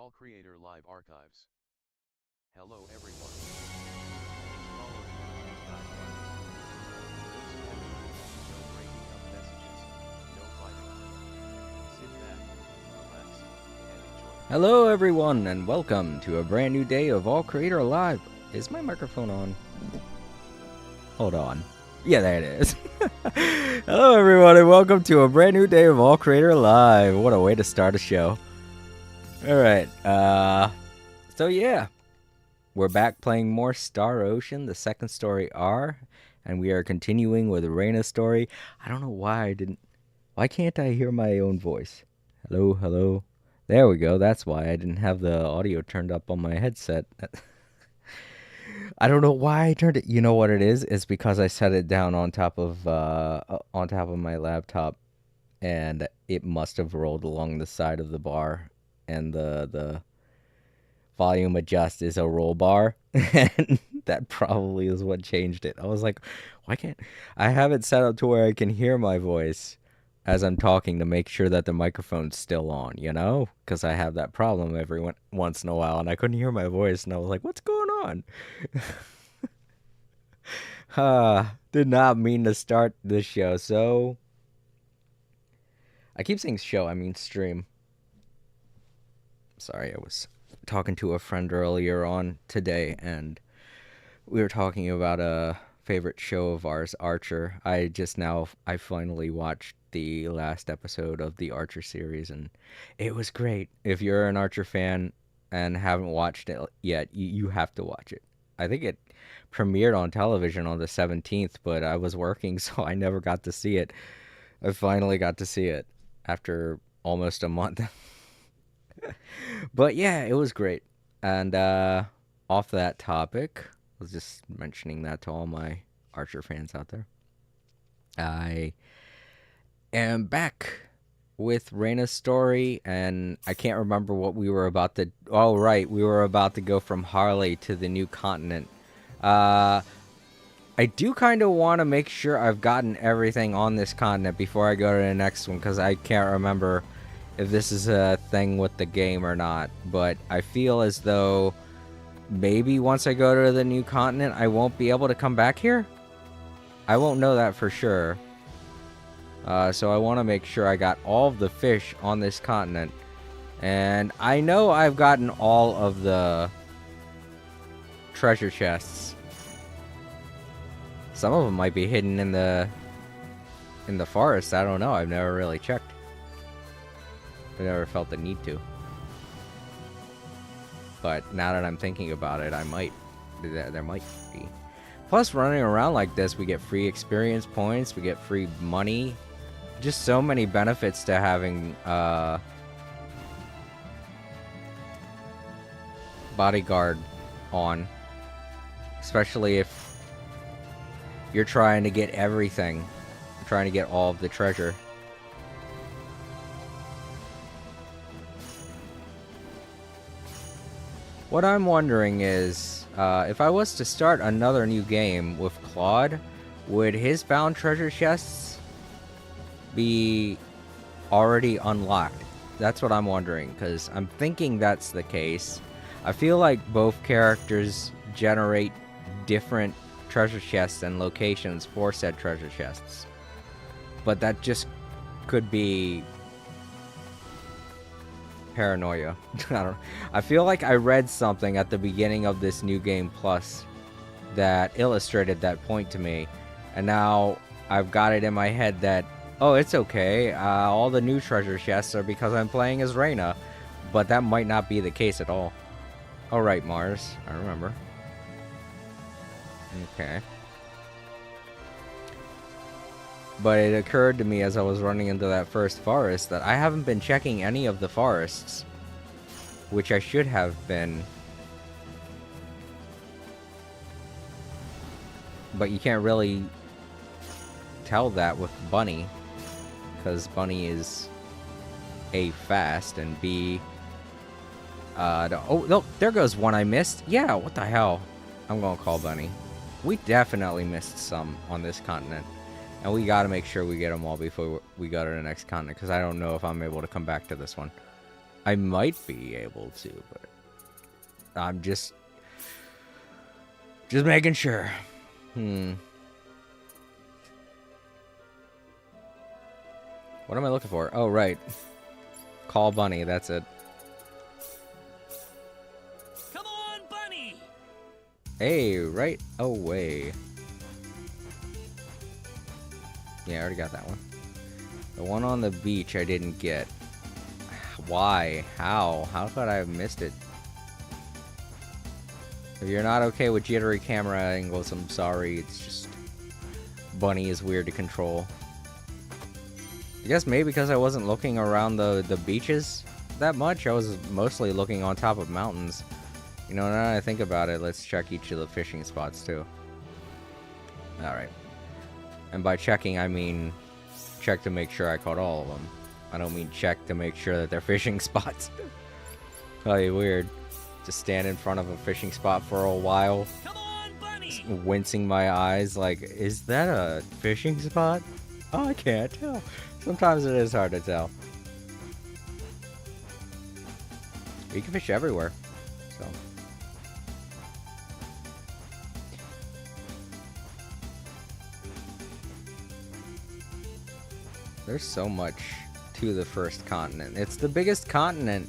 All Creator Live Archives. Hello everyone. It's following one of these guidelines. No spamming, no breaking up messages, no fighting. Sit back, relax, and enjoy. Hello everyone and welcome to a brand new day of All Creator Live. Is my microphone on? Hold on. Yeah, there it is. Hello everyone and welcome to a brand new day of All Creator Live. What a way to start a show. Alright, so yeah. We're back playing more Star Ocean, the second story R, and we are continuing with Reina's story. I don't know why can't I hear my own voice? Hello, hello. There we go. That's why I didn't have the audio turned up on my headset. I don't know why I turned it. You know what it is? It's because I set it down on top of my laptop, and it must have rolled along the side of the bar, and the volume adjust is a roll bar, and that probably is what changed it. I was like, why can't I have it set up to where I can hear my voice as I'm talking to make sure that the microphone's still on, you know? Because I have that problem every once in a while, and I couldn't hear my voice, and I was like, what's going on? Did not mean to start this show, so... I keep saying show, I mean stream. Sorry, I was talking to a friend earlier on today, and we were talking about a favorite show of ours, Archer. I finally watched the last episode of the Archer series, and it was great. If you're an Archer fan and haven't watched it yet, you have to watch it. I think it premiered on television on the 17th, but I was working, so I never got to see it. I finally got to see it after almost a month. But yeah, it was great. And off that topic, I was just mentioning that to all my Archer fans out there. I am back with Reina's story, and I can't remember what we were about to... Oh, right, we were about to go from Harley to the new continent. I do kind of want to make sure I've gotten everything on this continent before I go to the next one, because I can't remember if this is a thing with the game or not. But I feel as though maybe once I go to the new continent, I won't be able to come back here? I won't know that for sure. So I want to make sure I got all of the fish on this continent. And I know I've gotten all of the treasure chests. Some of them might be hidden in the forest. I don't know. I've never really checked. I never felt the need to. But now that I'm thinking about it, I might. There might be. Plus, running around like this, we get free experience points. We get free money. Just so many benefits to having bodyguard on. Especially if you're trying to get everything. You're trying to get all of the treasure. What I'm wondering is, if I was to start another new game with Claude, would his found treasure chests be already unlocked? That's what I'm wondering, because I'm thinking that's the case. I feel like both characters generate different treasure chests and locations for said treasure chests. But that just could be paranoia. I feel like I read something at the beginning of this New Game Plus that illustrated that point to me, and now I've got it in my head that, oh, it's okay, all the new treasure chests are because I'm playing as Reina, but that might not be the case at all. Oh, right, Mars, I remember. Okay. But it occurred to me as I was running into that first forest that I haven't been checking any of the forests, which I should have been. But you can't really tell that with Bunny, because Bunny is A, fast, and B... oh, no, there goes one I missed. Yeah, what the hell? I'm gonna call Bunny. We definitely missed some on this continent. And we gotta make sure we get them all before we go to the next continent, because I don't know if I'm able to come back to this one. I might be able to, but I'm just making sure. What am I looking for? Oh, right. Call Bunny, that's it. Come on, Bunny! Hey, right away. Yeah, I already got that one. The one on the beach I didn't get. Why? How? How could I have missed it? If you're not okay with jittery camera angles, I'm sorry. It's just... Bunny is weird to control. I guess maybe because I wasn't looking around the beaches that much. I was mostly looking on top of mountains. You know, now that I think about it, let's check each of the fishing spots too. Alright. And by checking, I mean check to make sure I caught all of them. I don't mean check to make sure that they're fishing spots. Probably weird. Just stand in front of a fishing spot for a while. Come on, Bunny! Wincing my eyes like, is that a fishing spot? Oh, I can't tell. Sometimes it is hard to tell. You can fish everywhere, so. There's so much to the first continent. It's the biggest continent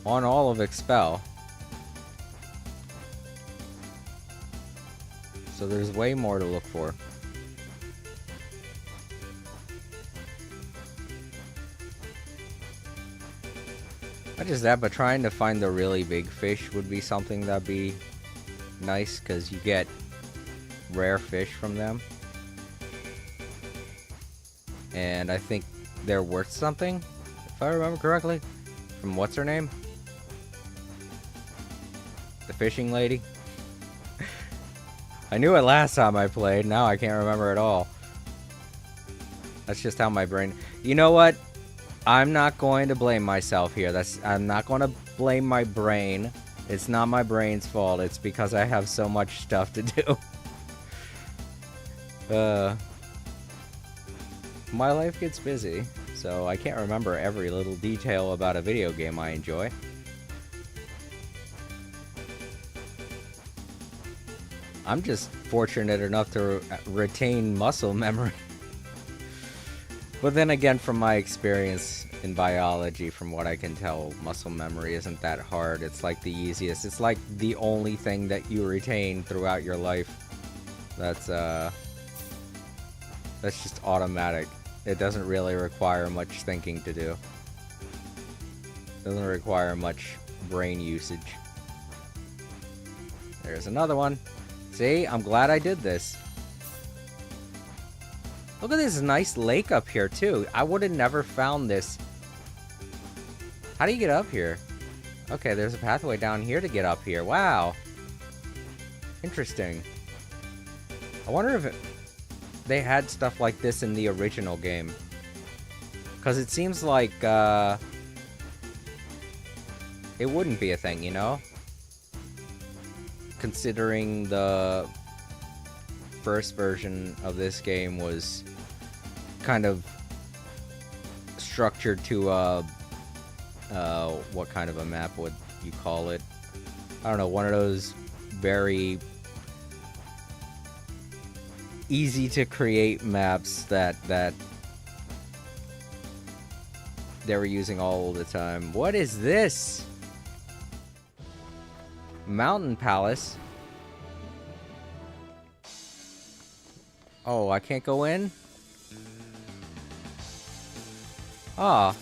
on all of Expel. So there's way more to look for. Not just that, but trying to find the really big fish would be something that'd be nice, because you get rare fish from them. And I think they're worth something, if I remember correctly. From what's her name? The fishing lady? I knew it last time I played, now I can't remember at all. That's just how my brain... You know what? I'm not going to blame myself here. I'm not going to blame my brain. It's not my brain's fault. It's because I have so much stuff to do. My life gets busy, so I can't remember every little detail about a video game I enjoy. I'm just fortunate enough to retain muscle memory. But then again, from my experience in biology, from what I can tell, muscle memory isn't that hard. It's like the easiest. It's like the only thing that you retain throughout your life. That's just automatic. It doesn't really require much thinking to do. Doesn't require much brain usage. There's another one. See, I'm glad I did this. Look at this nice lake up here, too. I would have never found this. How do you get up here? Okay, there's a pathway down here to get up here. Wow. Interesting. I wonder if they had stuff like this in the original game. Because it seems like, it wouldn't be a thing, you know? Considering the first version of this game was kind of structured to what kind of a map would you call it? I don't know, one of those very easy to create maps that they were using all the time. What is this? Mountain Palace. Oh, I can't go in? Ah.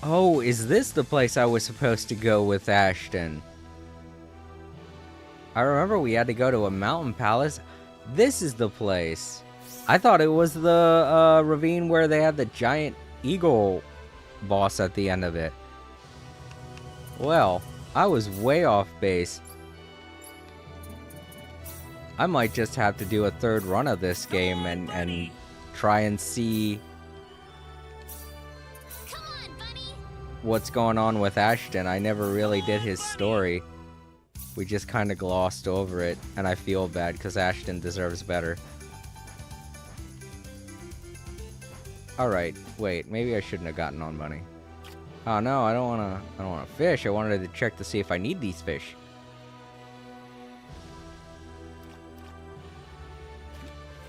Oh, is this the place I was supposed to go with Ashton? I remember we had to go to a mountain palace. This is the place. I thought it was the ravine where they had the giant eagle boss at the end of it. Well, I was way off base. I might just have to do a third run of this game and try and see what's going on with Ashton. I never really did his story. We just kind of glossed over it, and I feel bad because Ashton deserves better. Alright, wait, maybe I shouldn't have gotten on Bunny. Oh no, I don't wanna fish. I wanted to check to see if I need these fish.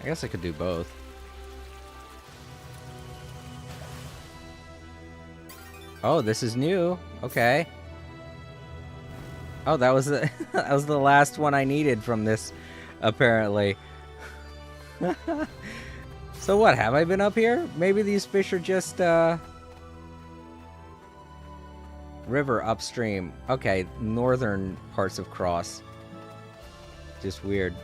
I guess I could do both. Oh, this is new. Okay. Oh, that was the that was the last one I needed from this, apparently. So what, have I been up here? Maybe these fish are just river upstream. Okay, northern parts of Cross. Just weird.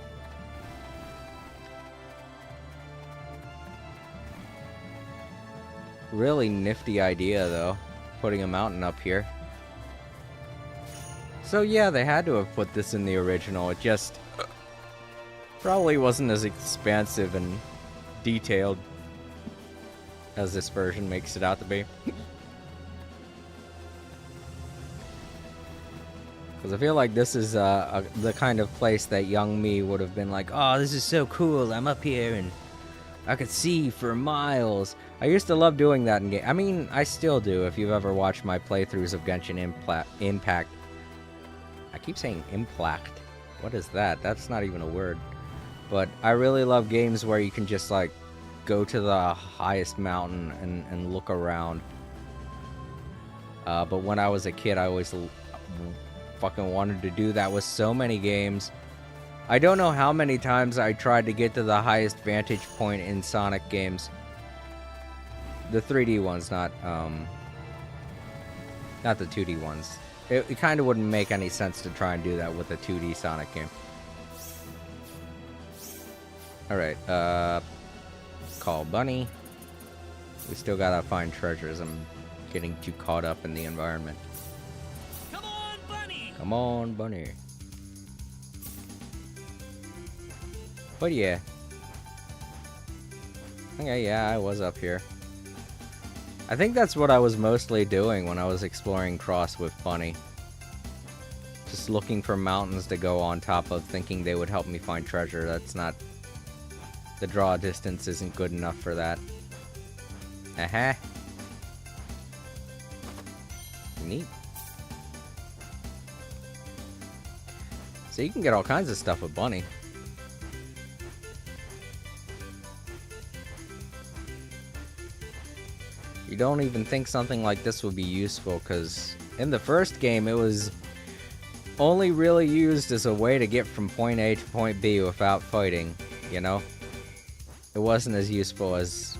Really nifty idea, though, putting a mountain up here. So yeah, they had to have put this in the original. It just probably wasn't as expansive and detailed as this version makes it out to be. Because I feel like this is the kind of place that young me would have been like, oh, this is so cool, I'm up here and I could see for miles. I used to love doing that in game. I mean, I still do, if you've ever watched my playthroughs of Genshin Impact. I keep saying Impact. What is that? That's not even a word. But I really love games where you can just, like, go to the highest mountain and look around. But when I was a kid, I always fucking wanted to do that with so many games. I don't know how many times I tried to get to the highest vantage point in Sonic games. The 3D ones, not the 2D ones. It kind of wouldn't make any sense to try and do that with a 2D Sonic game. Alright, call Bunny. We still gotta find treasures. I'm getting too caught up in the environment. Come on, Bunny! Come on, Bunny. But yeah. Okay, yeah, I was up here. I think that's what I was mostly doing when I was exploring Cross with Bunny. Just looking for mountains to go on top of, thinking they would help me find treasure. That's not... The draw distance isn't good enough for that. Uh-huh. Neat. So you can get all kinds of stuff with Bunny. You don't even think something like this would be useful, because in the first game it was only really used as a way to get from point A to point B without fighting, you know? It wasn't as useful as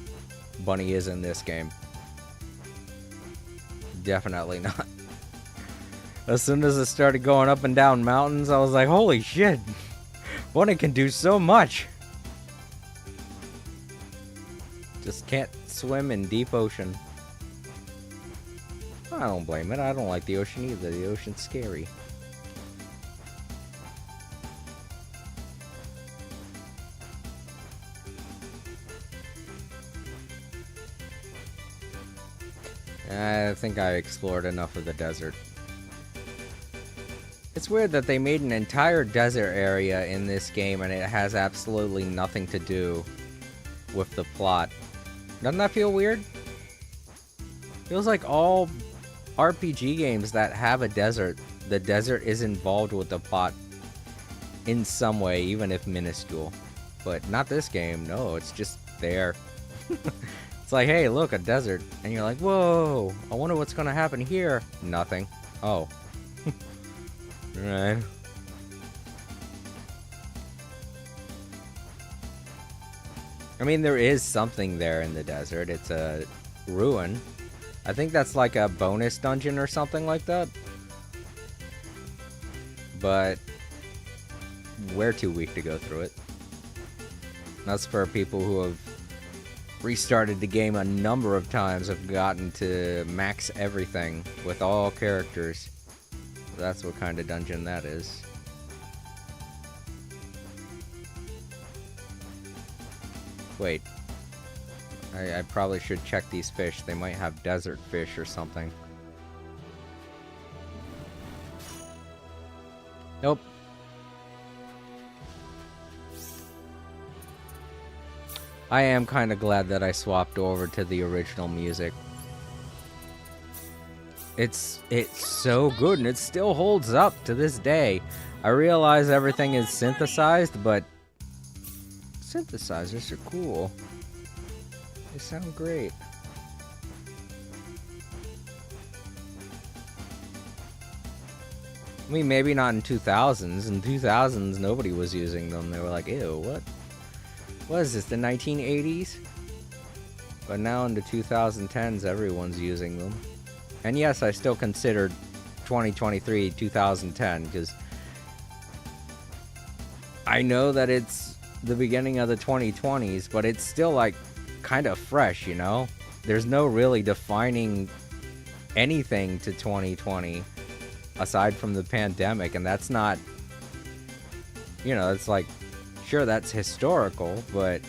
Bunny is in this game. Definitely not. As soon as it started going up and down mountains, I was like, holy shit! Bunny can do so much! Just can't swim in deep ocean. I don't blame it. I don't like the ocean either. The ocean's scary. I think I explored enough of the desert. It's weird that they made an entire desert area in this game and it has absolutely nothing to do with the plot. Doesn't that feel weird? Feels like all RPG games that have a desert, the desert is involved with the plot in some way, even if minuscule. But not this game, no, it's just there. It's like, hey, look, a desert. And you're like, whoa, I wonder what's gonna happen here. Nothing. Oh. Alright. I mean, there is something there in the desert. It's a ruin. I think that's like a bonus dungeon or something like that. But we're too weak to go through it. That's for people who have restarted the game a number of times, have gotten to max everything with all characters. That's what kind of dungeon that is. Wait. I probably should check these fish. They might have desert fish or something. Nope. I am kind of glad that I swapped over to the original music. It's so good, and it still holds up to this day. I realize everything is synthesized, but synthesizers are cool. They sound great. I mean, maybe not in 2000s. In 2000s, nobody was using them. They were like, ew, what? What is this, the 1980s? But now in the 2010s, everyone's using them. And yes, I still consider 2023 2010, because I know that it's the beginning of the 2020s, but it's still like kind of fresh, you know? There's no really defining anything to 2020 aside from the pandemic, and that's not, you know, it's like, sure, that's historical, but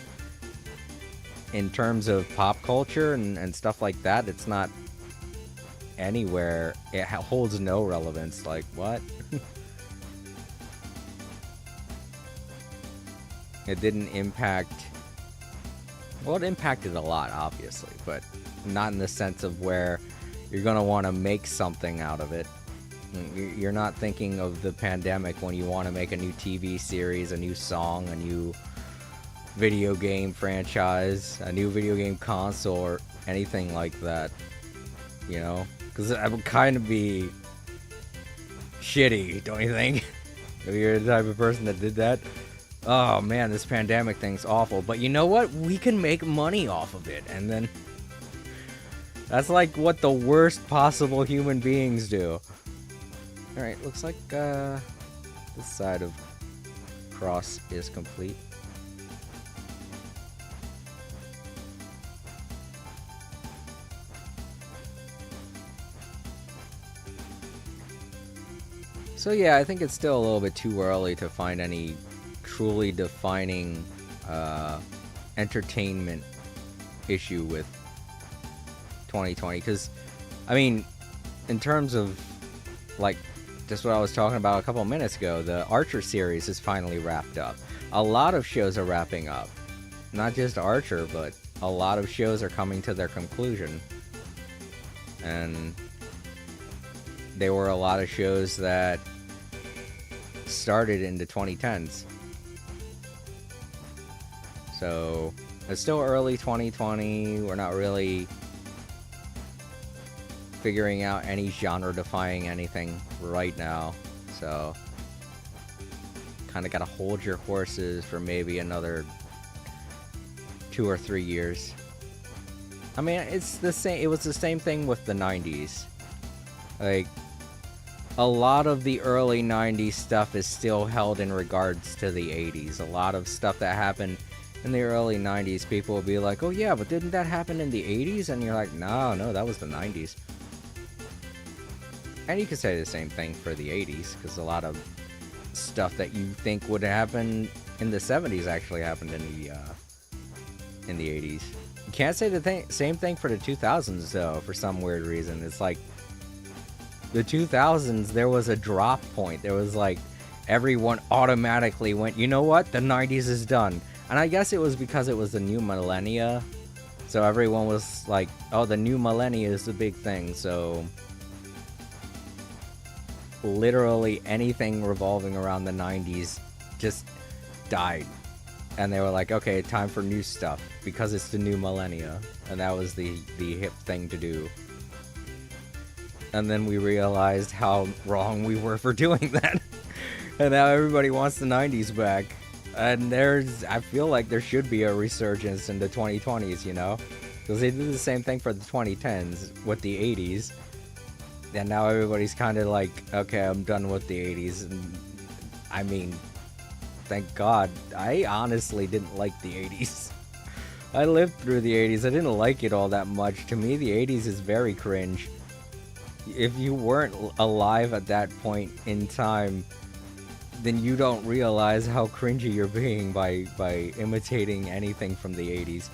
in terms of pop culture and stuff like that, it's not anywhere. It holds no relevance. Like, what? It didn't impact, well, it impacted a lot, obviously, but not in the sense of where you're gonna want to make something out of it. You're not thinking of the pandemic when you want to make a new TV series, a new song, a new video game franchise, a new video game console, or anything like that, you know? Because that would kind of be shitty, don't you think? If you're the type of person that did that. Oh man, this pandemic thing's awful, but you know what? We can make money off of it, and then that's like what the worst possible human beings do. Alright, looks like this side of Cross is complete. So yeah, I think it's still a little bit too early to find any truly defining entertainment issue with 2020, because I mean, in terms of like just what I was talking about a couple of minutes ago, the Archer series is finally wrapped up. A lot of shows are wrapping up, not just Archer, but a lot of shows are coming to their conclusion, and there were a lot of shows that started in the 2010s. So it's still early 2020. We're not really figuring out any genre defying anything right now. So kind of got to hold your horses for maybe another 2 or 3 years. I mean, it's the same. It was the same thing with the 90s. Like, a lot of the early 90s stuff is still held in regards to the 80s. A lot of stuff that happened in the early 90s, people will be like, oh yeah, but didn't that happen in the 80s? And you're like, no, that was the 90s. And you could say the same thing for the 80s, because a lot of stuff that you think would happen in the 70s actually happened in the 80s. You can't say the same thing for the 2000s, though, for some weird reason. It's like, the 2000s, there was a drop point. There was like, everyone automatically went, you know what, the 90s is done. And I guess it was because it was the new millennia. So everyone was like, oh, the new millennia is the big thing. So literally anything revolving around the 90s just died. And they were like, okay, time for new stuff because it's the new millennia. And that was the hip thing to do. And then we realized how wrong we were for doing that. And now everybody wants the 90s back. And I feel like there should be a resurgence in the 2020s, you know? Because they did the same thing for the 2010s with the 80s. And now everybody's kind of like, okay, I'm done with the 80s. And I mean, thank God. I honestly didn't like the 80s. I lived through the 80s. I didn't like it all that much. To me, the 80s is very cringe. If you weren't alive at that point in time, then you don't realize how cringy you're being by imitating anything from the 80s.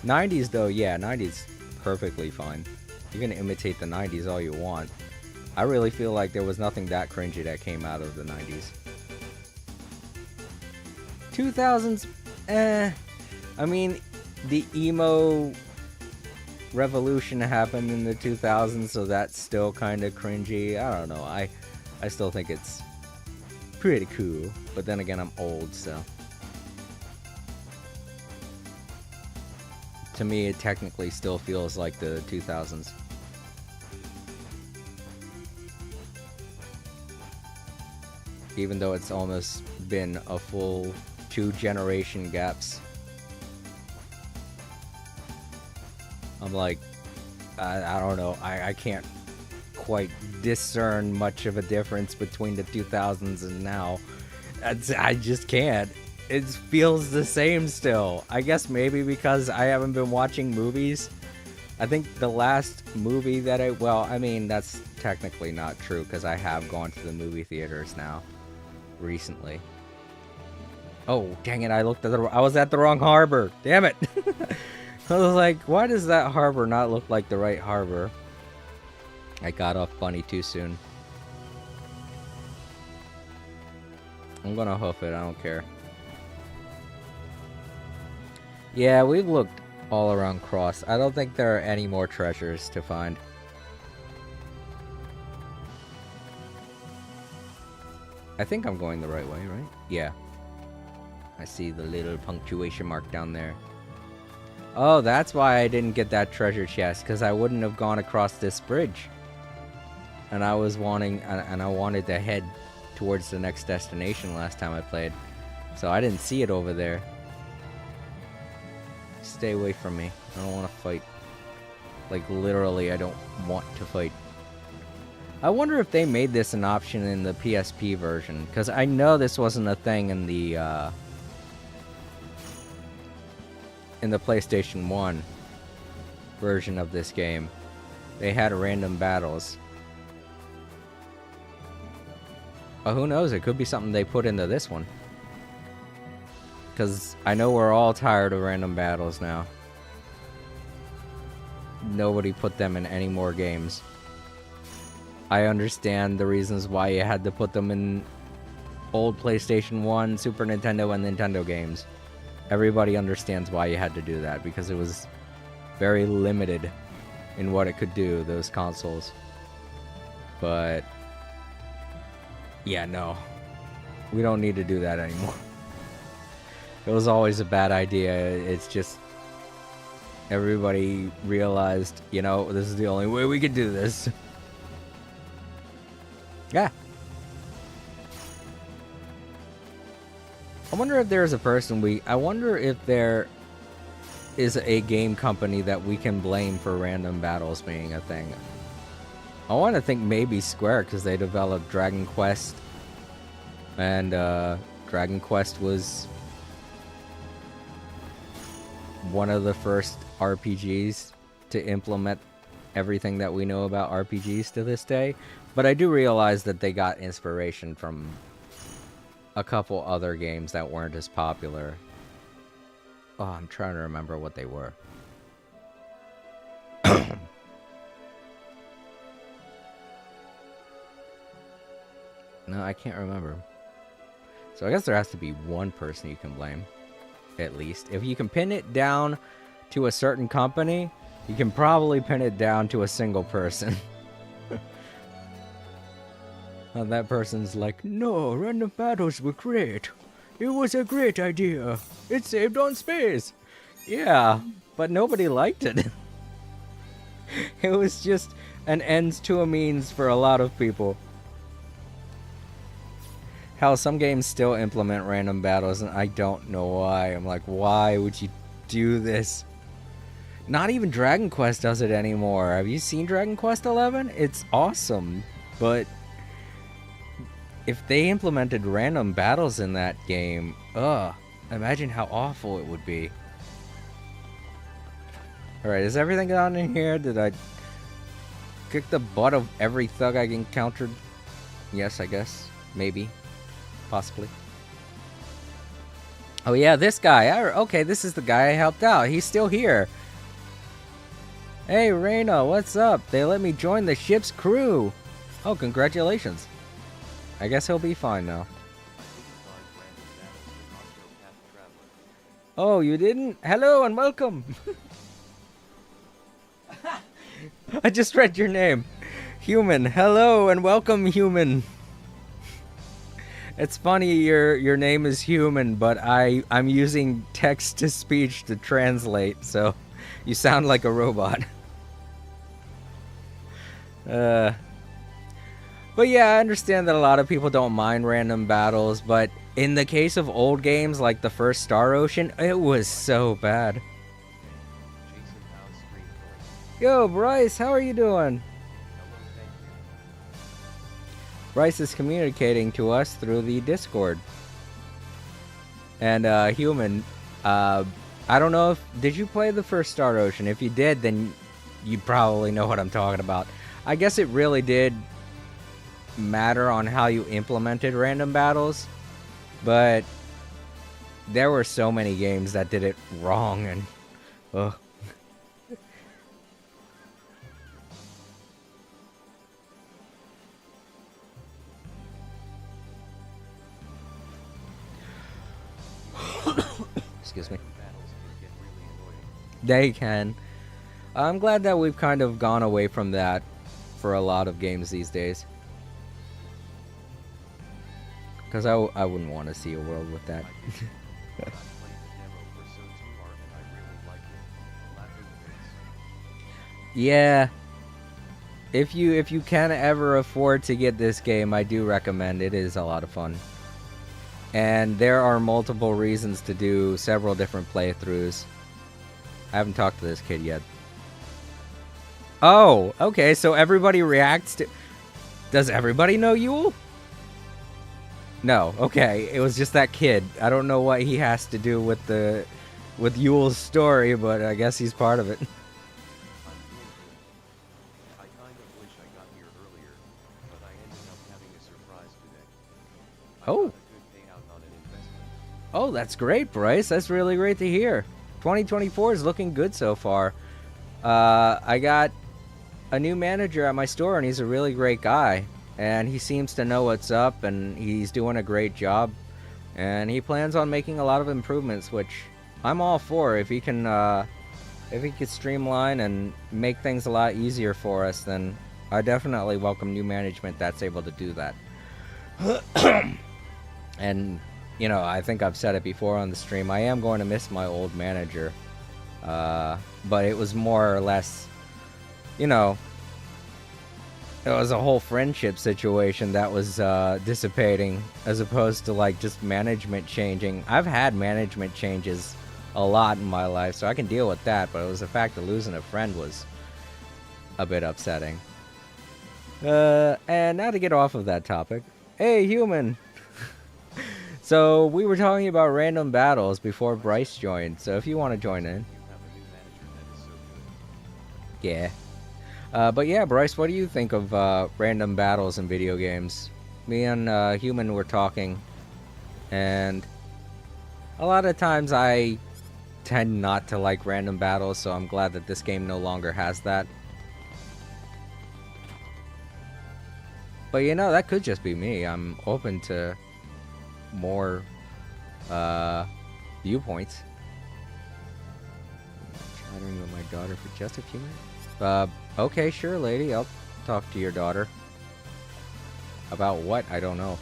90s though, yeah, 90s perfectly fine. You can imitate the 90s all you want. I really feel like there was nothing that cringy that came out of the 90s. 2000s, I mean, the emo revolution happened in the 2000s, so that's still kind of cringy. I don't know. I still think it's pretty cool, but then again, I'm old, so to me, it technically still feels like the 2000s. Even though it's almost been a full 2 generation gaps. I'm like, I don't know. I can't quite discern much of a difference between the 2000s and now. I just can't. It feels the same still. I guess maybe because I haven't been watching movies. I think the last movie that I mean, that's technically not true because I have gone to the movie theaters now recently. Oh, dang it. I was at the wrong harbor. Damn it. I was like, why does that harbor not look like the right harbor? I got off bunny too soon. I'm gonna hoof it, I don't care. Yeah, we've looked all around Cross. I don't think there are any more treasures to find. I think I'm going the right way, right? Yeah. I see the little punctuation mark down there. Oh, that's why I didn't get that treasure chest, because I wouldn't have gone across this bridge. And I wanted to head towards the next destination last time I played. So I didn't see it over there. Stay away from me. I don't want to fight. Like, literally, I don't want to fight. I wonder if they made this an option in the PSP version, because I know this wasn't a thing in the PlayStation 1 version of this game. They had random battles. But who knows, it could be something they put into this one. Because I know we're all tired of random battles now. Nobody put them in any more games. I understand the reasons why you had to put them in old PlayStation 1, Super Nintendo, and Nintendo games. Everybody understands why you had to do that, because it was very limited in what it could do, those consoles. But yeah, no. We don't need to do that anymore. It was always a bad idea. It's just everybody realized, you know, this is the only way we could do this. Yeah. I wonder if there's a person I wonder if there is a game company that we can blame for random battles being a thing. I want to think maybe Square, because they developed Dragon Quest. And Dragon Quest was one of the first RPGs to implement everything that we know about RPGs to this day. But I do realize that they got inspiration from a couple other games that weren't as popular. Oh, I'm trying to remember what they were. No, I can't remember. So I guess there has to be one person you can blame, at least. If you can pin it down to a certain company, you can probably pin it down to a single person. And that person's like, no, random battles were great. It was a great idea. It saved on space. Yeah, but nobody liked it. It was just an ends to a means for a lot of people. Hell, some games still implement random battles, and I don't know why. I'm like, why would you do this? Not even Dragon Quest does it anymore. Have you seen Dragon Quest 11? It's awesome, but if they implemented random battles in that game, imagine how awful it would be. Alright, is everything down in here? Did I kick the butt of every thug I encountered? Yes, I guess. Maybe. Possibly. Oh yeah, this guy. Okay, this is the guy I helped out. He's still here. Hey, Reyna, what's up? They let me join the ship's crew. Oh, congratulations. I guess he'll be fine now. Oh, you didn't? Hello and welcome. I just read your name. Human. Hello and welcome, human. It's funny your name is human, but I'm using text to speech to translate, so you sound like a robot. But yeah, I understand that a lot of people don't mind random battles, but in the case of old games like the first Star Ocean, it was so bad. Jason House screen voice. Yo, Bryce, how are you doing? Hello, thank you. Bryce is communicating to us through the Discord. And human, I don't know if did you play the first Star Ocean? If you did, then you probably know what I'm talking about. I guess it really did matter on how you implemented random battles, but there were so many games that did it wrong, and ugh. Excuse me. Battles can get really annoying. They can. I'm glad that we've kind of gone away from that for a lot of games these days. Because I wouldn't want to see a world with that. I played the demo for So 2R and I really liked it. Laughing face. Yeah. If you can ever afford to get this game, I do recommend it. It is a lot of fun. And there are multiple reasons to do several different playthroughs. I haven't talked to this kid yet. Oh, okay, so everybody reacts to... Does everybody know Yule? No, okay, it was just that kid. I don't know what he has to do with Yule's story, but I guess he's part of it. I'm doing good. I kind of wish I got here earlier, but I ended up having a surprise today. I Oh. got a good payout on an investment. Oh, that's great, Bryce. That's really great to hear. 2024 is looking good so far. I got a new manager at my store, and he's a really great guy. And he seems to know what's up, and he's doing a great job. And he plans on making a lot of improvements, which I'm all for. If he can streamline and make things a lot easier for us, then I definitely welcome new management that's able to do that. And, you know, I think I've said it before on the stream, I am going to miss my old manager. But it was more or less, you know, it was a whole friendship situation that was dissipating, as opposed to like just management changing. I've had management changes a lot in my life, so I can deal with that, but it was the fact that losing a friend was a bit upsetting. And now to get off of that topic. Hey, human! So, we were talking about random battles before Bryce joined, so if you want to join in. You have a new manager that is so good. Yeah. But yeah, Bryce, what do you think of random battles in video games? Me and Human were talking, and a lot of times I tend not to like random battles, so I'm glad that this game no longer has that. But you know, that could just be me. I'm open to more viewpoints. Chatting with my daughter for just a few minutes. Okay, sure, lady. I'll talk to your daughter. About what? I don't know.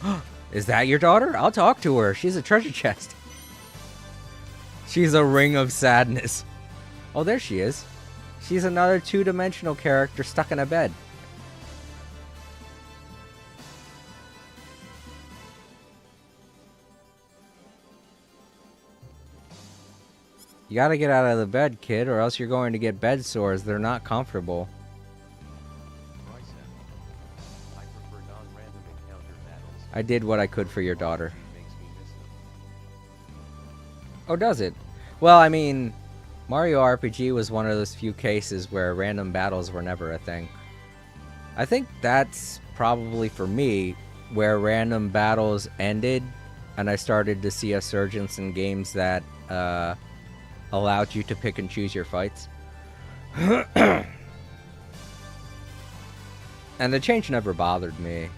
Is that your daughter? I'll talk to her. She's a treasure chest. She's a ring of sadness. Oh, there she is. She's another two-dimensional character stuck in a bed. You gotta get out of the bed, kid, or else you're going to get bed sores. They're not comfortable. Bryce M. I prefer non-random encounter battles. I did what I could for your daughter. Makes me miss them. Oh, does it? Well, I mean, Mario RPG was one of those few cases where random battles were never a thing. I think that's probably, for me, where random battles ended, and I started to see a surgence in games that, allowed you to pick and choose your fights. And the change never bothered me.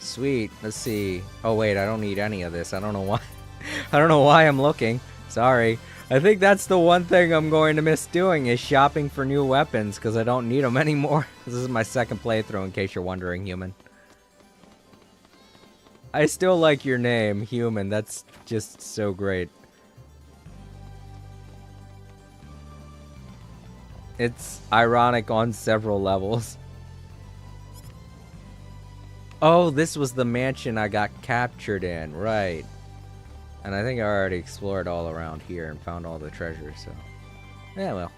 Sweet. Let's see. Oh wait, I don't need any of this. I don't know why. I don't know why I'm looking. Sorry. I think that's the one thing I'm going to miss doing is shopping for new weapons because I don't need them anymore. This is my second playthrough in case you're wondering, Human. I still like your name, Human. That's just so great. It's ironic on several levels. Oh, this was the mansion I got captured in, right. And I think I already explored all around here and found all the treasures, so... yeah, well.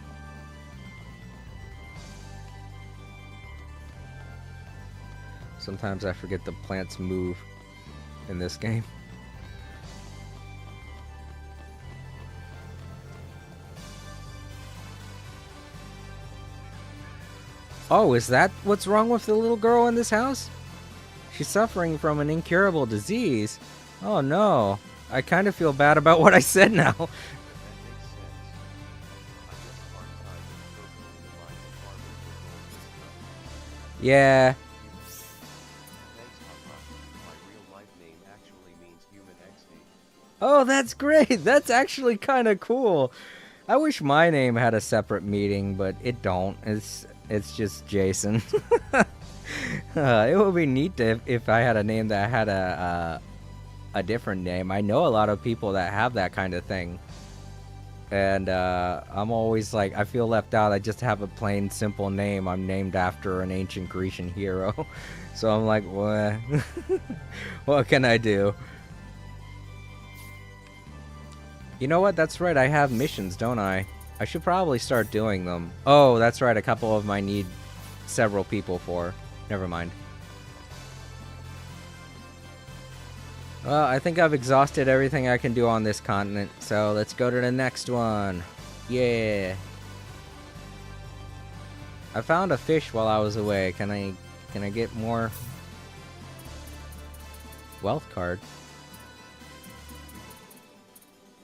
Sometimes I forget the plants move in this game. Oh, is that what's wrong with the little girl in this house? She's suffering from an incurable disease. Oh no. I kind of feel bad about what I said now. That makes sense. I guess part-time with Coco in the mine department with gold. Yeah. Thanks, Papa. My real-life name actually means human XD. Oh, that's great. That's actually kind of cool. I wish my name had a separate meaning, but it don't. It's just Jason. It would be neat if I had a name that had a different name. I know a lot of people that have that kind of thing. And I'm always like, I feel left out. I just have a plain, simple name. I'm named after an ancient Grecian hero. So I'm like, what? What can I do? You know what? That's right. I have missions, don't I? I should probably start doing them. Oh, that's right. A couple of them I need several people for. Never mind. Well, I think I've exhausted everything I can do on this continent, so let's go to the next one. Yeah. I found a fish while I was away. Can I get more wealth card?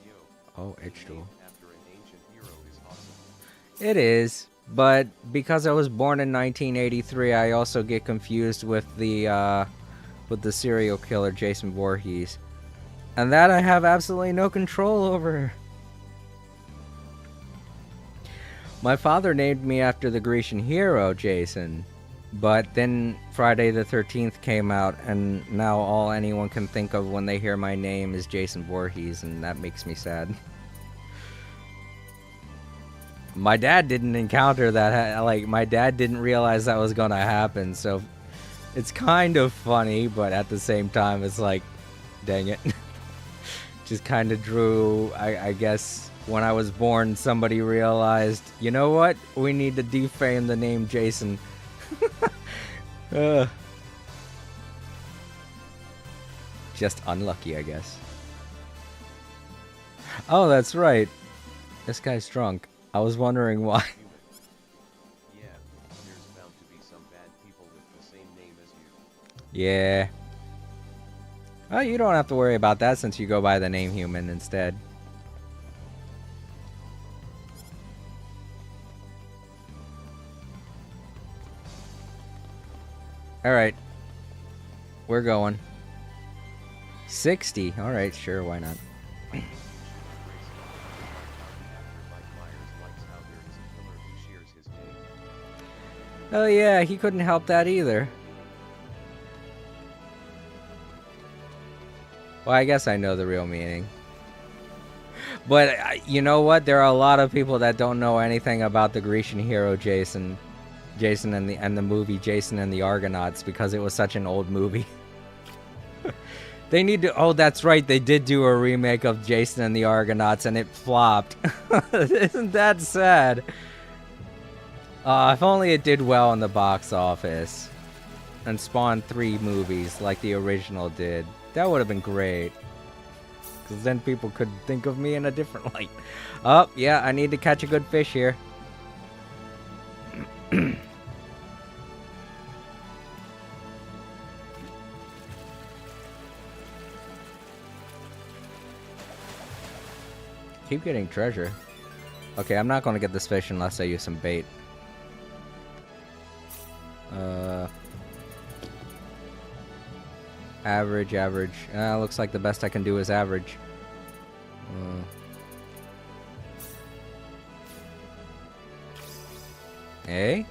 Yo, Oh, being edge tool. named after an ancient hero is awesome. It is, but because I was born in 1983, I also get confused with the serial killer Jason Voorhees. And that I have absolutely no control over. My father named me after the Grecian hero Jason, but then Friday the 13th came out, and now all anyone can think of when they hear my name is Jason Voorhees, and that makes me sad. My dad didn't encounter that, like, my dad didn't realize that was gonna happen, so it's kind of funny, but at the same time, it's like, dang it. Just kind of drew, I guess, when I was born, somebody realized, you know what? We need to defame the name Jason. Just unlucky, I guess. Oh, that's right. This guy's drunk. I was wondering why. Human. Yeah, there's bound to be some bad people with the same name as you. Yeah. Oh, you don't have to worry about that since you go by the name Human instead. Alright. We're going. 60. Alright, sure, why not? I think you should embrace it. Our actor Mike Myers likes how there is a killer who shares his name. Oh yeah, he couldn't help that either. Well, I guess I know the real meaning. But you know what? There are a lot of people that don't know anything about the Grecian hero Jason. Jason and the movie Jason and the Argonauts because it was such an old movie. They need to... Oh, that's right. They did do a remake of Jason and the Argonauts and it flopped. Isn't that sad? If only it did well in the box office and spawned 3 movies like the original did. That would have been great. Because then people could think of me in a different light. Oh, yeah, I need to catch a good fish here. Keep getting treasure. Okay, I'm not going to get this fish unless I use some bait. Average, average. Looks like the best I can do is average. Eh?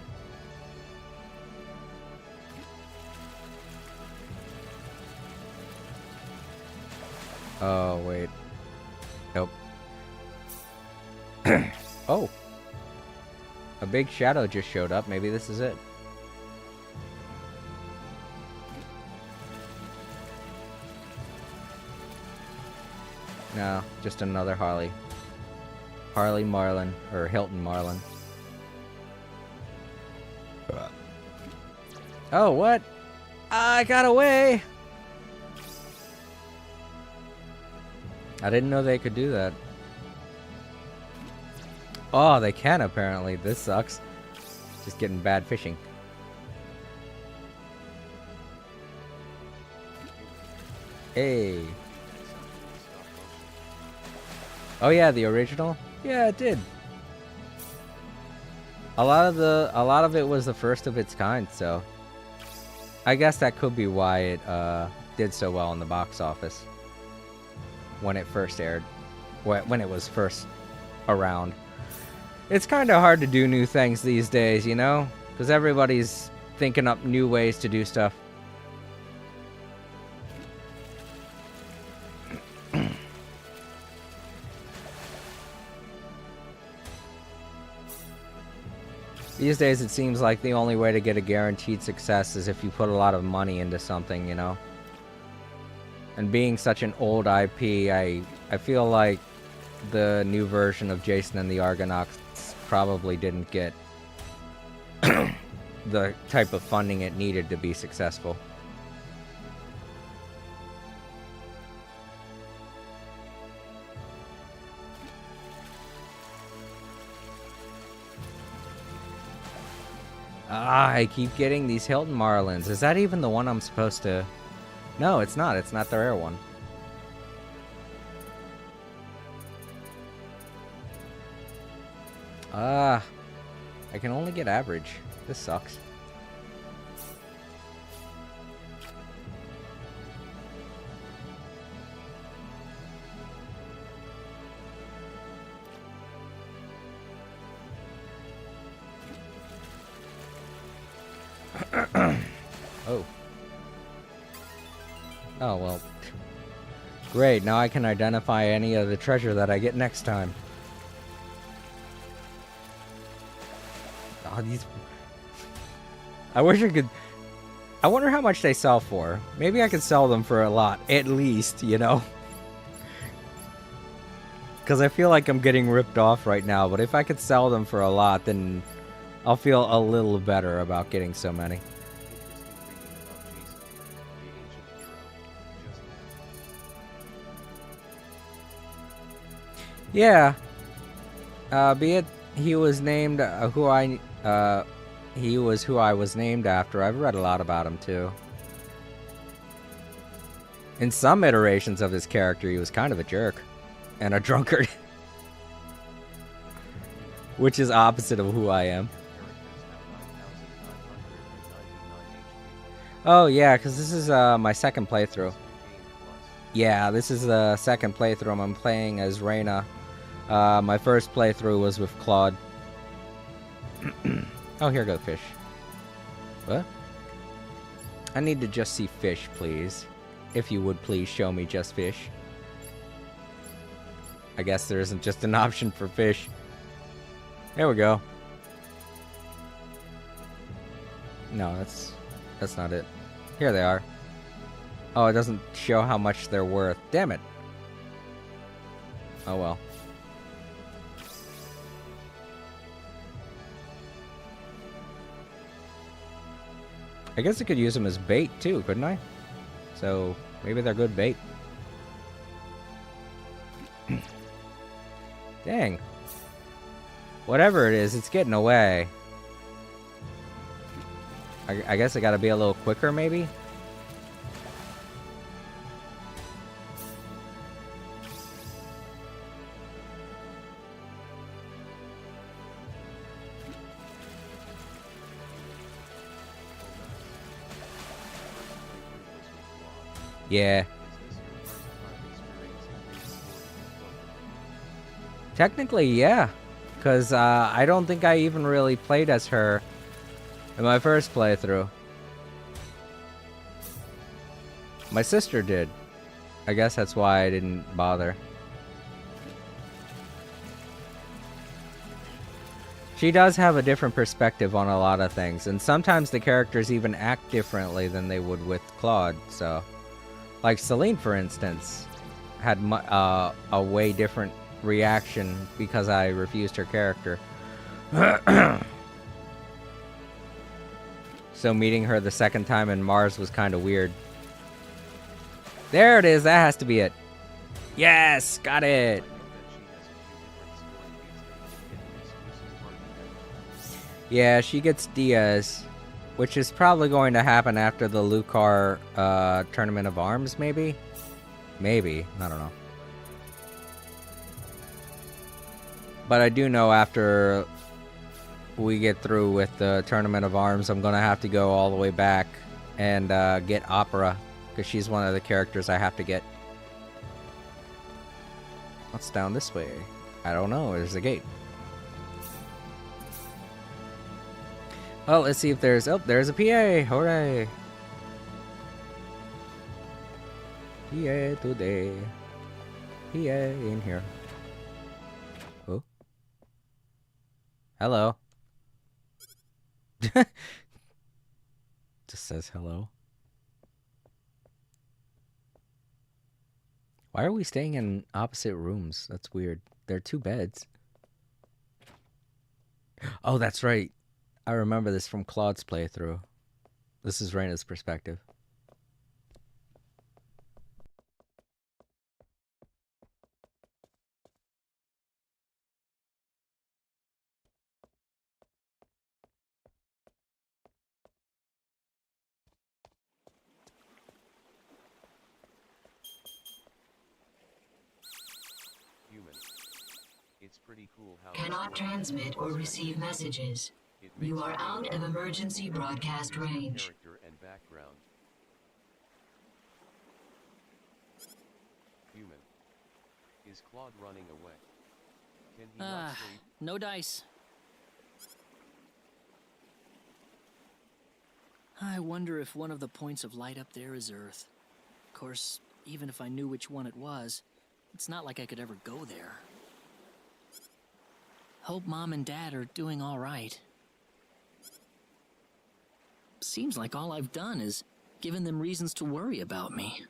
Oh, wait. Nope. Oh. A big shadow just showed up. Maybe this is it. No, just another Harley. Harley Marlin, or Hilton Marlin. Oh, what? I got away! I didn't know they could do that. Oh, they can apparently. This sucks. Just getting bad fishing. Hey. Oh yeah, the original? Yeah, it did. A lot of it was the first of its kind, so I guess that could be why it did so well in the box office when it first aired, when it was first around. It's kind of hard to do new things these days, you know, because everybody's thinking up new ways to do stuff. These days it seems like the only way to get a guaranteed success is if you put a lot of money into something, you know? And being such an old IP, I feel like the new version of Jason and the Argonauts probably didn't get the type of funding it needed to be successful. Ah, I keep getting these Hilton Marlins. Is that even the one I'm supposed to... No, it's not. It's not the rare one. Ah, I can only get average. This sucks. Oh. Oh, well. Great, now I can identify any of the treasure that I get next time. Oh, these... I wish I could... I wonder how much they sell for. Maybe I could sell them for a lot, at least, you know? Because I feel like I'm getting ripped off right now, but if I could sell them for a lot, then I'll feel a little better about getting so many. Yeah. Be it he was named he was who I was named after. I've read a lot about him too. In some iterations of his character, he was kind of a jerk and a drunkard. Which is opposite of who I am. Oh yeah, because this is my second playthrough. Yeah, this is the second playthrough. I'm playing as Reyna. My first playthrough was with Claude. Oh, here go fish. What? I need to just see fish, please. If you would please show me just fish. I guess there isn't just an option for fish. There we go. No, that's not it. Here they are. Oh, it doesn't show how much they're worth. Damn it. Oh well. I guess I could use them as bait too, couldn't I? So maybe they're good bait. Dang. Whatever it is, it's getting away. I guess I gotta be a little quicker, maybe? Yeah. Is this your first time experiencing re-recording of Clover? Technically, yeah. Because I don't think I even really played as her in my first playthrough. My sister did. I guess that's why I didn't bother. She does have a different perspective on a lot of things, and sometimes the characters even act differently than they would with Claude, so... Like Celine, for instance, had a way different reaction because I refused her character. So meeting her the second time in Mars was kind of weird. There it is, that has to be it. Yes, got it! I know that she has a few different story beats that you can get an exclusive party member. Yeah, she gets Diaz, which is probably going to happen after the Lucar Tournament of Arms, maybe? Maybe, I don't know. But I do know after we get through with the Tournament of Arms, I'm going to have to go all the way back and get Opera, because she's one of the characters I have to get. What's down this way? I don't know, there's a gate. Well, let's see if there's... Oh, there's a PA! Hooray! PA today. PA in here. Oh. Hello. Just says hello. Why are we staying in opposite rooms? That's weird. There are 2 beds. Oh, that's right. I remember this from Claude's playthrough. This is Reina's perspective. Human. It's pretty cool how Cannot this transmit or receive messages. You are out of emergency broadcast range. Character and background. Human. Is Claude running away? Can he not sleep? No dice. I wonder if one of the points of light up there is Earth. Of course, even if I knew which one it was, it's not like I could ever go there. Hope Mom and Dad are doing all right. Seems like all I've done is given them reasons to worry about me.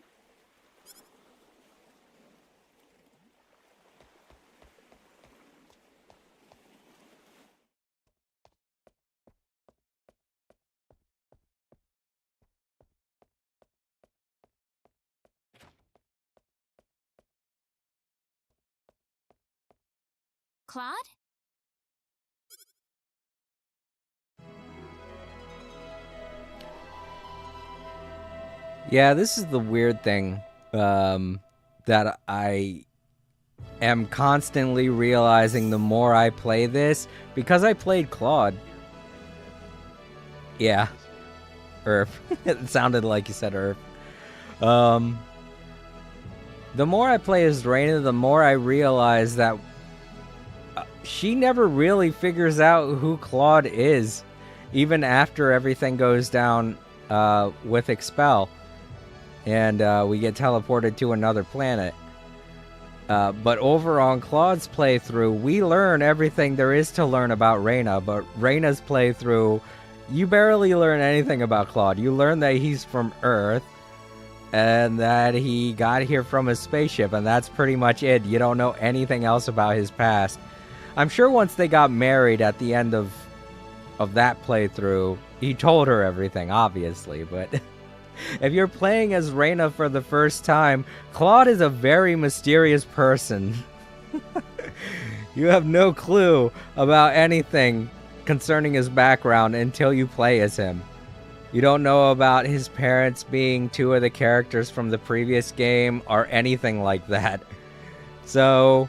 Claude? Yeah, this is the weird thing that I am constantly realizing the more I play this, because I played Claude. Yeah, Earth. It sounded like you said Earth. The more I play as Reina, the more I realize that she never really figures out who Claude is, even after everything goes down with Expel. And we get teleported to another planet. But over on Claude's playthrough, we learn everything there is to learn about Reina. But Reina's playthrough, you barely learn anything about Claude. You learn that he's from Earth, and that he got here from a spaceship, and that's pretty much it. You don't know anything else about his past. I'm sure once they got married at the end of that playthrough, he told her everything, obviously, but... If you're playing as Reina for the first time, Claude is a very mysterious person. You have no clue about anything concerning his background until you play as him. You don't know about his parents being 2 of the characters from the previous game or anything like that. So,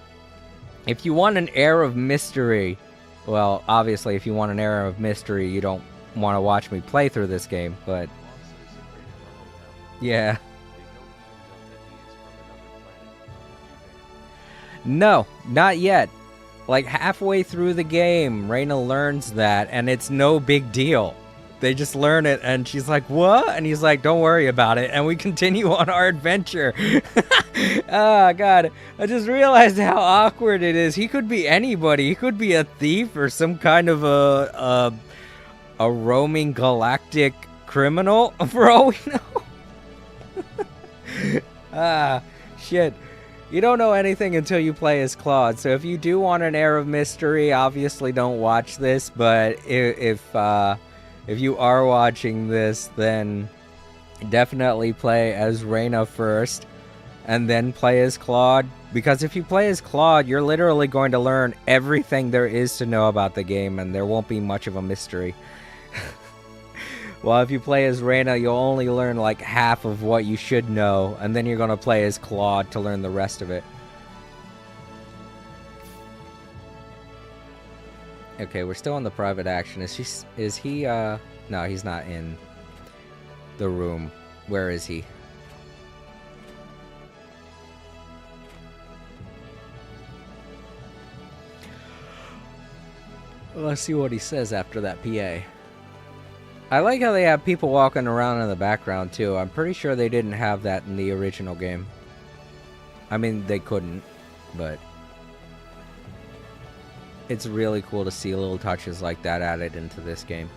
if you want an air of mystery, well, obviously if you want an air of mystery, you don't want to watch me play through this game, but... Bob citizen Reina level down. yeah. They don't No, not yet. Like halfway through the game, Reyna learns that, and it's no big deal. They just learn it, and she's like, what? And he's like, don't worry about it. And we continue on our adventure. Oh, God. I just realized how awkward it is. He could be anybody. He could be a thief or some kind of a roaming galactic criminal, for all we know. Ah, shit. You don't know anything until you play as Claude, so if you do want an air of mystery, obviously don't watch this, but if you are watching this, then definitely play as Reyna first, and then play as Claude, because if you play as Claude, you're literally going to learn everything there is to know about the game, and there won't be much of a mystery. Well, if you play as Reyna, you'll only learn like half of what you should know, and then you're going to play as Claude to learn the rest of it. Okay, we're still in the private action. Is he, no, he's not in the room. Where is he? Well, let's see what he says after that PA. I like how they have people walking around in the background, too. I'm pretty sure they didn't have that in the original game. I mean, they couldn't, but it's really cool to see little touches like that added into this game.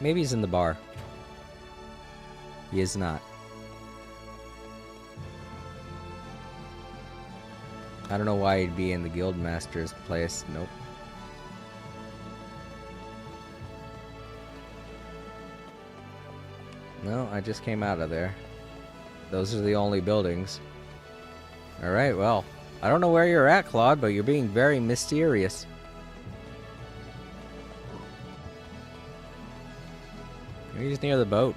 Maybe he's in the bar. He is not. I don't know why he'd be in the Guildmaster's place. Nope. No, I just came out of there. Those are the only buildings. Alright, well, I don't know where you're at, Claude, but you're being very mysterious. Maybe he's near the boat.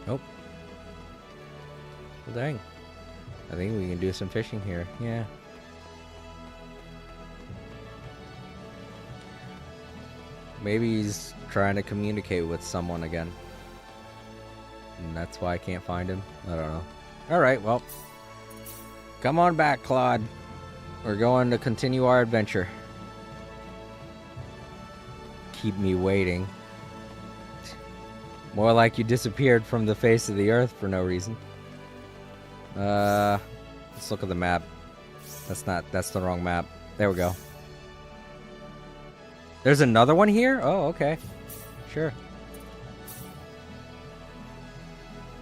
Nope. Well, dang. I think we can do some fishing here. Yeah. Maybe he's trying to communicate with someone again. And that's why I can't find him. I don't know. Alright, well. Come on back, Claude. We're going to continue our adventure. Keep me waiting. More like you disappeared from the face of the earth for no reason. Let's look at the map. That's the wrong map. There we go. There's another one here? Oh, okay. Sure.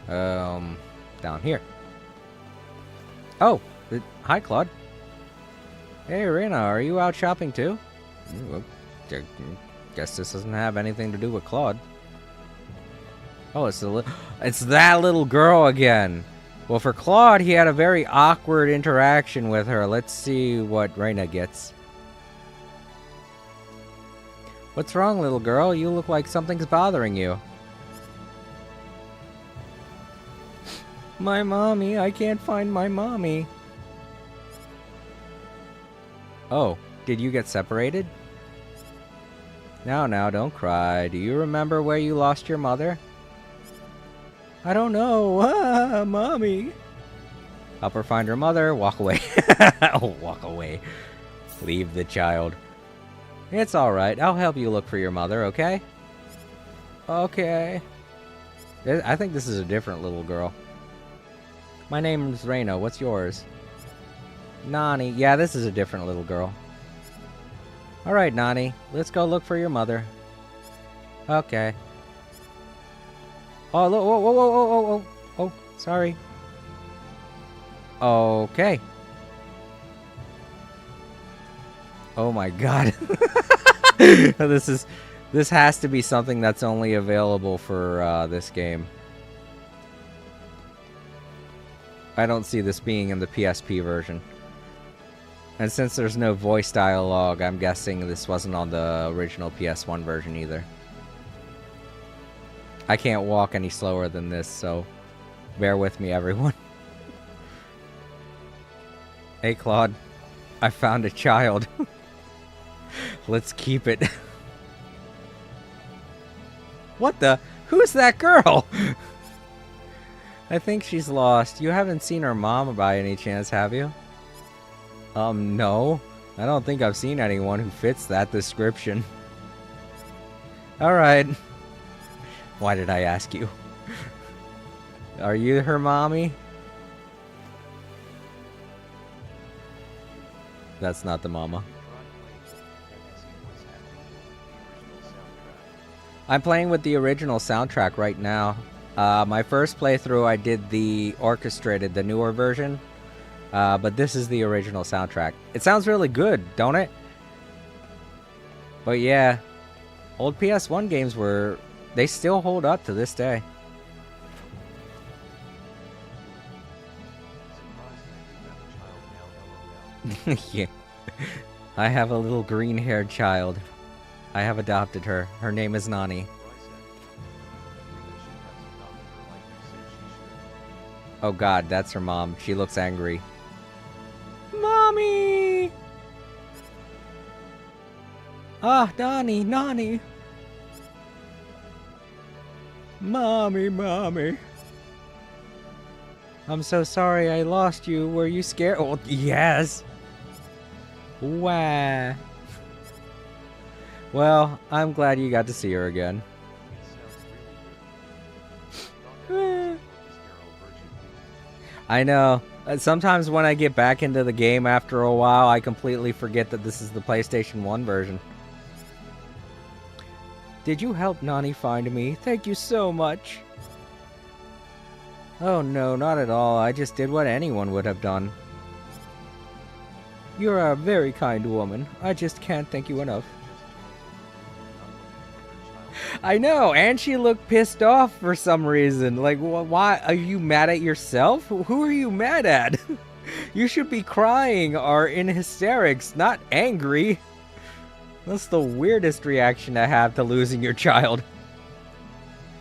Down here. Oh, hi, Claude. Hey, Reyna, are you out shopping too? Well, guess this doesn't have anything to do with Claude. Oh, it's that little girl again. Well, for Claude, he had a very awkward interaction with her. Let's see what Reyna gets. What's wrong, little girl? You look like something's bothering you. My mommy. I can't find my mommy. Oh, did you get separated? Now, don't cry. Do you remember where you lost your mother? I don't know. Ah, mommy. Help her find her mother. Walk away. Oh, walk away. Leave the child. It's alright. I'll help you look for your mother, okay? Okay. I think this is a different little girl. My name's Reyna. What's yours? Nani. Yeah, this is a different little girl. Alright, Nani. Let's go look for your mother. Okay. Oh, look. Whoa, whoa, whoa, whoa, whoa, whoa. Oh, sorry. Okay. Oh my god. This has to be something that's only available for this game. I don't see this being in the PSP version. And since there's no voice dialogue, I'm guessing this wasn't on the original PS1 version either. I can't walk any slower than this, so bear with me, everyone. Hey, Claude. I found a child. Let's keep it. What the? Who's that girl? I think she's lost. You haven't seen her mom by any chance, have you? No. I don't think I've seen anyone who fits that description. Alright. Why did I ask you? Are you her mommy? That's not the mama. I'm playing with the original soundtrack right now. My first playthrough I did the orchestrated, the newer version. But this is the original soundtrack. It sounds really good, don't it? But yeah, old PS1 games they still hold up to this day. Yeah. I have a little green-haired child. I have adopted her. Her name is Nani. Oh god, that's her mom. She looks angry. Mommy! Ah, Nani, Nani! Mommy, mommy. I'm so sorry I lost you. Were you scared? Oh, yes! Wah. Well, I'm glad you got to see her again. I know. Sometimes when I get back into the game after a while, I completely forget that this is the PlayStation 1 version. Did you help Nani find me? Thank you so much. Oh no, not at all. I just did what anyone would have done. You're a very kind woman. I just can't thank you enough. I know, and she looked pissed off for some reason. Like, why? Are you mad at yourself? Who are you mad at? You should be crying or in hysterics, not angry. That's the weirdest reaction to have to losing your child.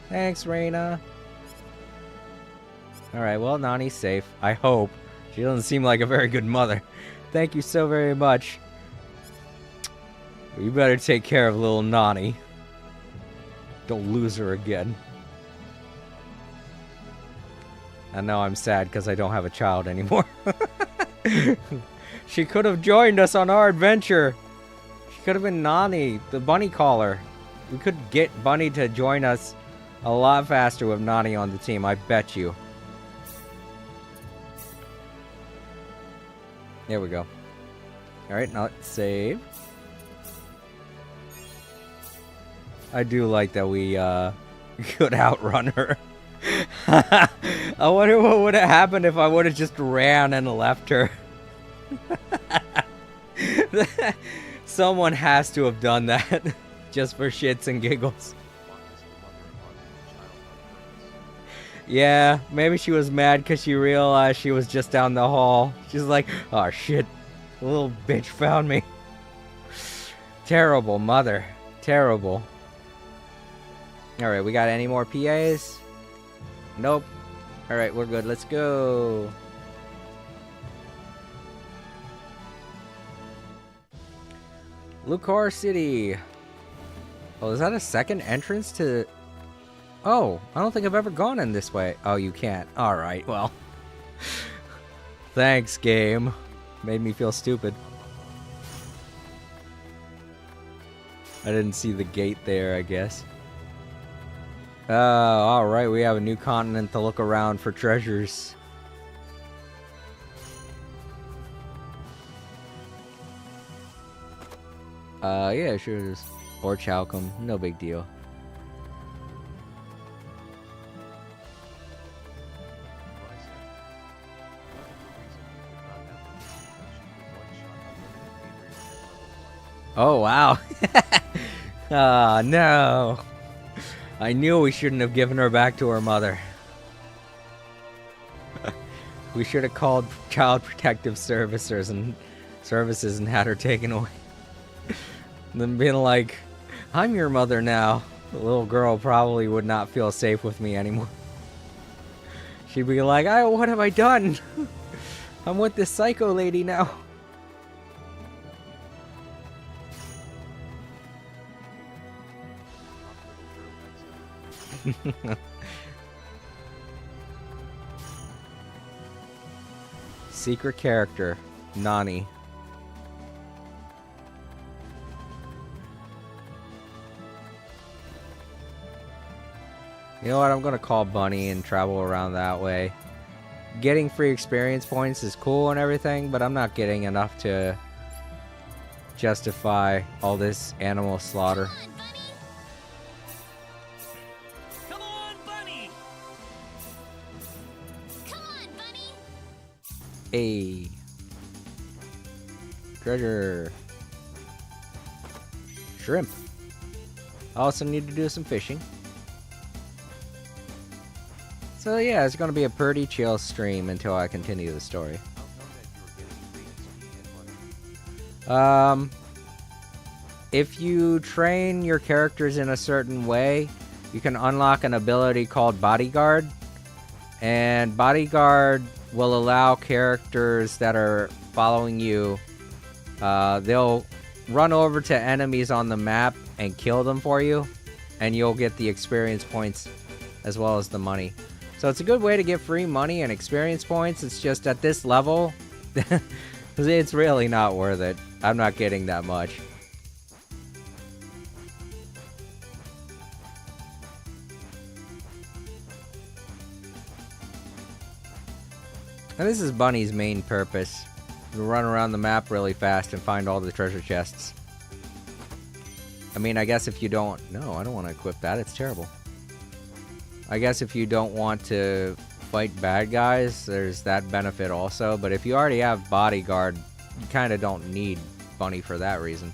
Thanks, Reina. Alright, well, Nani's safe. I hope. She doesn't seem like a very good mother. Thank you so very much. You better take care of little Nani. Don't lose her again. And now I'm sad because I don't have a child anymore. She could have joined us on our adventure. She could have been Nani, the bunny caller. We could get Bunny to join us a lot faster with Nani on the team, I bet you. There we go. Alright, now let's save. I do like that we could outrun her. I wonder what would have happened if I would have just ran and left her. Someone has to have done that just for shits and giggles. Yeah, maybe she was mad because she realized she was just down the hall. She's like, oh shit, the little bitch found me. Terrible mother. Terrible. Alright, we got any more PAs? Nope. Alright, we're good. Let's go. Lucar City. Oh, is that a second entrance to... Oh, I don't think I've ever gone in this way. Oh, you can't. Alright, well. Thanks, game. Made me feel stupid. I didn't see the gate there, I guess. Oh, alright, we have a new continent to look around for treasures. Yeah, sure it is. Or Chalcom, no big deal. Oh, wow. Ah, no. I knew we shouldn't have given her back to her mother. We should have called Child Protective Services and had her taken away. And then being like, I'm your mother now. The little girl probably would not feel safe with me anymore. She'd be like, what have I done? I'm with this psycho lady now. secret character, Nani. You know what? I'm gonna call Bunny and travel around that way. Getting free experience points is cool and everything, but I'm not getting enough to justify all this animal slaughter. Come on, Bunny! Come on, Bunny! Hey. Treasure. Shrimp. I also need to do some fishing. So yeah, it's gonna be a pretty chill stream until I continue the story. How come that you're getting free XP and money? If you train your characters in a certain way, you can unlock an ability called Bodyguard. And Bodyguard will allow characters that are following you, they'll run over to enemies on the map and kill them for you, and you'll get the experience points as well as the money. So it's a good way to get free money and experience points. It's just at this level, it's really not worth it. I'm not getting that much. And this is Bunny's main purpose. To run around the map really fast and find all the treasure chests. I mean, I guess if you don't... No, I don't want to equip that. It's terrible. I guess if you don't want to fight bad guys, there's that benefit also. But if you already have Bodyguard, you kind of don't need Bunny for that reason.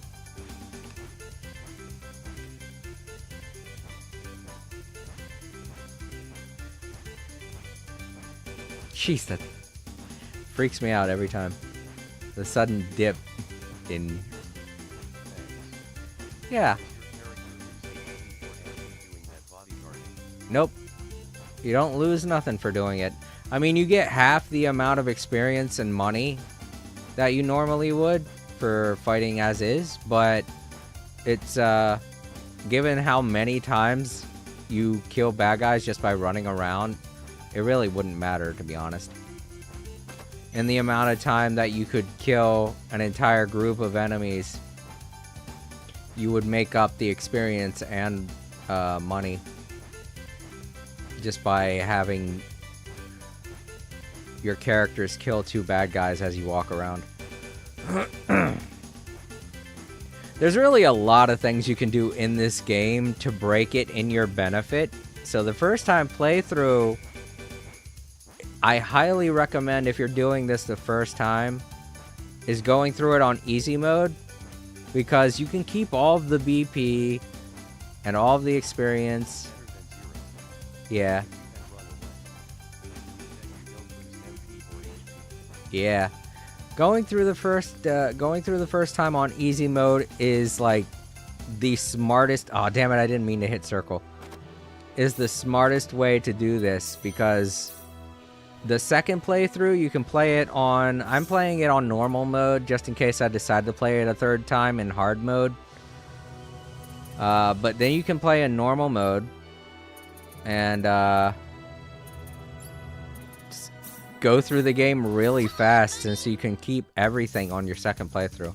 Jeez, that freaks me out every time. The sudden dip in... Yeah. Nope. You don't lose nothing for doing it. I mean, you get half the amount of experience and money that you normally would for fighting as is, but it's, given how many times you kill bad guys just by running around, it really wouldn't matter, to be honest. And the amount of time that you could kill an entire group of enemies, you would make up the experience and money just by having your characters kill 2 bad guys as you walk around. There's really a lot of things you can do in this game to break it in your benefit. So the first time playthrough, I highly recommend, if you're doing this the first time, is going through it on easy mode, because you can keep all of the BP and all of the experience. Yeah. Yeah. Going through the first time on easy mode is like the smartest. Oh, damn it, I didn't mean to hit circle. Is the smartest way to do this, because the second playthrough you can play it on... I'm playing it on normal mode just in case I decide to play it a third time in hard mode. But then you can play in normal mode and just go through the game really fast, and so you can keep everything on your second playthrough.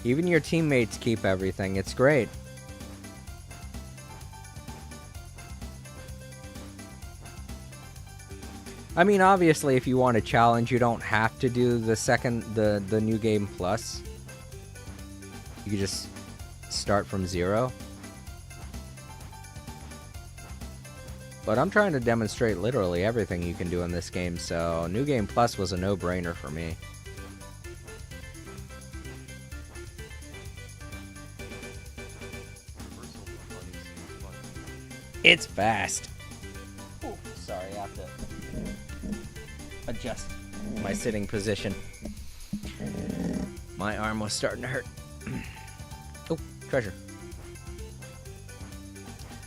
Even your teammates keep everything. It's great. I mean, obviously, if you want a challenge, you don't have to do the New Game Plus. You can just start from 0. But I'm trying to demonstrate literally everything you can do in this game, so New Game Plus was a no-brainer for me. It's fast. Oh, sorry, I have to adjust my sitting position. My arm was starting to hurt. Oh, treasure.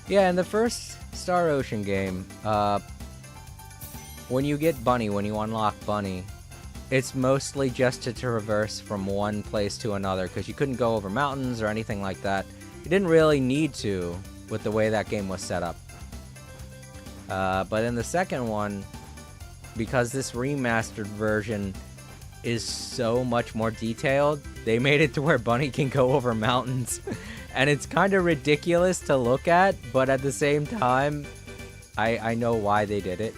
Yeah, in the first Star Ocean game, when you get Bunny, when you unlock Bunny, it's mostly just to traverse from one place to another, because you couldn't go over mountains or anything like that. You didn't really need to with the way that game was set up. But in the second one, because this remastered version is so much more detailed, they made it to where Bunny can go over mountains. And it's kind of ridiculous to look at, but at the same time, I know why they did it.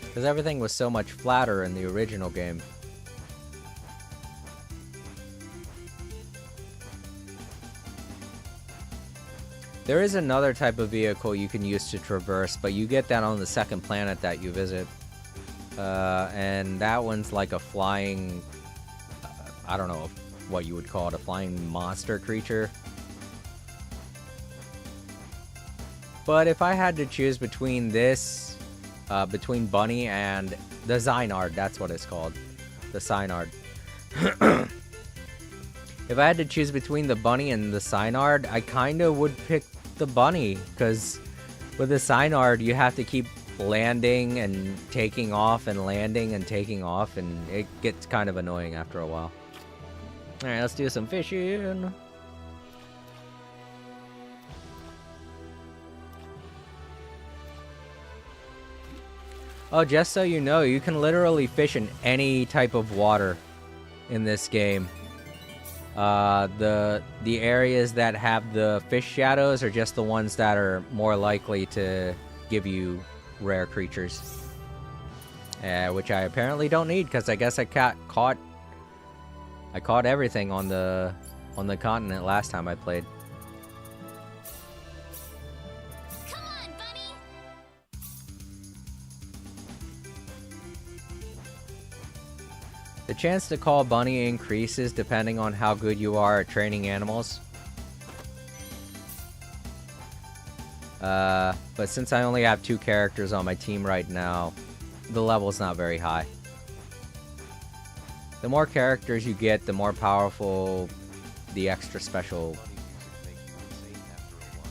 Because everything was so much flatter in the original game. There is another type of vehicle you can use to traverse, but you get that on the second planet that you visit. And that one's like a flying... I don't know what you would call it, a flying monster creature. But if I had to choose between this, between Bunny and the Zynard, that's what it's called. The Zynard. If I had to choose between the Bunny and the Zynard, I kind of would pick the Bunny, because with the Zynard you have to keep landing and taking off and landing and taking off, and it gets kind of annoying after a while. Alright, let's do some fishing. Oh, just so you know, you can literally fish in any type of water in this game. The areas that have the fish shadows are just the ones that are more likely to give you rare creatures. Which I apparently don't need, because I guess I caught everything on the continent last time I played. Come on, Bunny! The chance to call Bunny increases depending on how good you are at training animals. But since I only have 2 characters on my team right now, the level's not very high. The more characters you get, the more powerful the extra special...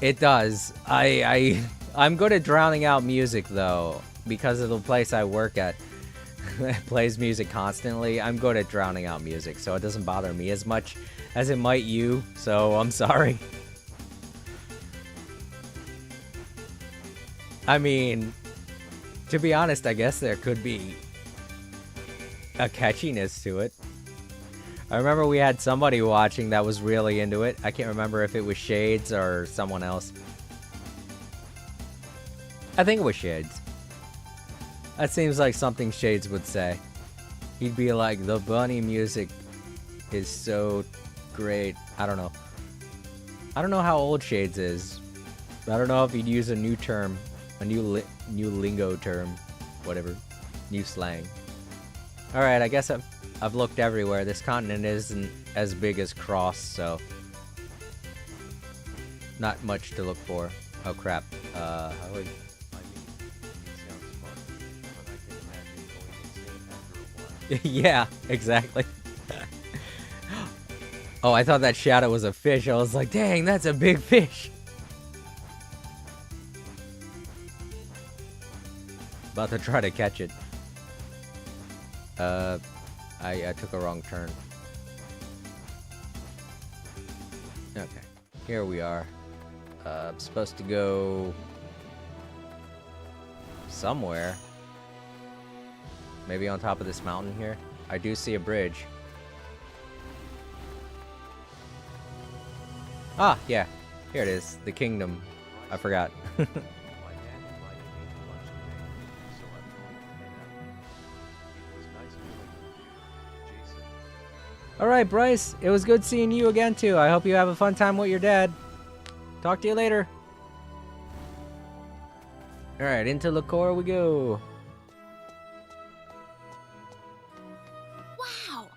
It does. I'm good at drowning out music, though, because of the place I work at. It plays music constantly. I'm good at drowning out music, so it doesn't bother me as much as it might you, so I'm sorry. I mean, to be honest, I guess there could be a catchiness to it. I remember we had somebody watching that was really into it. I can't remember if it was Shades or someone else. I think it was Shades. That seems like something Shades would say. He'd be like, the bunny music is so great. I don't know. I don't know how old Shades is. I don't know if he'd use a new term. A new lingo term. Whatever. New slang. Alright, I guess I've looked everywhere. This continent isn't as big as Cross, so... not much to look for. Oh crap. How would... Yeah, exactly. Oh, I thought that shadow was a fish. I was like, dang, that's a big fish. About to try to catch it. I took a wrong turn. Okay, here we are. I'm supposed to go somewhere. Maybe on top of this mountain here. I do see a bridge. Ah, yeah. Here it is. The kingdom. I forgot. Alright, Bryce. It was good seeing you again, too. I hope you have a fun time with your dad. Talk to you later. Alright, into Liqueur we go. Wow!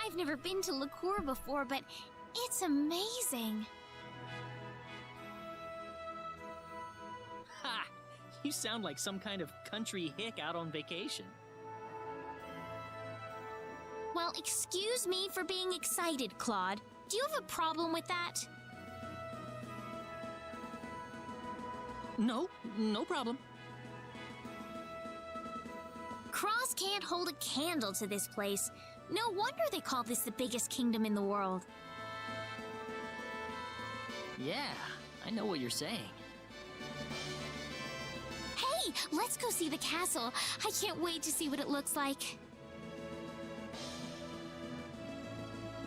I've never been to Liqueur before, but it's amazing. Ha! You sound like some kind of country hick out on vacation. Well, excuse me for being excited, Claude. Do you have a problem with that? No, no problem. Cross can't hold a candle to this place. No wonder they call this the biggest kingdom in the world. Yeah, I know what you're saying. Hey, let's go see the castle. I can't wait to see what it looks like.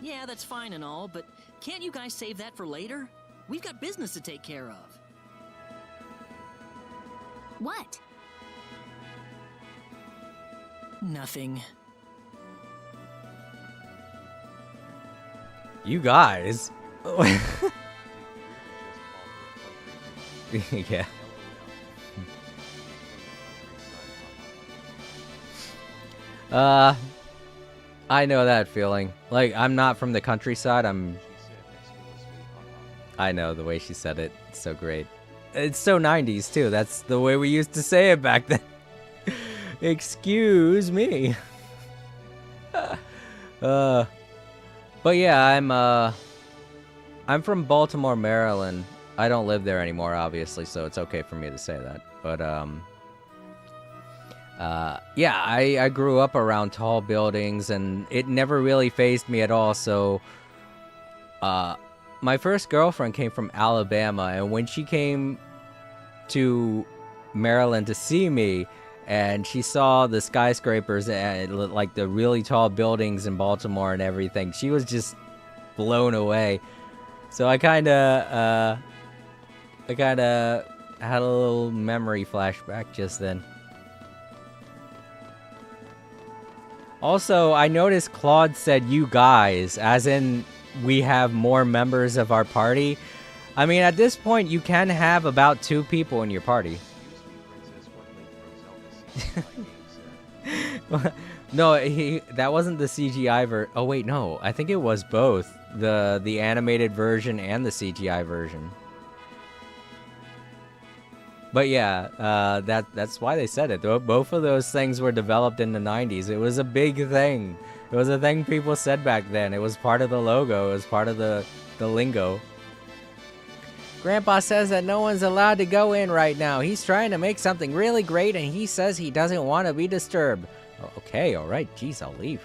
Yeah, that's fine and all, but can't you guys save that for later? We've got business to take care of. What? Nothing. You guys. Yeah. I know that feeling. Like, I'm not from the countryside. I know the way she said it. It's so great. It's so 90s too. That's the way we used to say it back then. Excuse me. But yeah, I'm from Baltimore, Maryland. I don't live there anymore, obviously, so it's okay for me to say that. But yeah, I grew up around tall buildings, and it never really fazed me at all. So, my first girlfriend came from Alabama, and when she came to Maryland to see me, and she saw the skyscrapers and like the really tall buildings in Baltimore and everything, she was just blown away. So I kind of had a little memory flashback just then. Also, I noticed Claude said "you guys," as in we have more members of our party. I mean, at this point, you can have about 2 people in your party. No, that wasn't the CGI version. Oh wait, no, I think it was both the animated version and the CGI version. But yeah, that's why they said it. Both of those things were developed in the 90s. It was a big thing. It was a thing people said back then. It was part of the logo. It was part of the lingo. Grandpa says that no one's allowed to go in right now. He's trying to make something really great, and he says he doesn't want to be disturbed. Oh, okay, all right. Jeez, I'll leave.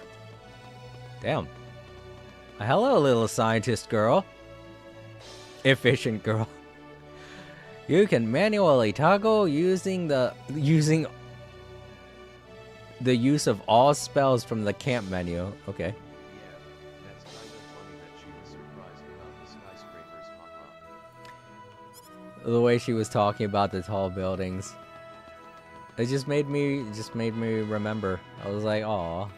Damn. Hello, little scientist girl. Efficient girl. You can manually toggle using the use of all spells from the camp menu. Okay. Yeah, that's kind of funny that she was surprised about the skyscrapers, haha. The way she was talking about the tall buildings. It just made me remember. I was like, "Aw."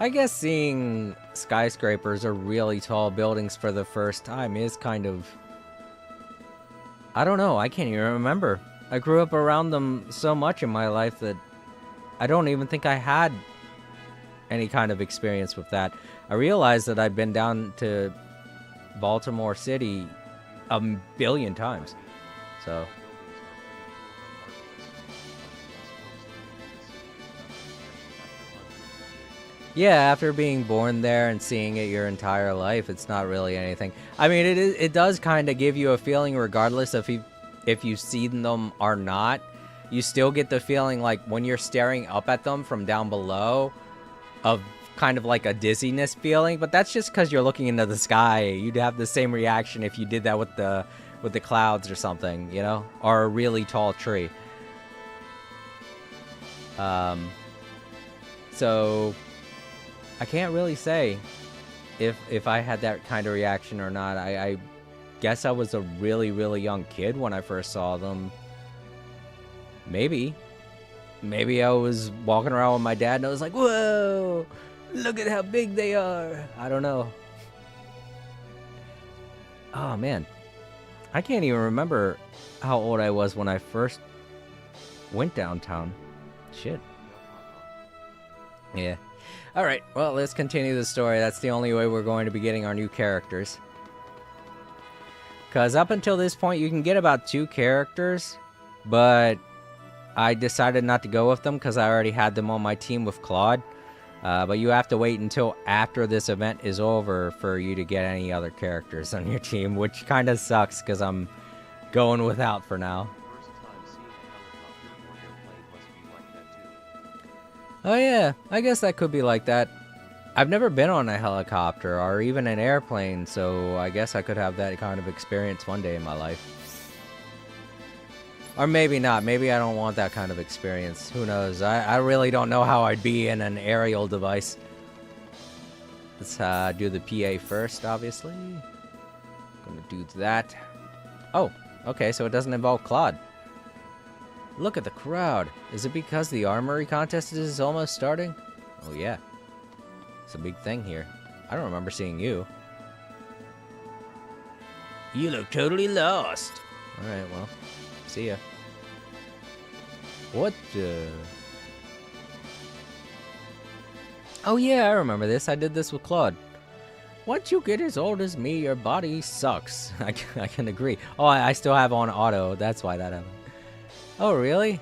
I guess seeing skyscrapers or really tall buildings for the first time is kind of... I don't know, I can't even remember. I grew up around them so much in my life that I don't even think I had any kind of experience with that. I realized that I'd been down to Baltimore City a billion times. So... yeah, after being born there and seeing it your entire life, it's not really anything. I mean, it does kind of give you a feeling, regardless of if you've seen them or not. You still get the feeling like when you're staring up at them from down below, of kind of like a dizziness feeling. But that's just because you're looking into the sky. You'd have the same reaction if you did that with the clouds or something, you know, or a really tall tree. So I can't really say if I had that kind of reaction or not. I guess I was a really, really young kid when I first saw them. Maybe I was walking around with my dad and I was like, whoa, look at how big they are. I don't know. Oh, man. I can't even remember how old I was when I first went downtown. Shit. Yeah. Alright, well, let's continue the story. That's the only way we're going to be getting our new characters. Because up until this point, you can get about 2 characters, but I decided not to go with them because I already had them on my team with Claude. But you have to wait until after this event is over for you to get any other characters on your team, which kind of sucks because I'm going without for now. First time seeing a helicopter or airplane must be like that too. Oh yeah, I guess that could be like that. I've never been on a helicopter or even an airplane, so I guess I could have that kind of experience one day in my life. Or maybe not. Maybe I don't want that kind of experience. Who knows? I really don't know how I'd be in an aerial device. Let's do the PA first, obviously. Gonna do that. Oh, okay, so it doesn't involve Claude. Look at the crowd. Is it because the armory contest is almost starting? Oh, yeah. It's a big thing here. I don't remember seeing you. You look totally lost. Alright, well, see ya. What the... Oh yeah, I remember this. I did this with Claude. Once you get as old as me, your body sucks. I can agree. Oh, I still have on auto. That's why that happened. Oh, really?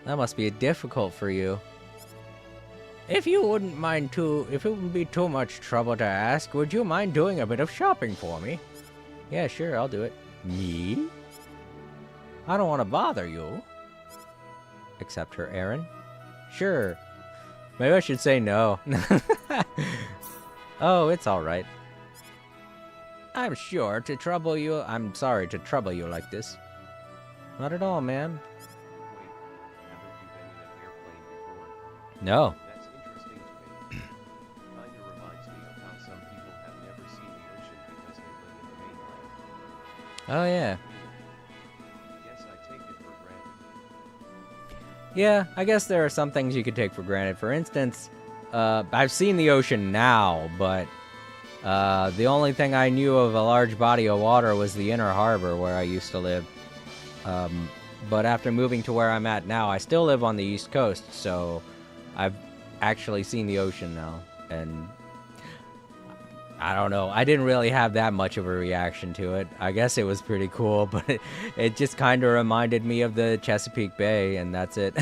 That must be difficult for you. If it wouldn't be too much trouble to ask, would you mind doing a bit of shopping for me? Yeah, sure, I'll do it. Me? I don't want to bother you. Except her errand? Sure. Maybe I should say no. Oh, it's alright. I'm sorry to trouble you like this. Not at all, ma'am. Wait, haven't you been in an airplane before? No. That's interesting to me. Kinda reminds me of how some people have never seen the ocean because they live in the mainland. Oh, yeah. Guess I take it for granted. Yeah, I guess there are some things you could take for granted. For instance, I've seen the ocean now, but the only thing I knew of a large body of water was the inner harbor where I used to live. But after moving to where I'm at now, I still live on the East Coast, so I've actually seen the ocean now. And I don't know, I didn't really have that much of a reaction to it. I guess it was pretty cool, but it just kind of reminded me of the Chesapeake Bay, and that's it.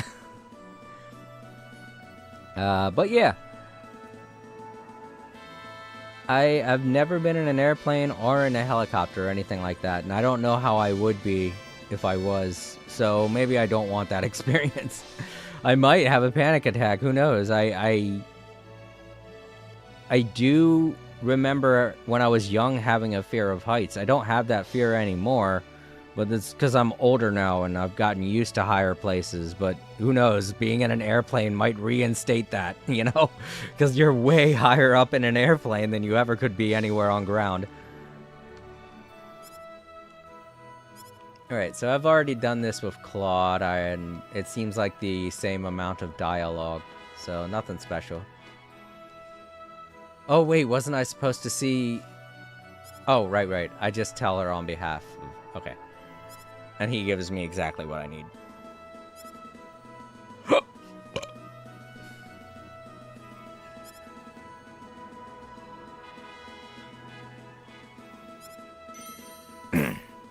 But yeah. I've never been in an airplane or in a helicopter or anything like that, and I don't know how I would be if I was, so maybe I don't want that experience. I might have a panic attack, who knows? I do remember when I was young having a fear of heights. I don't have that fear anymore, but it's because I'm older now and I've gotten used to higher places. But who knows, being in an airplane might reinstate that, you know? Because you're way higher up in an airplane than you ever could be anywhere on ground. Alright, so I've already done this with Claude, and it seems like the same amount of dialogue, so nothing special. Oh wait, wasn't I supposed to see... Oh, right. I just tell her on behalf of... Okay. And he gives me exactly what I need.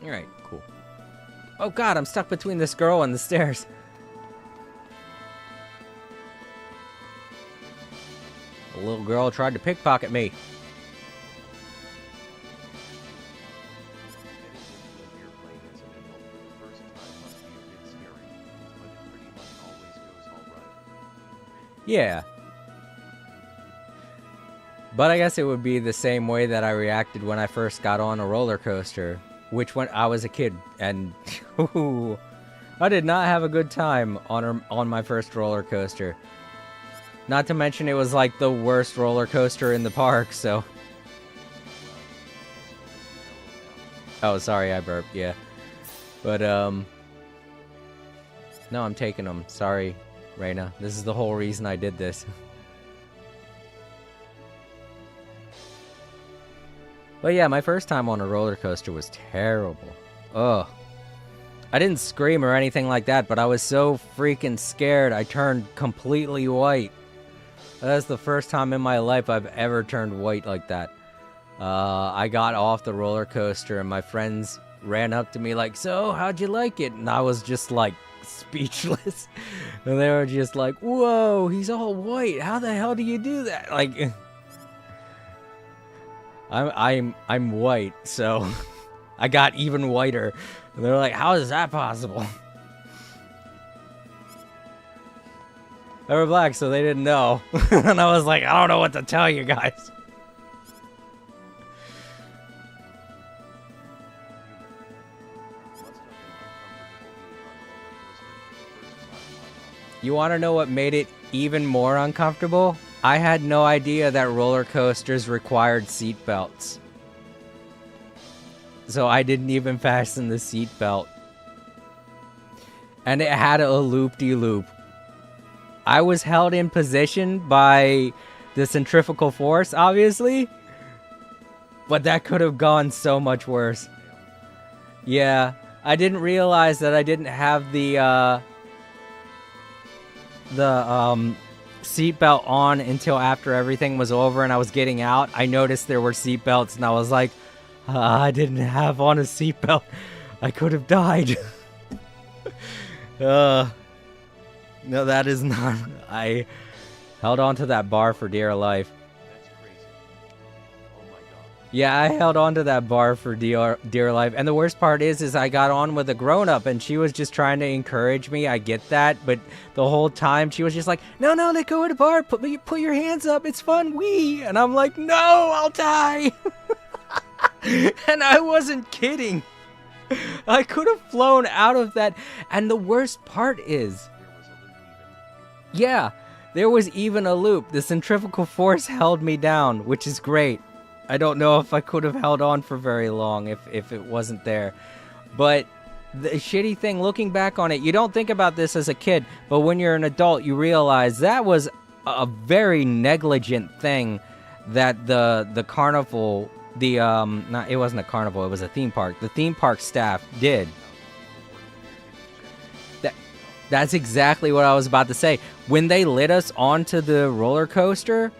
Alright, cool. Oh god, I'm stuck between this girl and the stairs. The little girl tried to pickpocket me. Getting into an airplane as an adult for the first time must be a bit scary, but it pretty much always goes alright. Yeah. But I guess it would be the same way that I reacted when I first got on a roller coaster, which when I was a kid, and I did not have a good time on my first roller coaster. Not to mention it was like the worst roller coaster in the park, so... Oh, sorry, I burped, yeah. But, no, I'm taking them. Sorry, Reina. This is the whole reason I did this. But yeah, my first time on a roller coaster was terrible. Ugh. I didn't scream or anything like that, but I was so freaking scared I turned completely white. That's the first time in my life I've ever turned white like that. I got off the roller coaster and my friends ran up to me like, "So, how'd you like it?" And I was just like speechless. And they were just like, "Whoa, he's all white. How the hell do you do that?" Like, I'm white, so I got even whiter. And they're like, "How is that possible?" They were black, so they didn't know. And I was like, I don't know what to tell you guys. You want to know what made it even more uncomfortable? I had no idea that roller coasters required seat belts. So I didn't even fasten the seat belt. And it had a loop-de-loop. I was held in position by the centrifugal force, obviously. But that could have gone so much worse. Yeah, I didn't realize that I didn't have the seatbelt on until after everything was over and I was getting out. I noticed there were seatbelts and I was like, I didn't have on a seatbelt. I could have died. No, that is not. I held on to that bar for dear life. That's crazy. Oh my god. Yeah, I held on to that bar for dear life. And the worst part is I got on with a grown-up and she was just trying to encourage me. I get that. But the whole time she was just like, no, let go of the bar. Put your hands up. It's fun. Wee. And I'm like, no, I'll die. And I wasn't kidding. I could have flown out of that. And the worst part is, There was a loop even. yeah, there was even a loop. The centrifugal force held me down, which is great. I don't know if I could have held on for very long if it wasn't there. But the shitty thing, looking back on it, you don't think about this as a kid, but when you're an adult, you realize that was a very negligent thing that the carnival, it wasn't a carnival, it was a theme park. The theme park staff did. That's exactly what I was about to say. When they lit us onto the roller coaster,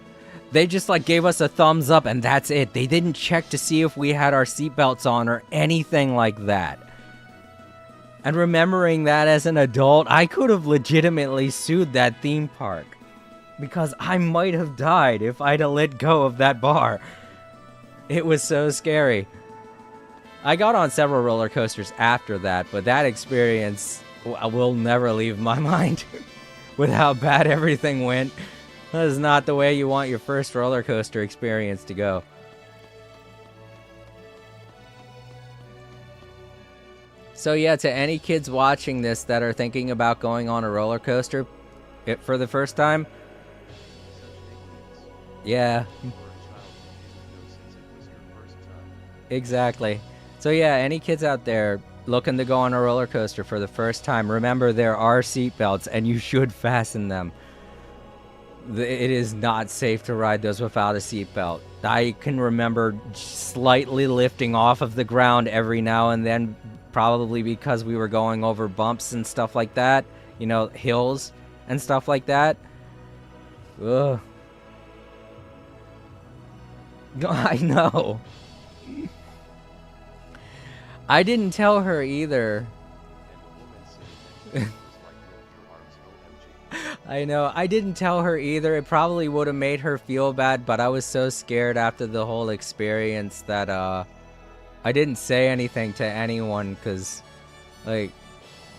they just like gave us a thumbs up and that's it. They didn't check to see if we had our seatbelts on or anything like that. And remembering that as an adult, I could have legitimately sued that theme park. Because I might have died if I'd have let go of that bar. It was so scary. I got on several roller coasters after that, but that experience will never leave my mind. With how bad everything went. That is not the way you want your first roller coaster experience to go. So yeah, to any kids watching this that are thinking about going on a roller coaster for the first time, yeah, exactly. So yeah, any kids out there looking to go on a roller coaster for the first time, remember there are seat belts and you should fasten them. It is not safe to ride those without a seat belt. I can remember slightly lifting off of the ground every now and then, probably because we were going over bumps and stuff like that, you know, hills and stuff like that. Ugh. I know. I didn't tell her either. I know. I didn't tell her either. It probably would have made her feel bad, but I was so scared after the whole experience that I didn't say anything to anyone because, like,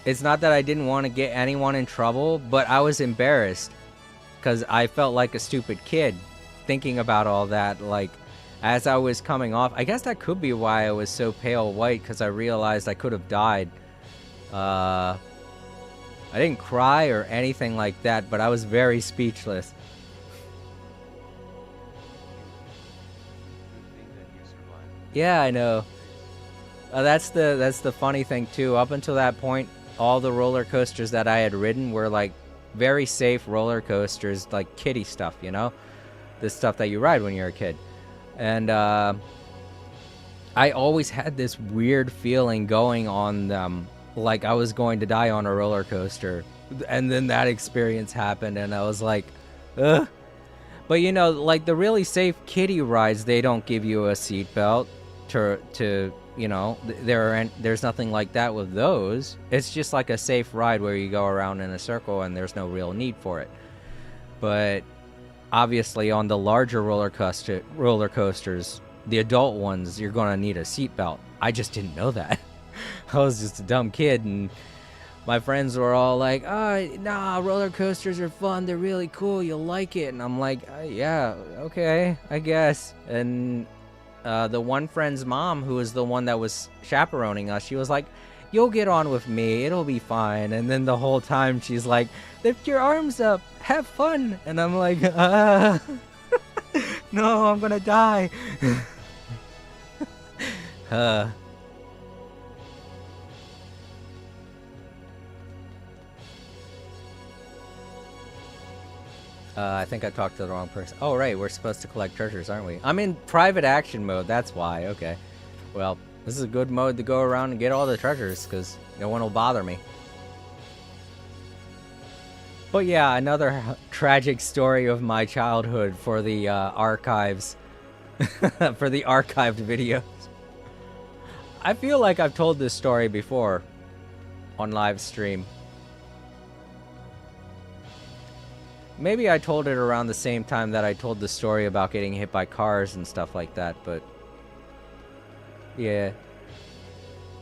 it's not that I didn't want to get anyone in trouble, but I was embarrassed because I felt like a stupid kid thinking about all that, like, as I was coming off. I guess that could be why I was so pale white, because I realized I could have died. I didn't cry or anything like that, but I was very speechless. Yeah, I know. That's the funny thing too. Up until that point, all the roller coasters that I had ridden were like very safe roller coasters, like kiddie stuff, you know? The stuff that you ride when you're a kid. And I always had this weird feeling going on them, like I was going to die on a roller coaster. And then that experience happened and I was like, ugh. But you know, like the really safe kiddie rides, they don't give you a seatbelt to you know, there's nothing like that with those. It's just like a safe ride where you go around in a circle and there's no real need for it. But obviously on the larger roller coasters, the adult ones, you're going to need a seatbelt. I just didn't know that. I was just a dumb kid, and my friends were all like, "Oh, nah, roller coasters are fun. They're really cool. You'll like it." And I'm like, "Yeah, okay, I guess." And the one friend's mom, who was the one that was chaperoning us, she was like, "You'll get on with me. It'll be fine." And then the whole time she's like, "Lift your arms up. Have fun." And I'm like, no, I'm gonna die. I think I talked to the wrong person. Oh, right, we're supposed to collect treasures, aren't we? I'm in private action mode, that's why. Okay. Well, this is a good mode to go around and get all the treasures, because no one will bother me. But yeah, another tragic story of my childhood for the archives. For the archived videos. I feel like I've told this story before on live stream. Maybe I told it around the same time that I told the story about getting hit by cars and stuff like that, but yeah.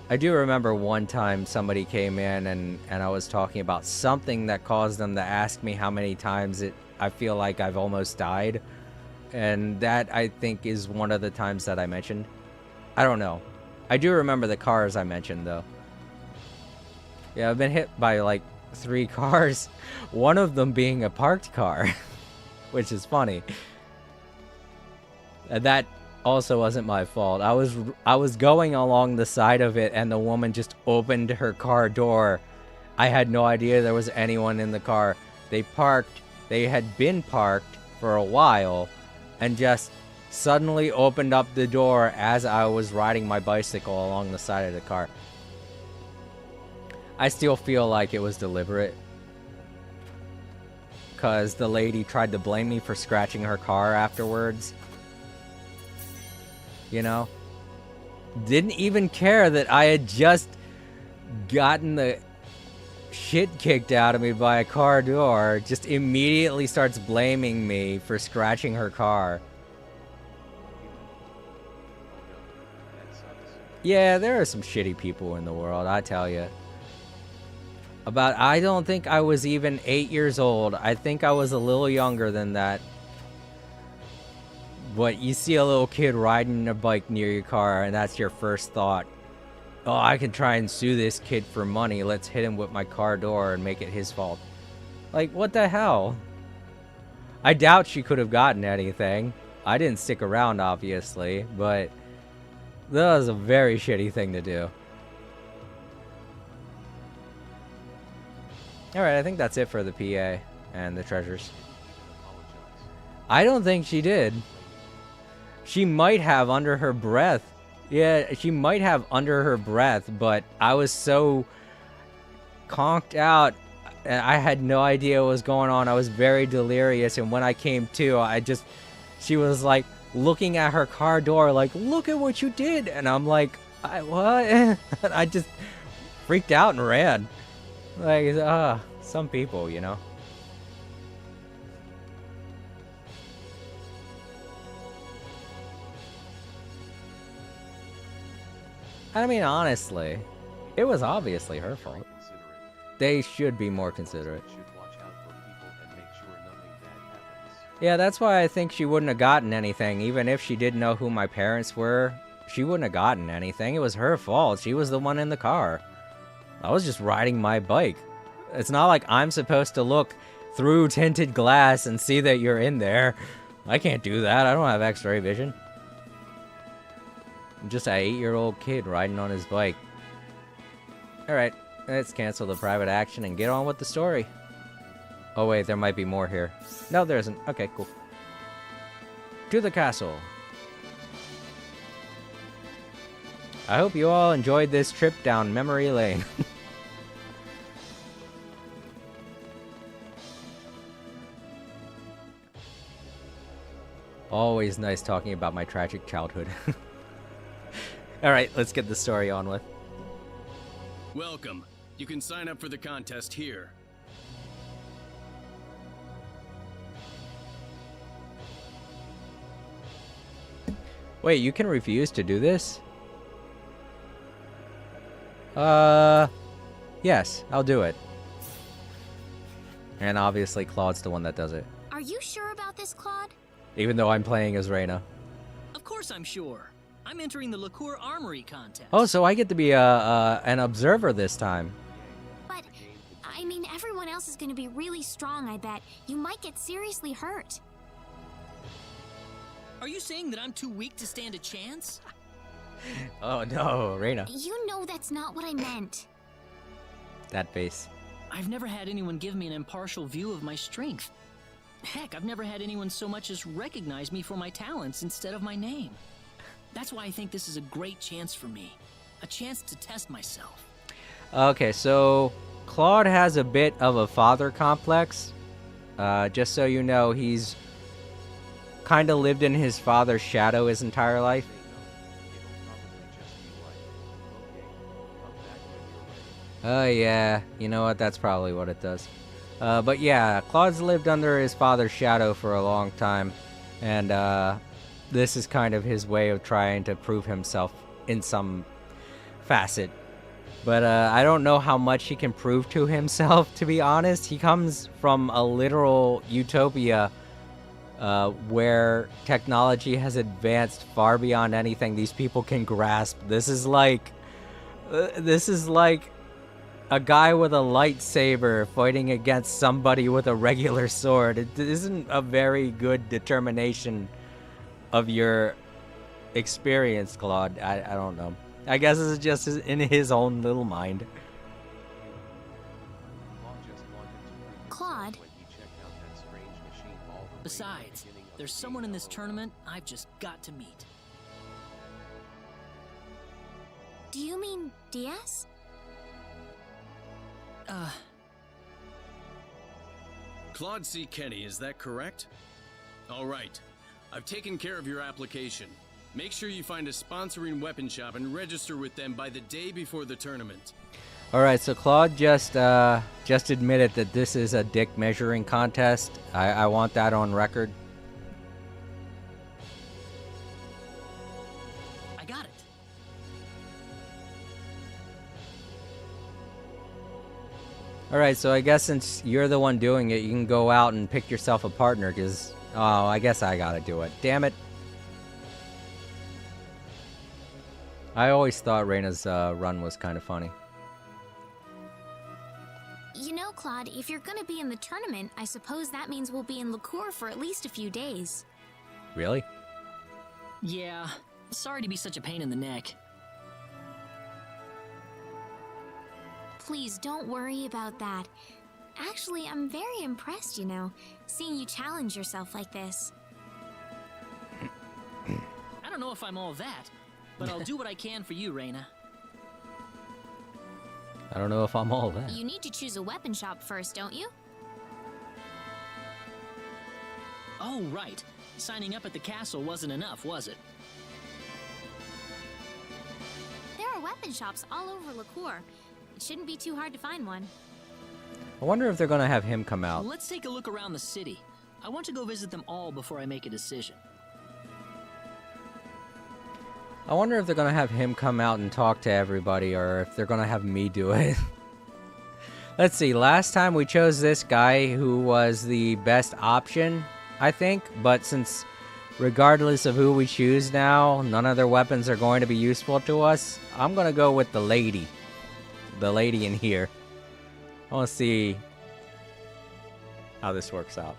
I do remember one time somebody came in and I was talking about something that caused them to ask me how many times I feel like I've almost died. And that, I think, is one of the times that I mentioned. I don't know. I do remember the cars I mentioned, though. Yeah, I've been hit by, like, 3 cars. One of them being a parked car. Which is funny. And that also wasn't my fault. I was going along the side of it, and the woman just opened her car door. I had no idea there was anyone in the car. They had been parked for a while, and just suddenly opened up the door as I was riding my bicycle along the side of the car. I still feel like it was deliberate, because the lady tried to blame me for scratching her car afterwards. You know? Didn't even care that I had just gotten the shit kicked out of me by a car door. Just immediately starts blaming me for scratching her car. Yeah, there are some shitty people in the world, I tell you. I don't think I was even 8 years old. I think I was a little younger than that. But you see a little kid riding a bike near your car, and that's your first thought. Oh, I can try and sue this kid for money. Let's hit him with my car door and make it his fault. Like, what the hell? I doubt she could have gotten anything. I didn't stick around, obviously, but that was a very shitty thing to do. Alright, I think that's it for the PA and the treasures. I don't think she did. She might have under her breath. Yeah, she might have under her breath, but I was so conked out, and I had no idea what was going on. I was very delirious, and when I came to, she was like looking at her car door like, "Look at what you did," and I'm like, what? I just freaked out and ran. Like, some people, you know. I mean, honestly, it was obviously her fault. They should be more considerate. Yeah, that's why I think she wouldn't have gotten anything. Even if she did know who my parents were, she wouldn't have gotten anything. It was her fault. She was the one in the car. I was just riding my bike. It's not like I'm supposed to look through tinted glass and see that you're in there. I can't do that. I don't have X-ray vision. I'm just an 8-year-old kid riding on his bike. Alright, let's cancel the private action and get on with the story. Oh wait, there might be more here. No, there isn't. Okay, cool. To the castle. I hope you all enjoyed this trip down memory lane. Always nice talking about my tragic childhood. Alright, let's get the story on with. Welcome. You can sign up for the contest here. Wait, you can refuse to do this? Yes, I'll do it. And obviously Claude's the one that does it. Are you sure about this, Claude? Even though I'm playing as Reyna. Of course I'm sure. I'm entering the Liqueur Armory contest. Oh, so I get to be an observer this time. But, I mean, everyone else is gonna be really strong, I bet. You might get seriously hurt. Are you saying that I'm too weak to stand a chance? Oh no, Reyna. You know that's not what I meant. That face. I've never had anyone give me an impartial view of my strength. Heck, I've never had anyone so much as recognize me for my talents instead of my name. That's why I think this is a great chance for me. A chance to test myself. Okay, so Claude has a bit of a father complex. Just so you know, he's kind of lived in his father's shadow his entire life. Oh yeah, you know what? That's probably what it does. But yeah, Claude's lived under his father's shadow for a long time, and this is kind of his way of trying to prove himself in some facet. But I don't know how much he can prove to himself, to be honest. He comes from a literal utopia where technology has advanced far beyond anything these people can grasp. This is like a guy with a lightsaber fighting against somebody with a regular sword. It isn't a very good determination of your experience, Claude. I don't know. I guess this is just in his own little mind. Claude? Besides, there's someone in this tournament I've just got to meet. Do you mean DS? Claude C. Kenny, is that correct? All right. I've taken care of your application. Make sure you find a sponsoring weapon shop and register with them by the day before the tournament. Alright, so Claude just admitted that this is a dick measuring contest. I want that on record. I got it. Alright, so I guess since you're the one doing it, you can go out and pick yourself a partner, because... Oh, I guess I gotta do it. Damn it. I always thought Reyna's run was kind of funny. You know, Claude, if you're gonna be in the tournament, I suppose that means we'll be in Liqueur for at least a few days. Really? Yeah, sorry to be such a pain in the neck. Please don't worry about that. Actually, I'm very impressed, you know, seeing you challenge yourself like this. I don't know if I'm all that, but I'll do what I can for you, Reyna. I don't know if I'm all that. You need to choose a weapon shop first, don't you? Oh, right. Signing up at the castle wasn't enough, was it? There are weapon shops all over Liqueur. It shouldn't be too hard to find one. I wonder if they're gonna have him come out. Let's take a look around the city. I want to go visit them all before I make a decision. I wonder if they're gonna have him come out and talk to everybody, or if they're gonna have me do it. Let's see, last time we chose this guy who was the best option, I think, but since regardless of who we choose now, none of their weapons are going to be useful to us, I'm gonna go with the lady. The lady in here. I wanna see how this works out.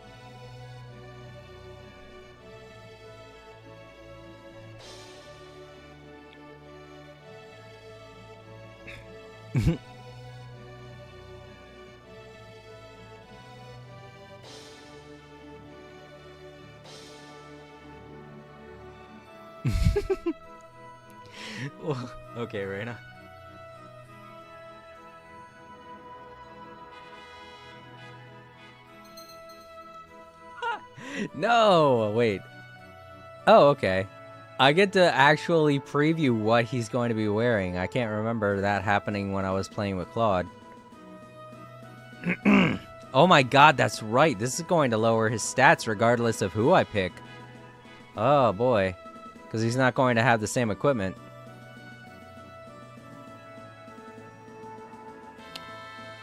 Okay, Reyna. No, wait. Oh, okay. I get to actually preview what he's going to be wearing. I can't remember that happening when I was playing with Claude. Oh my god, that's right. This is going to lower his stats regardless of who I pick. Oh boy. Because he's not going to have the same equipment.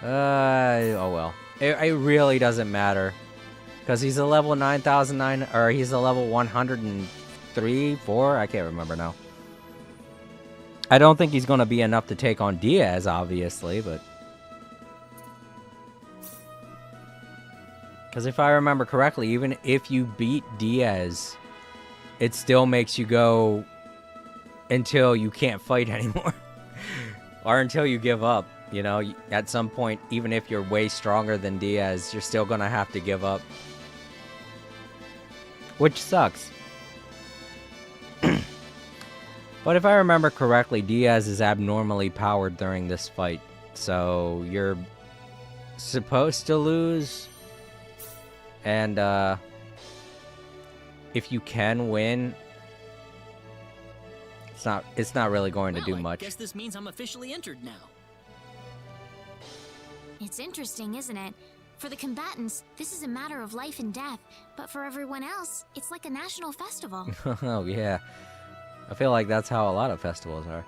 Oh well. It really doesn't matter. Because he's a level 9,009, or he's a level 103, 4? I can't remember now. I don't think he's going to be enough to take on Diaz, obviously, but... Because if I remember correctly, even if you beat Diaz, it still makes you go until you can't fight anymore. Or until you give up. You know, at some point, even if you're way stronger than Diaz, you're still going to have to give up. Which sucks. But if I remember correctly, Diaz is abnormally powered during this fight. So you're supposed to lose. And if you can win, it's not really going to do much. I guess this means I'm officially entered now. It's interesting, isn't it? For the combatants, this is a matter of life and death, but for everyone else, it's like a national festival. Oh, yeah. I feel like that's how a lot of festivals are.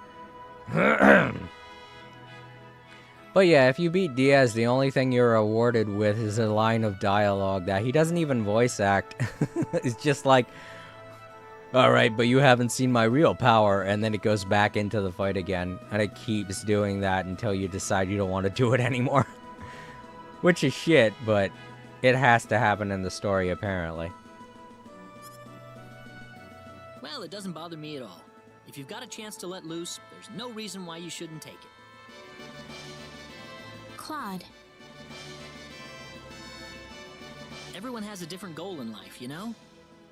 But yeah, if you beat Diaz, the only thing you're awarded with is a line of dialogue that he doesn't even voice act. It's just like, alright, but you haven't seen my real power, and then it goes back into the fight again, and it keeps doing that until you decide you don't want to do it anymore. Which is shit, but it has to happen in the story, apparently. Well, it doesn't bother me at all. If you've got a chance to let loose, there's no reason why you shouldn't take it. Claude. Everyone has a different goal in life, you know?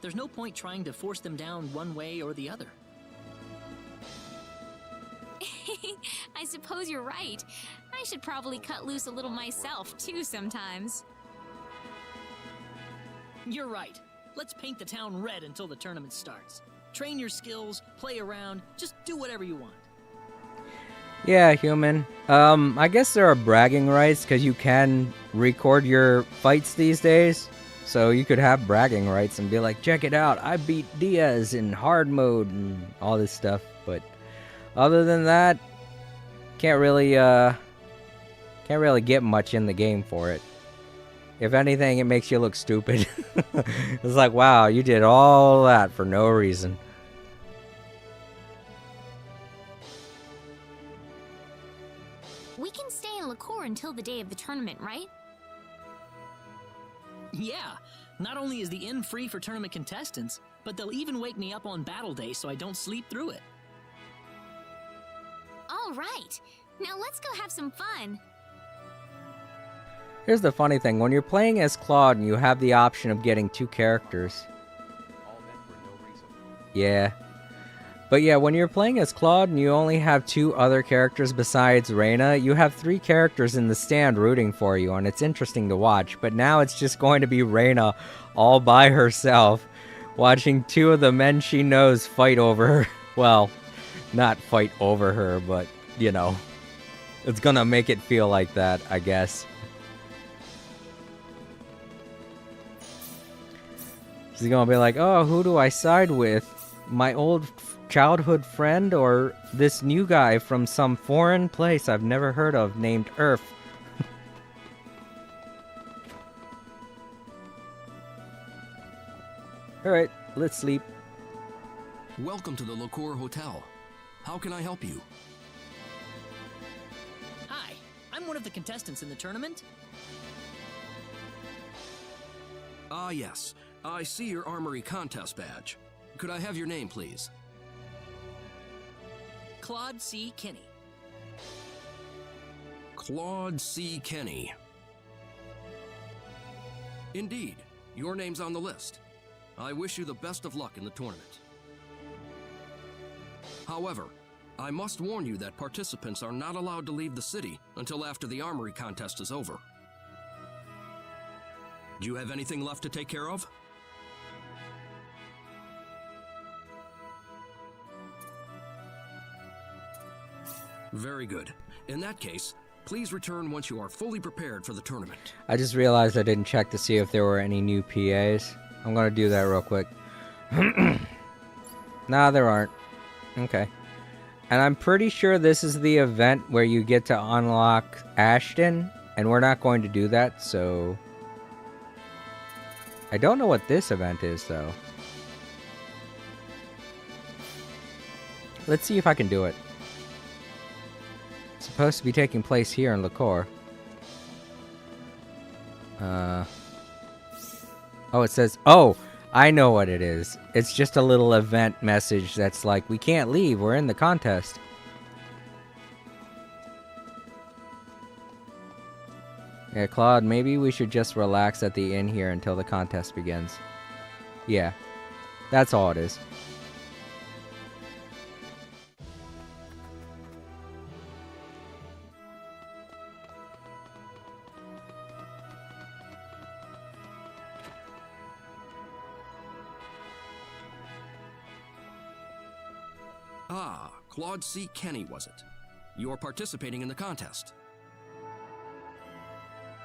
There's no point trying to force them down one way or the other. I suppose you're right. I should probably cut loose a little myself, too, sometimes. You're right. Let's paint the town red until the tournament starts. Train your skills, play around, just do whatever you want. Yeah, human. I guess there are bragging rights, because you can record your fights these days. So you could have bragging rights and be like, check it out, I beat Diaz in hard mode and all this stuff. But other than that, can't really get much in the game for it. If anything, it makes you look stupid. It's like, wow, you did all that for no reason. We can stay in LaCour until the day of the tournament, right? Yeah, not only is the inn free for tournament contestants, but they'll even wake me up on battle day so I don't sleep through it. All right. Now let's go have some fun. Here's the funny thing, when you're playing as Claude and you have the option of getting 2 characters. All that for no reason. Yeah. But yeah, when you're playing as Claude and you only have 2 other characters besides Reina, you have 3 characters in the stand rooting for you, and it's interesting to watch. But now it's just going to be Reina all by herself, watching 2 of the men she knows fight over her. Well, not fight over her, but, you know, it's gonna make it feel like that, I guess. She's gonna be like, oh, who do I side with? My old childhood friend or this new guy from some foreign place I've never heard of named Earth? Alright, let's sleep. Welcome to the LaCour Hotel. How can I help you? Hi, I'm one of the contestants in the tournament. Ah, yes. I see your armory contest badge. Could I have your name, please? Claude C. Kinney. Claude C. Kenny. Indeed, your name's on the list. I wish you the best of luck in the tournament. However, I must warn you that participants are not allowed to leave the city until after the armory contest is over. Do you have anything left to take care of? Very good. In that case, please return once you are fully prepared for the tournament. I just realized I didn't check to see if there were any new PAs. I'm gonna do that real quick. Nah, there aren't. Okay. And I'm pretty sure this is the event where you get to unlock Ashton And we're not going to do that, so... I don't know what this event is, though. Let's see if I can do it. It's supposed to be taking place here in Liquor. Oh, it says... Oh! I know what it is. It's just a little event message that's like, we can't leave, we're in the contest. Yeah, Claude, maybe we should just relax at the inn here until the contest begins. Yeah, that's all it is. Ah, Claude C. Kenny, was it? You're participating in the contest.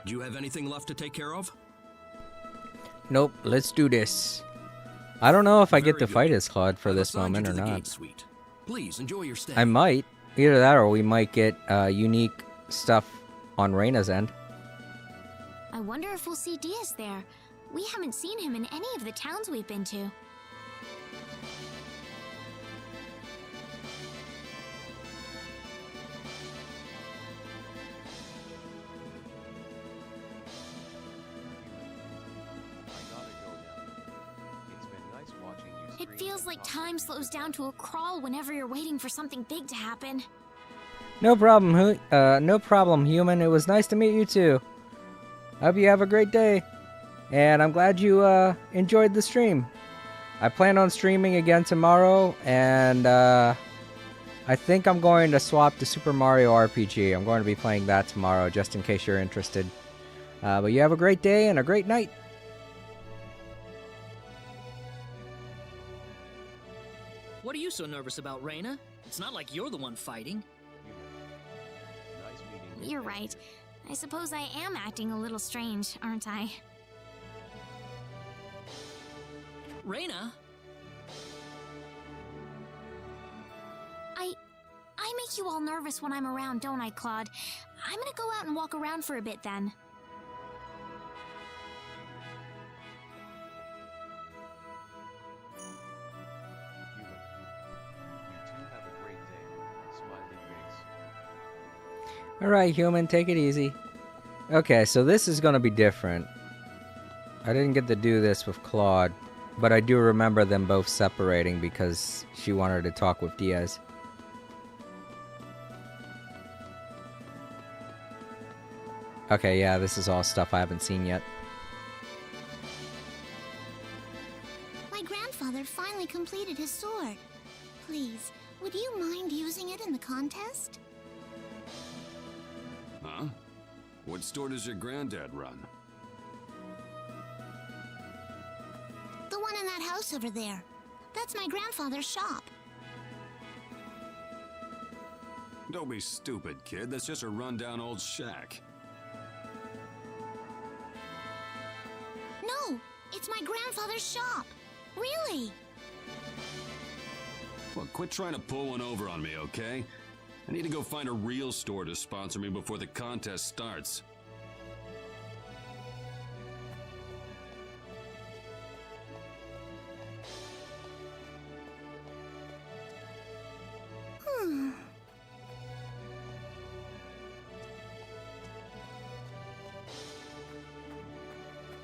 Do you have anything left to take care of? Nope, let's do this. I don't know if I get Very to good. fight as Claude for I've this assigned you moment to or the not. Gate Suite. Please enjoy your stay. I might. Either that or we might get unique stuff on Reina's end. I wonder if we'll see Diaz there. We haven't seen him in any of the towns we've been to. I gotta go now. It's been nice watching you It stream feels and like talk. time slows down to a crawl whenever you're waiting for something big to happen. No problem, no problem, human. It was nice to meet you too. Hope you have a great day. And I'm glad you enjoyed the stream. I plan on streaming again tomorrow, and I think I'm going to swap to Super Mario RPG. I'm going to be playing that tomorrow, just in case you're interested. But you have a great day and a great night. What are you so nervous about, Reina? It's not like you're the one fighting. Nice meeting you. You're Thank right. you. I suppose I am acting a little strange, aren't I? Reina? I make you all nervous when I'm around, don't I, Claude? I'm gonna go out and walk around for a bit then. You two have a great day. Smiley face. Alright, human, take it easy. Okay, so this is going to be different. I didn't get to do this with Claude, but I do remember them both separating because she wanted to talk with Diaz. Okay, yeah, this is all stuff I haven't seen yet. My grandfather finally completed his sword. Please, would you mind using it in the contest? Huh? What store does your granddad run? The one in that house over there. That's my grandfather's shop. Don't be stupid, kid. That's just a rundown old shack. No, it's my grandfather's shop. Really? Well, quit trying to pull one over on me, okay? I need to go find a real store to sponsor me before the contest starts.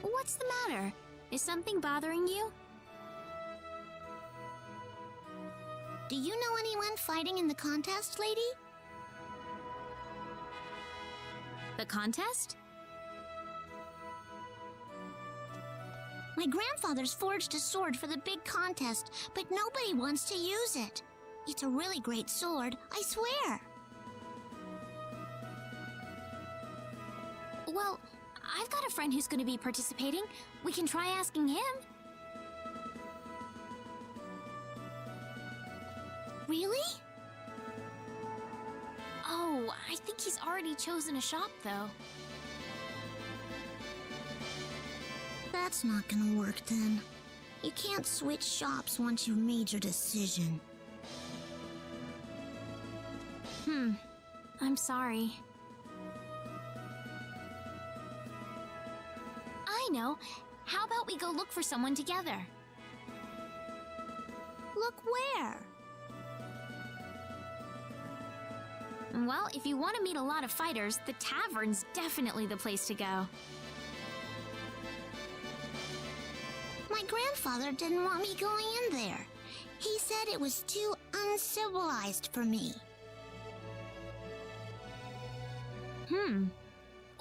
What's the matter? Is something bothering you? Do you know anyone fighting in the contest, lady? The contest? My grandfather's forged a sword for the big contest, but nobody wants to use it. It's a really great sword, I swear. Well, I've got a friend who's going to be participating. We can try asking him. Really? Oh, I think he's already chosen a shop, though. That's not gonna work then. You can't switch shops once you've made your decision. I'm sorry. know. How about we go look for someone together? Look where? Well, if you want to meet a lot of fighters, the tavern's definitely the place to go. My grandfather didn't want me going in there. He said it was too uncivilized for me.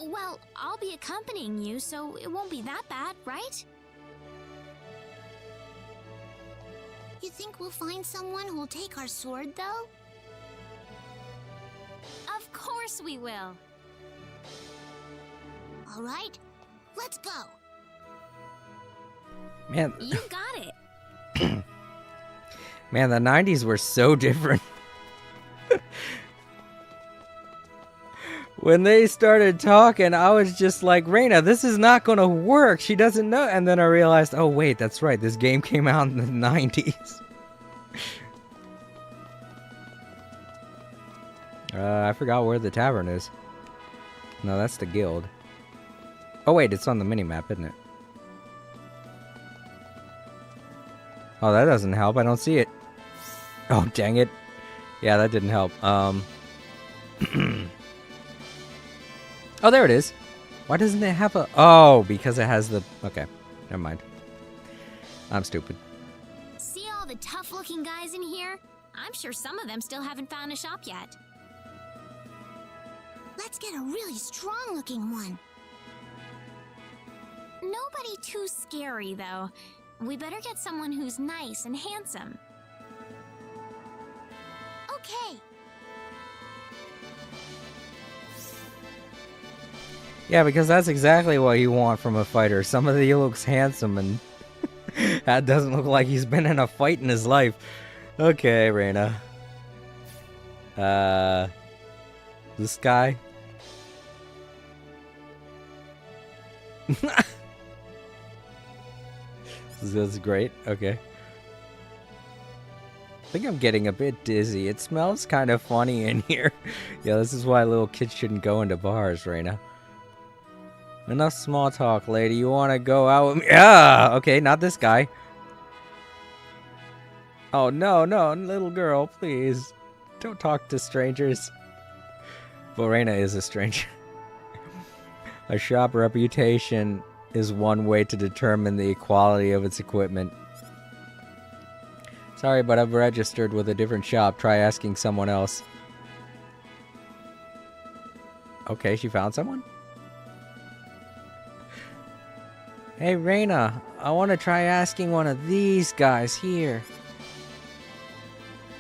Well, I'll be accompanying you, so it won't be that bad, right? You think we'll find someone who'll take our sword, though? Of course we will. All right, let's go. Man, You got it. man, the 90s were so different. When they started talking, I was just like, Reina, this is not going to work. She doesn't know. And then I realized, oh, wait, that's right. This game came out in the 90s. I forgot where the tavern is. No, that's the guild. Oh, wait, it's on the minimap, isn't it? Oh, that doesn't help. I don't see it. Oh, dang it. Yeah, that didn't help. Oh, there it is. Why doesn't it have a... Oh, because it has the... Okay, never mind. I'm stupid. See all the tough-looking guys in here? I'm sure some of them still haven't found a shop yet. Let's get a really strong-looking one. Nobody too scary, though. We better get someone who's nice and handsome. Okay. Yeah, because that's exactly what you want from a fighter. Somebody who looks handsome and that doesn't look like he's been in a fight in his life. Okay, Reina. This guy. This is great. Okay. I think I'm getting a bit dizzy. It smells kind of funny in here. Yeah, this is why little kids shouldn't go into bars, Reina. Enough small talk, lady. You want to go out with me? Ah! Okay, not this guy. Oh, no, no. Little girl, please. Don't talk to strangers. But Reina is a stranger. A shop reputation is one way to determine the quality of its equipment. Sorry, but I've registered with a different shop. Try asking someone else. Okay, she found someone? Hey, Reina, I want to try asking one of these guys here.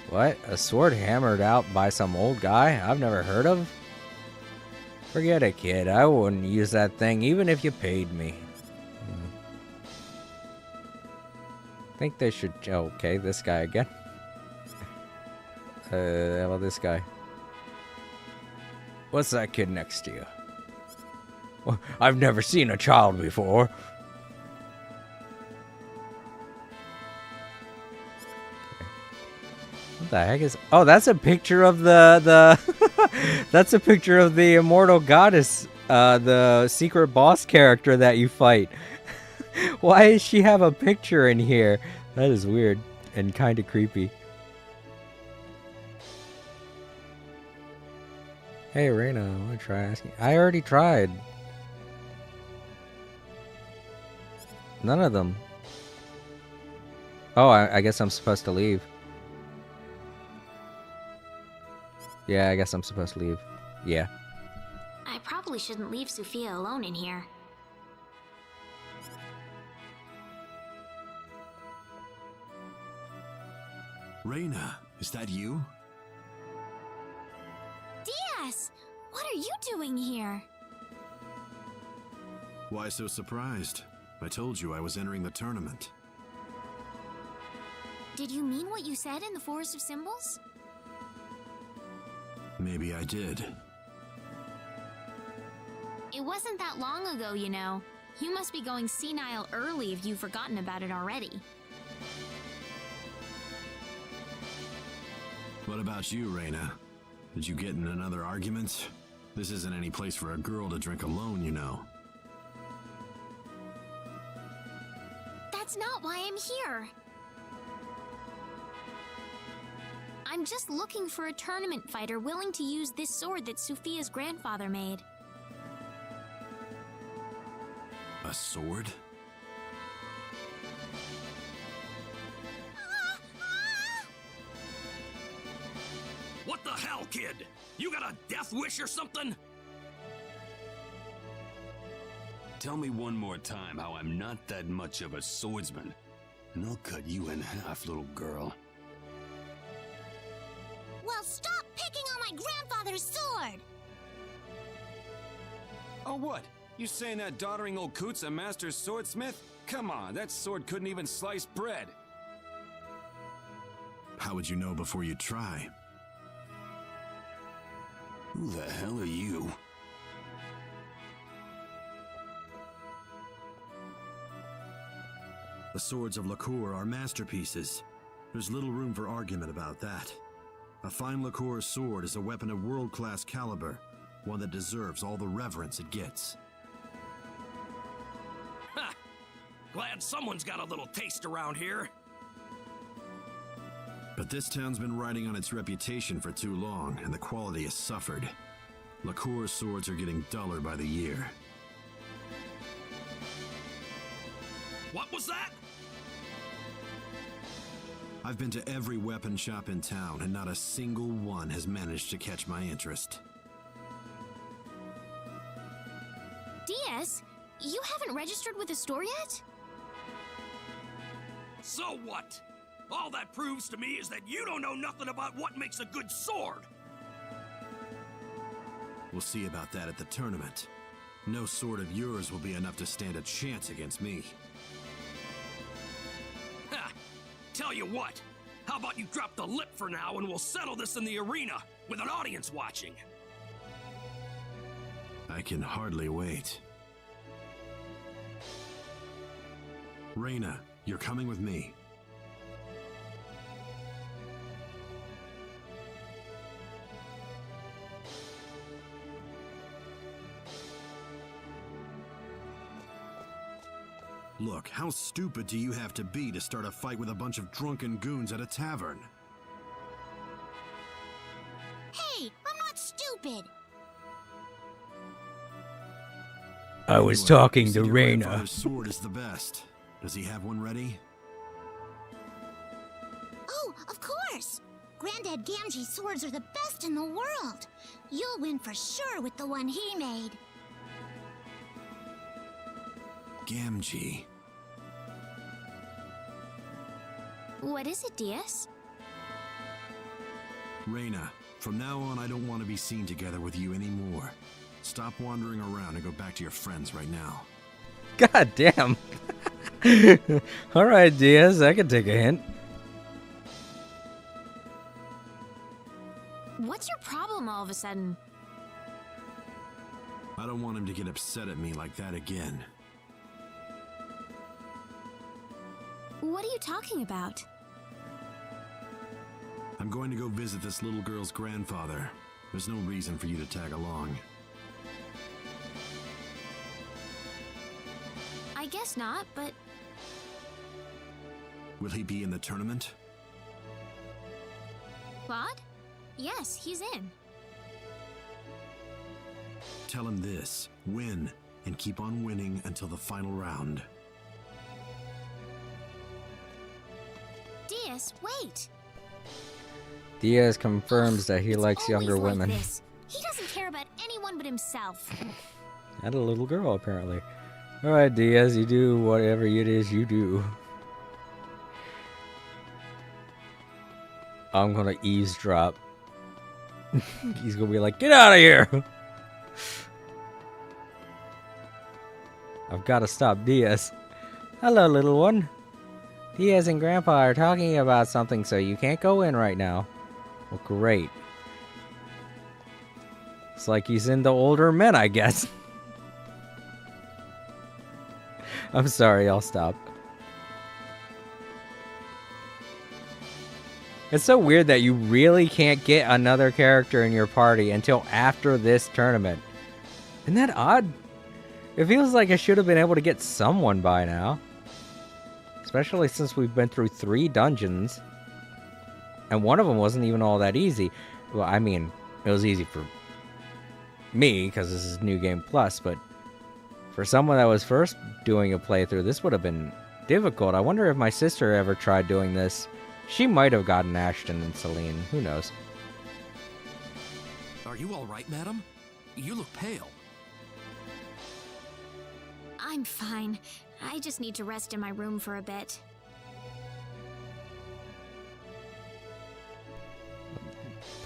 What? A sword hammered out by some old guy I've never heard of? Forget it, kid. I wouldn't use that thing even if you paid me. Think they should... Okay, this guy again. How about this guy? What's that kid next to you? Well, I've never seen a child before. What the heck is... Oh, that's a picture of the that's a picture of the immortal goddess, the secret boss character that you fight. Why does she have a picture in here? That is weird and kind of creepy. Hey, Reina, I want to try asking... I already tried. None of them. Oh, I guess I'm supposed to leave. Yeah, I guess I'm supposed to leave. Yeah. I probably shouldn't leave Sophia alone in here. Reina, is that you? Diaz! What are you doing here? Why so surprised? I told you I was entering the tournament. Did you mean what you said in the Forest of Symbols? Maybe I did. It wasn't that long ago, you know. You must be going senile early if you've forgotten about it already. What about you, Reina? Did you get in another argument? This isn't any place for a girl to drink alone, you know. That's not why I'm here. I'm just looking for a tournament fighter willing to use this sword that Sophia's grandfather made. A sword? What the hell, kid? You got a death wish or something? Tell me one more time how I'm not that much of a swordsman, and I'll cut you in half, little girl. Well, stop picking on my grandfather's sword! Oh, what? You saying that doddering old coot's a master swordsmith? Come on, that sword couldn't even slice bread. How would you know before you try? Who the hell are you? The swords of Lacour are masterpieces. There's little room for argument about that. A fine Lacour sword is a weapon of world-class caliber, one that deserves all the reverence it gets. Ha! Glad someone's got a little taste around here. But this town's been riding on its reputation for too long, and the quality has suffered. Lacour swords are getting duller by the year. What was that? I've been to every weapon shop in town, and not a single one has managed to catch my interest. Diaz, you haven't registered with the store yet? So what? All that proves to me is that you don't know nothing about what makes a good sword. We'll see about that at the tournament. No sword of yours will be enough to stand a chance against me. Ha! Tell you what, how about you drop the lip for now and we'll settle this in the arena with an audience watching. I can hardly wait. Reina, you're coming with me. Look, how stupid do you have to be to start a fight with a bunch of drunken goons at a tavern? Hey, I'm not stupid! I was Anyway, talking you to said your Reina. grandfather's sword is the best. Does he have one ready? Oh, of course! Granddad Gamgee's swords are the best in the world! You'll win for sure with the one he made. Gamgee. What is it, Diaz? Reina, from now on I don't want to be seen together with you anymore. Stop wandering around and go back to your friends right now. God damn. Alright, Diaz, I can take a hint. What's your problem all of a sudden? I don't want him to get upset at me like that again. What are you talking about? I'm going to go visit this little girl's grandfather. There's no reason for you to tag along. I guess not, but Will he be in the tournament? Claude? Yes, he's in. Tell him this. Win, and keep on winning until the final round. Diaz, wait! Diaz confirms that he It's likes younger always like women. this. He doesn't care about anyone but himself. Not a little girl, apparently. Alright, Diaz, you do whatever it is you do. I'm gonna eavesdrop. He's gonna be like, get out of here! I've gotta stop Diaz. Hello, little one. Diaz and Grandpa are talking about something, so you can't go in right now. Well, great. It's like he's into older men, I guess. I'm sorry, I'll stop. It's so weird that you really can't get another character in your party until after this tournament. Isn't that odd? It feels like I should have been able to get someone by now. especially since we've been through 3 dungeons, and one of them wasn't even all that easy. Well, I mean, it was easy for me because this is New Game Plus, but for someone that was first doing a playthrough, this would have been difficult. I wonder if my sister ever tried doing this. She might have gotten Ashton and Celine. Who knows? Are you all right, madam? You look pale. I'm fine. I just need to rest in my room for a bit.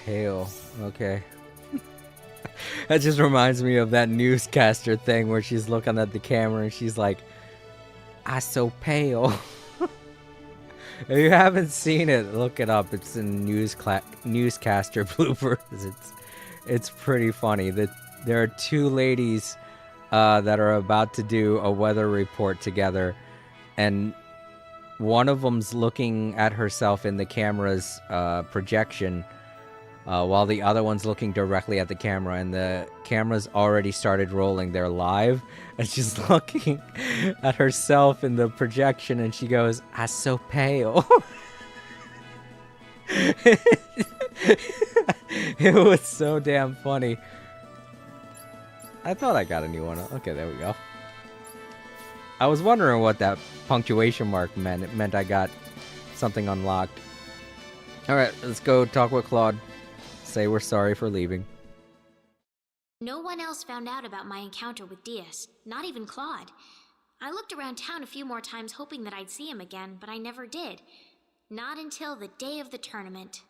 Pale. Okay. That just reminds me of that newscaster thing where she's looking at the camera and she's like, "I so pale." If you haven't seen it, look it up. It's in newscaster bloopers. It's pretty funny. There are 2 ladies that are about to do a weather report together, and one of them's looking at herself in the camera's projection, while the other one's looking directly at the camera, and the camera's already started rolling. They're live, and she's looking at herself in the projection, and she goes, "I'm so pale." It was so damn funny. I thought I got a new one. Okay, there we go. I was wondering what that punctuation mark meant. It meant I got something unlocked. Alright, let's go talk with Claude. Say we're sorry for leaving. No one else found out about my encounter with Diaz, not even Claude. I looked around town a few more times hoping that I'd see him again, but I never did. Not until the day of the tournament.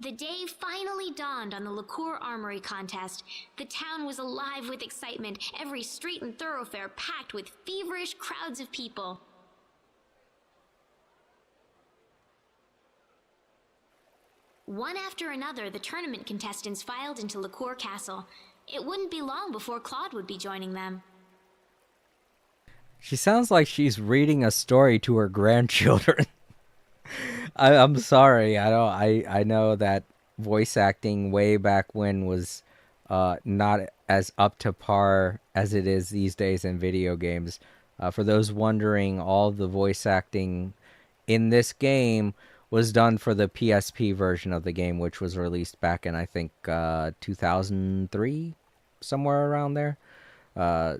The day finally dawned on the Liqueur Armory contest. The town was alive with excitement, every street and thoroughfare packed with feverish crowds of people. One after another, the tournament contestants filed into Liqueur Castle. It wouldn't be long before Claude would be joining them. She sounds like she's reading a story to her grandchildren. I'm sorry. I know that voice acting way back when was not as up to par as it is these days in video games. For those wondering, all the voice acting in this game was done for the PSP version of the game, which was released back in, I think, 2003, somewhere around there.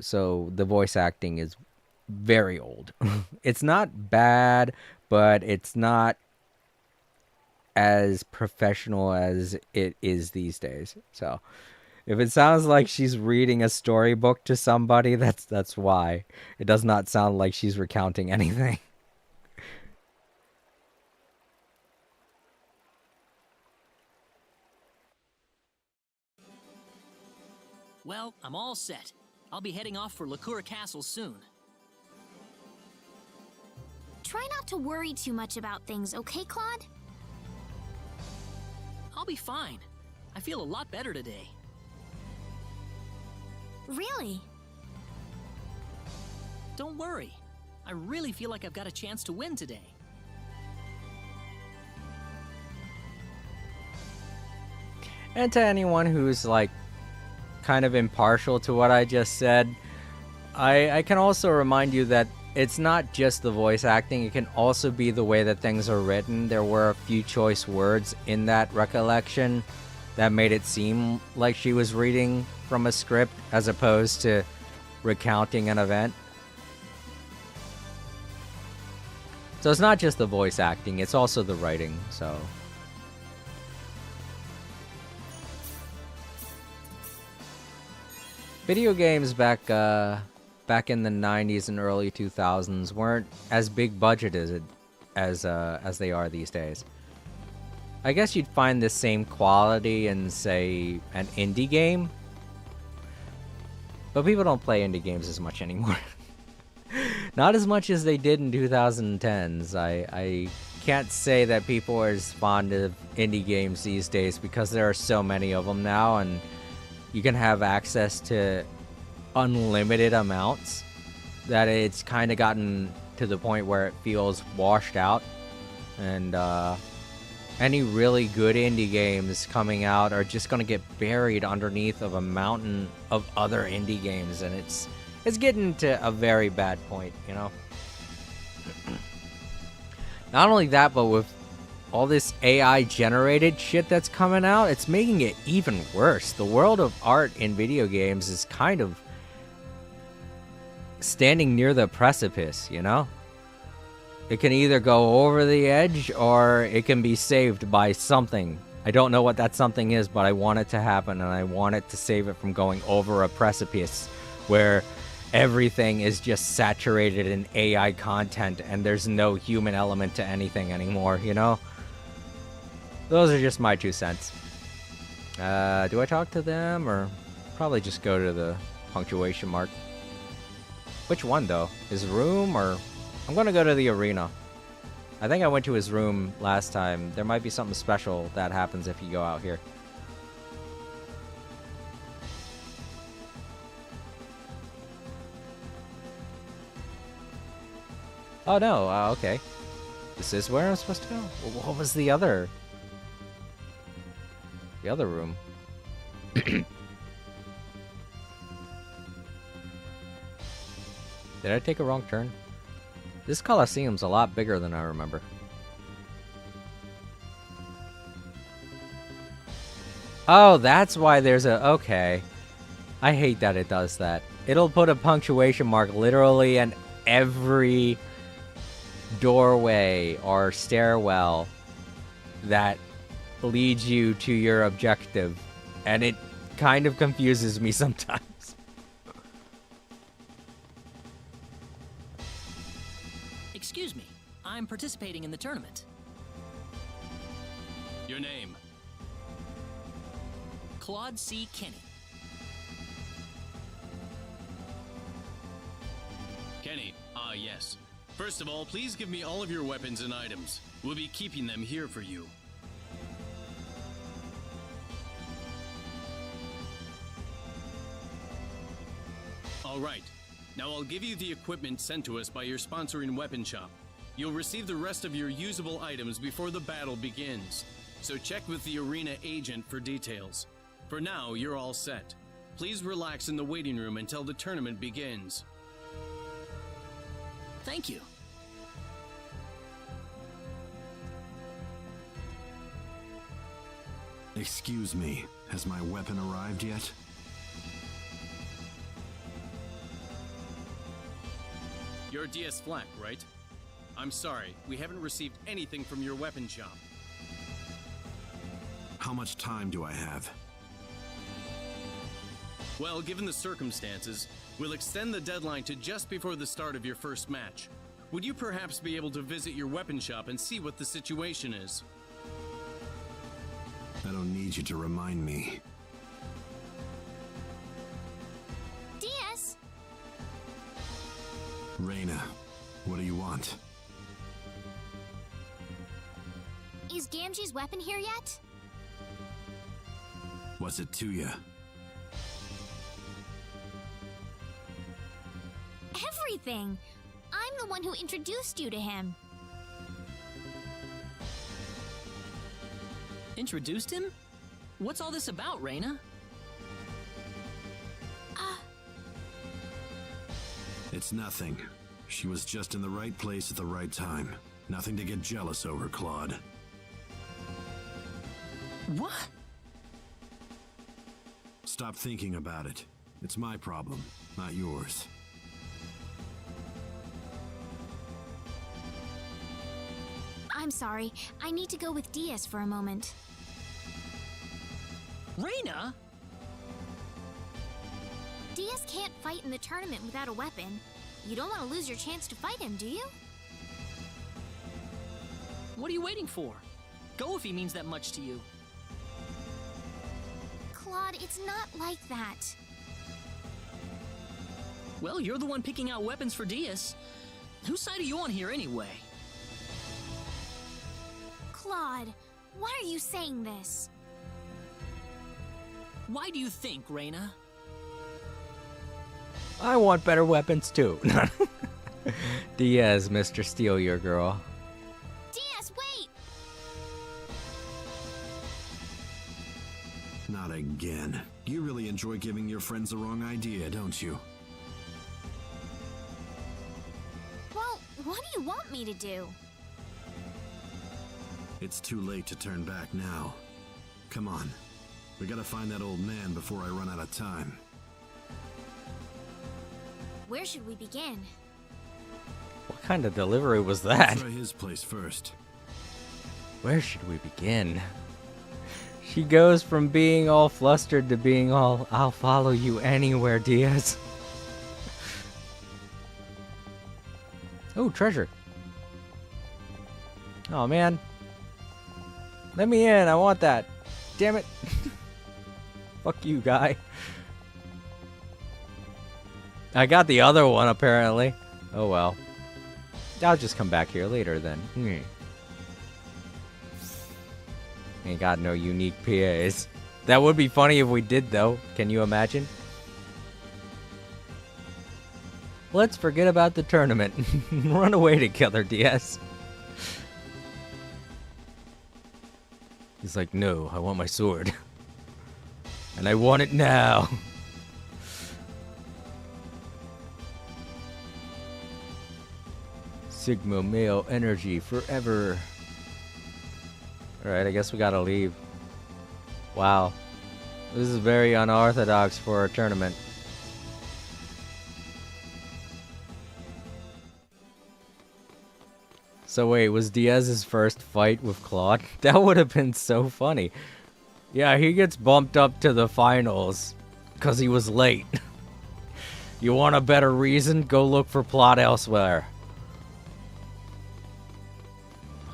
So the voice acting is very old. It's not bad, but it's not as professional as it is these days. So if it sounds like she's reading a storybook to somebody, that's why. It does not sound like she's recounting anything. Well, I'm all set. I'll be heading off for Liqueur Castle soon. Try not to worry too much about things, okay, Claude? I'll be fine. I feel a lot better today. Really? Don't worry. I really feel like I've got a chance to win today. And to anyone who's like kind of impartial to what I just said, I can also remind you that it's not just the voice acting, it can also be the way that things are written. There were a few choice words in that recollection that made it seem like she was reading from a script as opposed to recounting an event. So it's not just the voice acting, it's also the writing, so... Video games back in the 90s and early 2000s weren't as big budgeted as they are these days. I guess you'd find the same quality in, say, an indie game, but people don't play indie games as much anymore. Not as much as they did in 2010s. I can't say that people are as fond of indie games these days because there are so many of them now, and you can have access to unlimited amounts that it's kind of gotten to the point where it feels washed out. And any really good indie games coming out are just gonna get buried underneath of a mountain of other indie games, and it's getting to a very bad point, you know? Not only that, but with all this AI generated shit that's coming out, it's making it even worse. The world of art in video games is kind of standing near the precipice, you know? It can either go over the edge or it can be saved by something. I don't know what that something is, but I want it to happen, and I want it to save it from going over a precipice where everything is just saturated in AI content and there's no human element to anything anymore, you know? Those are just my 2 cents. Do I talk to them, or probably just go to the punctuation mark? Which one, though? His room, or... I'm gonna go to the arena. I think I went to his room last time. There might be something special that happens if you go out here. Oh no, okay. This is where I'm supposed to go? What was the other room? Did I take a wrong turn? This Colosseum's a lot bigger than I remember. Oh, that's why there's a... Okay. I hate that it does that. It'll put a punctuation mark literally in every doorway or stairwell that leads you to your objective. And it kind of confuses me sometimes. Excuse me, I'm participating in the tournament. Your name? Claude C. Kenny. Kenny, yes. First of all, please give me all of your weapons and items. We'll be keeping them here for you. All right. Now I'll give you the equipment sent to us by your sponsoring weapon shop. You'll receive the rest of your usable items before the battle begins, so check with the arena agent for details. For now, you're all set. Please relax in the waiting room until the tournament begins. Thank you. Excuse me, has my weapon arrived yet? You're DS Flak, right? I'm sorry, we haven't received anything from your weapon shop. How much time do I have? Well, given the circumstances, we'll extend the deadline to just before the start of your first match. Would you perhaps be able to visit your weapon shop and see what the situation is? I don't need you to remind me. DS! Reina, what do you want? Is Gamgee's weapon here yet? What's it to ya? Everything! I'm the one who introduced you to him. Introduced him? What's all this about, Reina? It's nothing. She was just in the right place at the right time. Nothing to get jealous over, Claude. What? Stop thinking about it. It's my problem, not yours. I'm sorry. I need to go with DS for a moment. Reina? DS can't fight in the tournament without a weapon. You don't want to lose your chance to fight him, do you? What are you waiting for? Go if he means that much to you. Claude, it's not like that. Well, you're the one picking out weapons for DS. Whose side are you on here anyway? Claude, why are you saying this? Why do you think, Reina? I want better weapons too. Diaz, Mr. Steal Your Girl. DS, wait! again. You really enjoy giving your friends the wrong idea, don't you? Well, what do you want me to do? It's too late to turn back now. Come on. We gotta find that old man before I run out of time. Where should we begin? What kind of delivery was that? Try his place first. Where should we begin? She goes from being all flustered to being all, I'll follow you anywhere, Diaz. Oh, treasure. Oh, man. Let me in, I want that. Damn it. Fuck you, guy. I got the other one, apparently. Oh, well. I'll just come back here later, then. Ain't got no unique PAs. That would be funny if we did, though. Can you imagine? Let's forget about the tournament. Run away together, DS. He's like, no, I want my sword. And I want it now. Sigma male energy forever. Alright, I guess we gotta leave. Wow. This is very unorthodox for a tournament. So wait, was Diaz's first fight with Claude? That would have been so funny. Yeah, he gets bumped up to the finals because he was late. You want a better reason? Go look for plot elsewhere.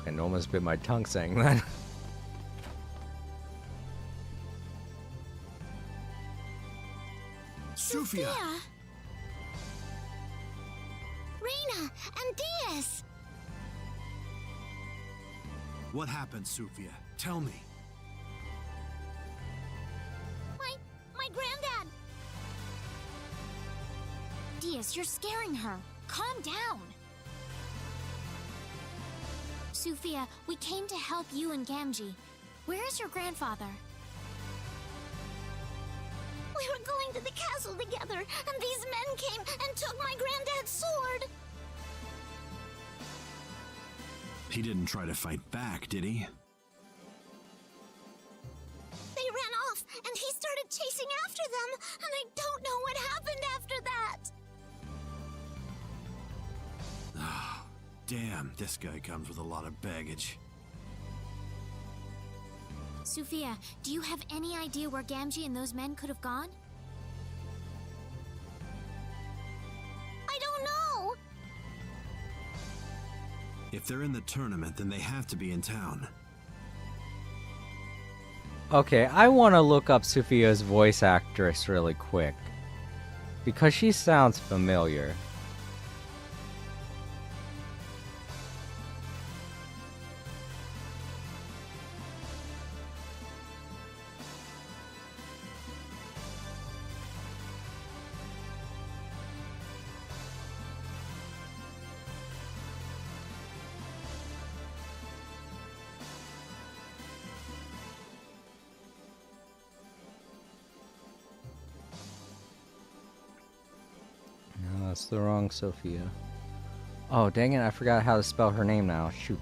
I almost bit my tongue saying that. Sophia! Reina and Diaz! What happened, Sophia? Tell me. My granddad! Diaz, you're scaring her. Calm down. Sophia, we came to help you and Gamgee. Where is your grandfather? We were going to the castle together, and these men came and took my granddad's sword! He didn't try to fight back, did he? They ran off, and he started chasing after them, and I don't know what happened after that! Damn, this guy comes with a lot of baggage. Sophia, do you have any idea where Gamgee and those men could have gone? I don't know! If they're in the tournament, then they have to be in town. Okay, I want to look up Sophia's voice actress really quick. Because she sounds familiar. No, that's the wrong Sophia. Oh, dang it, I forgot how to spell her name now. Shoot.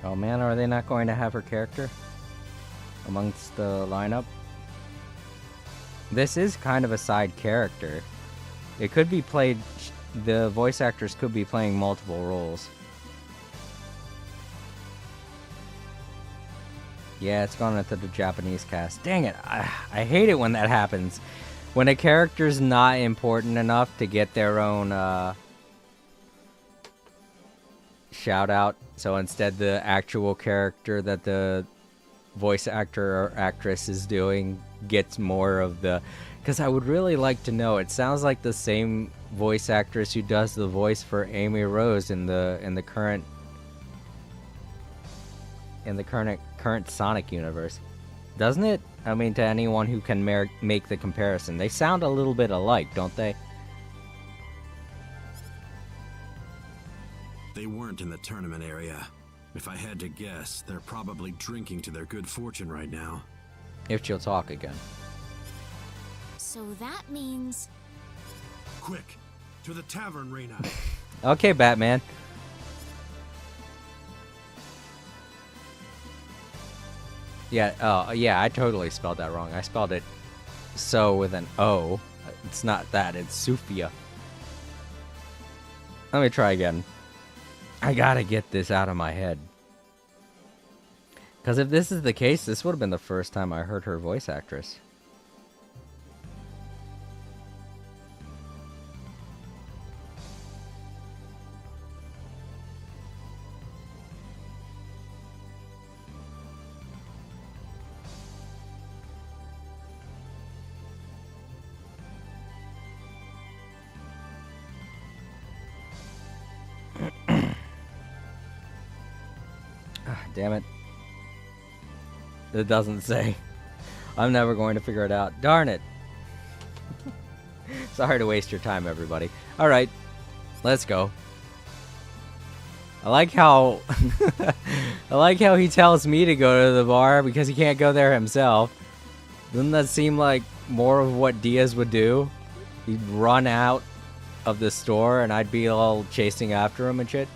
Oh man, are they not going to have her character amongst the lineup? This is kind of a side character. It could be played, the voice actors could be playing multiple roles. Yeah, it's gone into the Japanese cast. Dang it, I hate it when that happens. When a character's not important enough to get their own shout out. So instead the actual character that the voice actor or actress is doing gets more of the... Because I would really like to know, it sounds like the same voice actress who does the voice for Amy Rose in the current Sonic universe. Doesn't it? I mean, to anyone who can make the comparison, they sound a little bit alike, don't they? They weren't in the tournament area. If I had to guess, they're probably drinking to their good fortune right now. If she'll talk again. So that means... Quick! To the tavern, Reina! Okay, Batman. Yeah, yeah, I totally spelled that wrong. I spelled it so with an O. It's not that, it's Sophia. Let me try again. I gotta get this out of my head. Because if this is the case, this would have been the first time I heard her voice actress. Damn it. It doesn't say. I'm never going to figure it out. Darn it. Sorry to waste your time, everybody. Alright, let's go. I like how I like how he tells me to go to the bar because he can't go there himself. Doesn't that seem like more of what Diaz would do? He'd run out of the store and I'd be all chasing after him and shit.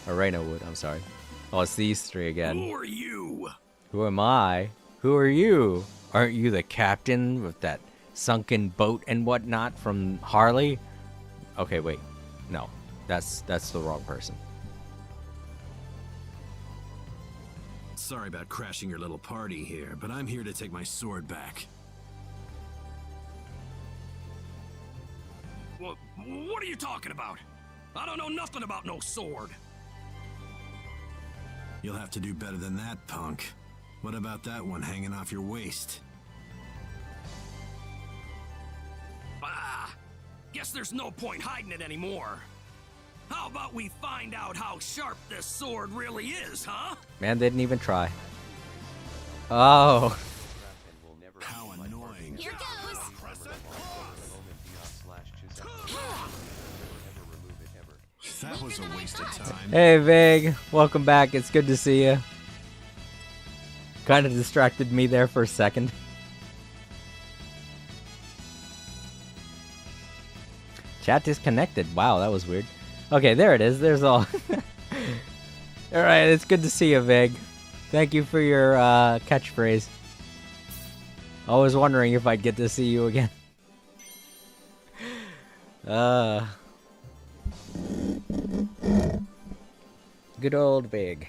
Or Reina would, I'm sorry. Oh, it's these three again. Who are you? Who am I? Who are you? Aren't you the captain with that sunken boat and whatnot from Harley? Okay, wait. No, that's the wrong person. Sorry about crashing your little party here, but I'm here to take my sword back. What are you talking about? I don't know nothing about no sword. You'll have to do better than that, punk. What about that one hanging off your waist? Guess there's no point hiding it anymore. How about we find out how sharp this sword really is, huh? Man didn't even try. Oh. How annoying. Here goes! That was a waste of time. Hey, Vig. Welcome back. It's good to see you. Kind of distracted me there for a second. Chat disconnected. Wow, that was weird. Okay, there it is. There's all. Alright, it's good to see you, Vig. Thank you for your catchphrase. I was wondering if I'd get to see you again. Good old Vig.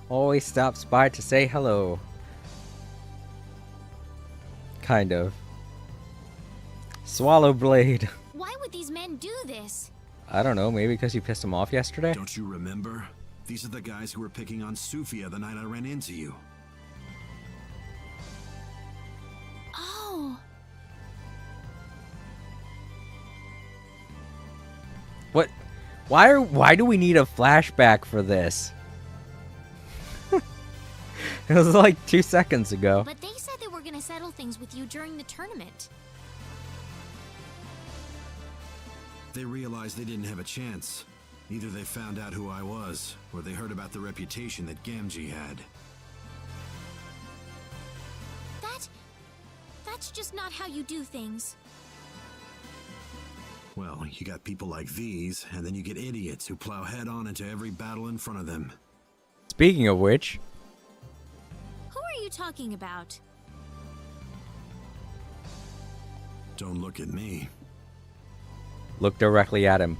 Always stops by to say hello. Kind of. Swallow Blade. Why would these men do this? I don't know, maybe because you pissed him off yesterday? Don't you remember? These are the guys who were picking on Sophia the night I ran into you. Oh. What? Why do we need a flashback for this? It was like 2 seconds ago. But they said they were gonna settle things with you during the tournament. They realized they didn't have a chance. Either they found out who I was, or they heard about the reputation that Gamgee had. That's just not how you do things. Well, you got people like these, and then you get idiots who plow head-on into every battle in front of them. Speaking of which... Who are you talking about? Don't look at me. Look directly at him.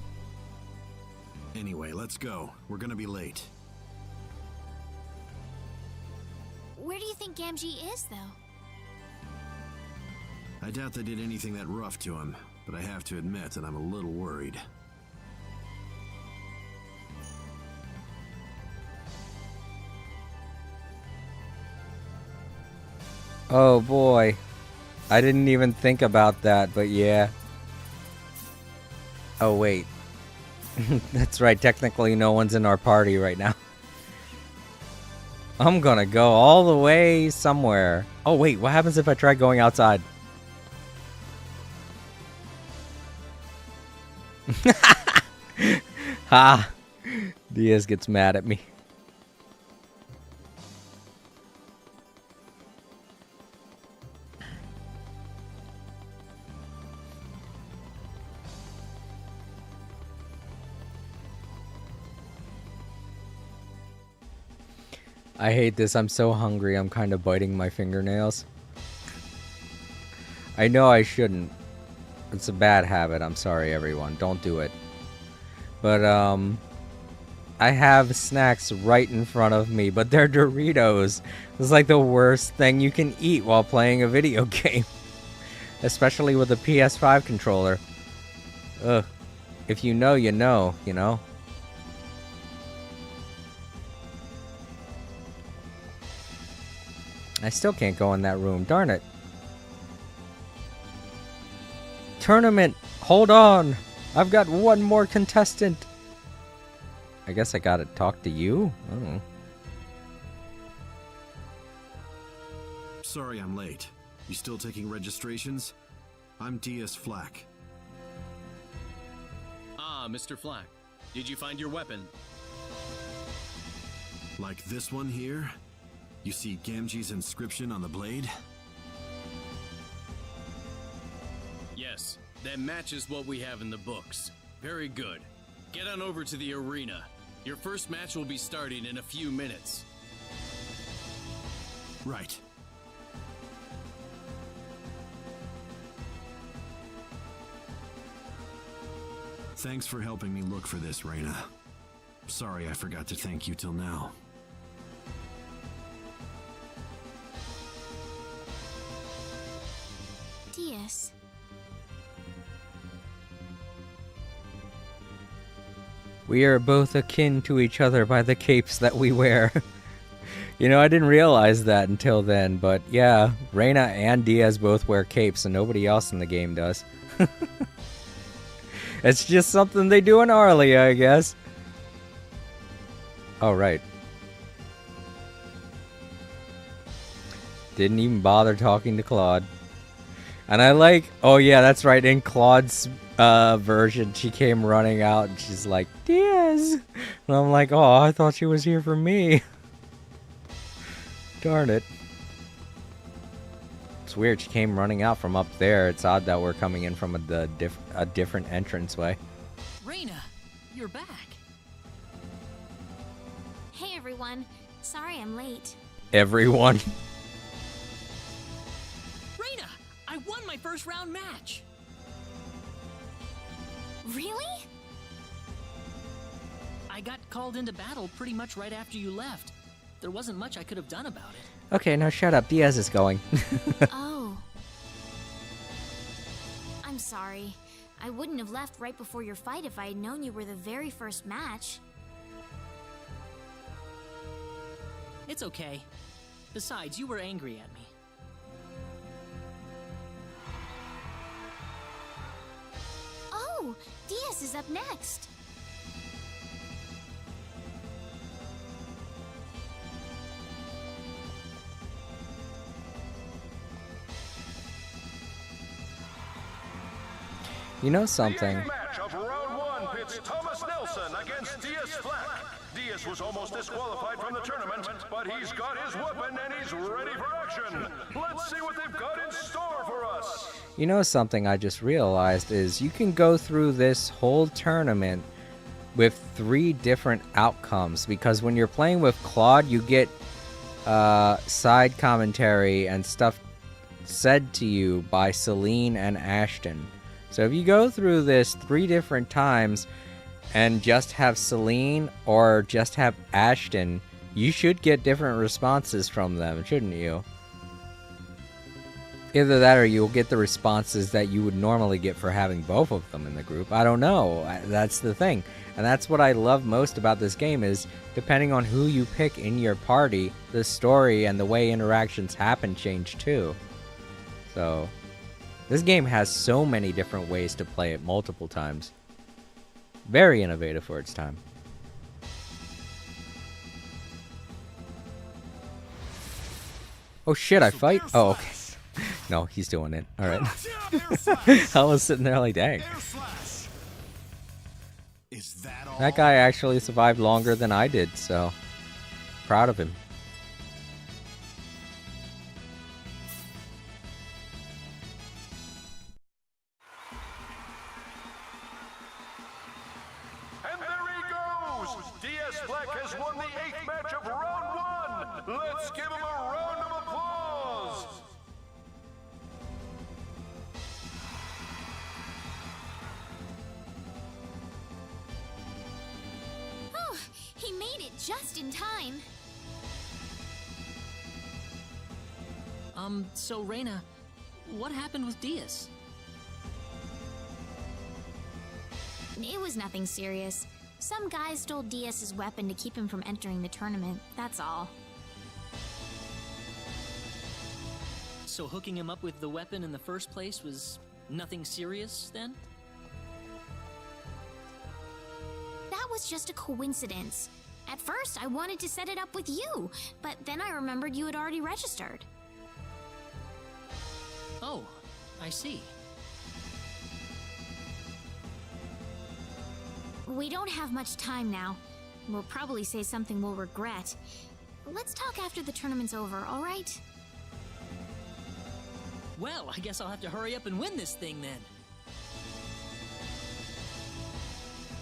Anyway, let's go. We're gonna be late. Where do you think Gamgee is, though? I doubt they did anything that rough to him, but I have to admit that I'm a little worried. Oh boy. I didn't even think about that, but yeah. Oh, wait. That's right, technically no one's in our party right now. I'm gonna go all the way somewhere. Oh, wait, what happens if I try going outside? Ha! Diaz gets mad at me. I hate this. I'm so hungry. I'm kind of biting my fingernails. I know I shouldn't. It's a bad habit. I'm sorry, everyone. Don't do it. But, I have snacks right in front of me, but they're Doritos. It's like the worst thing you can eat while playing a video game. Especially with a PS5 controller. Ugh. If you know, you know, you know? I still can't go in that room. Darn it. Tournament! Hold on! I've got one more contestant! I guess I gotta talk to you? Oh. Sorry I'm late. You still taking registrations? I'm DS Flack. Ah, Mr. Flack. Did you find your weapon? Like this one here? You see Gamgee's inscription on the blade? Yes, that matches what we have in the books. Very good. Get on over to the arena. Your first match will be starting in a few minutes. Right. Thanks for helping me look for this, Reina. Sorry I forgot to thank you till now. Diaz. We are both akin to each other by the capes that we wear. You know, I didn't realize that until then, but yeah, Reina and Diaz both wear capes and nobody else in the game does. It's just something they do in Arlia, I guess. Oh, right. Didn't even bother talking to Claude. And I like, oh yeah, that's right, in Claude's version, she came running out and she's like, Diaz! And I'm like, oh, I thought she was here for me. Darn it. It's weird, she came running out from up there. It's odd that we're coming in from a different entranceway. Reina, you're back. Hey everyone. Sorry I'm late. Everyone. Reina, I won my first round match. Really? I got called into battle pretty much right after you left. There wasn't much I could have done about it. Okay, now shut up. Diaz is going. Oh. I'm sorry. I wouldn't have left right before your fight if I had known you were the very first match. It's okay. Besides, you were angry at me. Oh, Diaz is up next. You know something? Match of round one pits Thomas Nelson against Diaz Flack. Diaz was almost disqualified from the tournament, but he's got his weapon and he's ready for action. Let's see what they've got in store for us. You know something I just realized is you can go through this whole tournament with 3 different outcomes, because when you're playing with Claude, you get side commentary and stuff said to you by Celine and Ashton. So if you go through this 3 different times and just have Celine or just have Ashton, you should get different responses from them, shouldn't you? Either that or you'll get the responses that you would normally get for having both of them in the group. I don't know. That's the thing. And that's what I love most about this game is, depending on who you pick in your party, the story and the way interactions happen change too. So This game has so many different ways to play it multiple times. Very innovative for its time. Oh shit, I fight? Oh, okay. No, he's doing it. Alright. I was sitting there like, dang. That guy actually survived longer than I did, so proud of him. And there he goes! DS Black has won the 8th match of round 1! Let's give him a round of applause! Oh, he made it just in time. So Reina, what happened with Diaz? It was nothing serious. Some guy stole Diaz's weapon to keep him from entering the tournament, that's all. So hooking him up with the weapon in the first place was nothing serious, then? That was just a coincidence. At first, I wanted to set it up with you, but then I remembered you had already registered. Oh, I see. We don't have much time now. We'll probably say something we'll regret. Let's talk after the tournament's over, all right? Well, I guess I'll have to hurry up and win this thing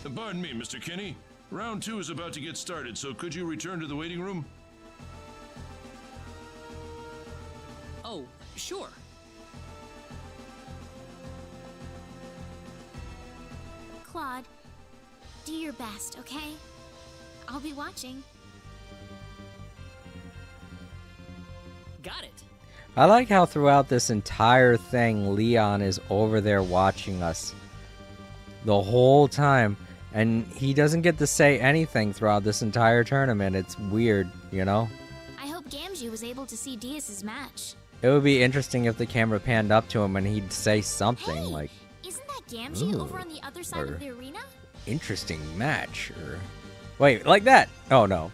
then. Pardon me, Mr. Kenny. Round 2 is about to get started, so could you return to the waiting room? Oh, sure. Claude, do your best, okay? I'll be watching. Got it. I like how throughout this entire thing, Leon is over there watching us the whole time. And he doesn't get to say anything throughout this entire tournament. It's weird, you know? I hope Gamgee was able to see Diaz's match. It would be interesting if the camera panned up to him and he'd say something like, Isn't that Gamgee Ooh, over on the other side or- of the arena? interesting match, or... Wait, like that? Oh, no.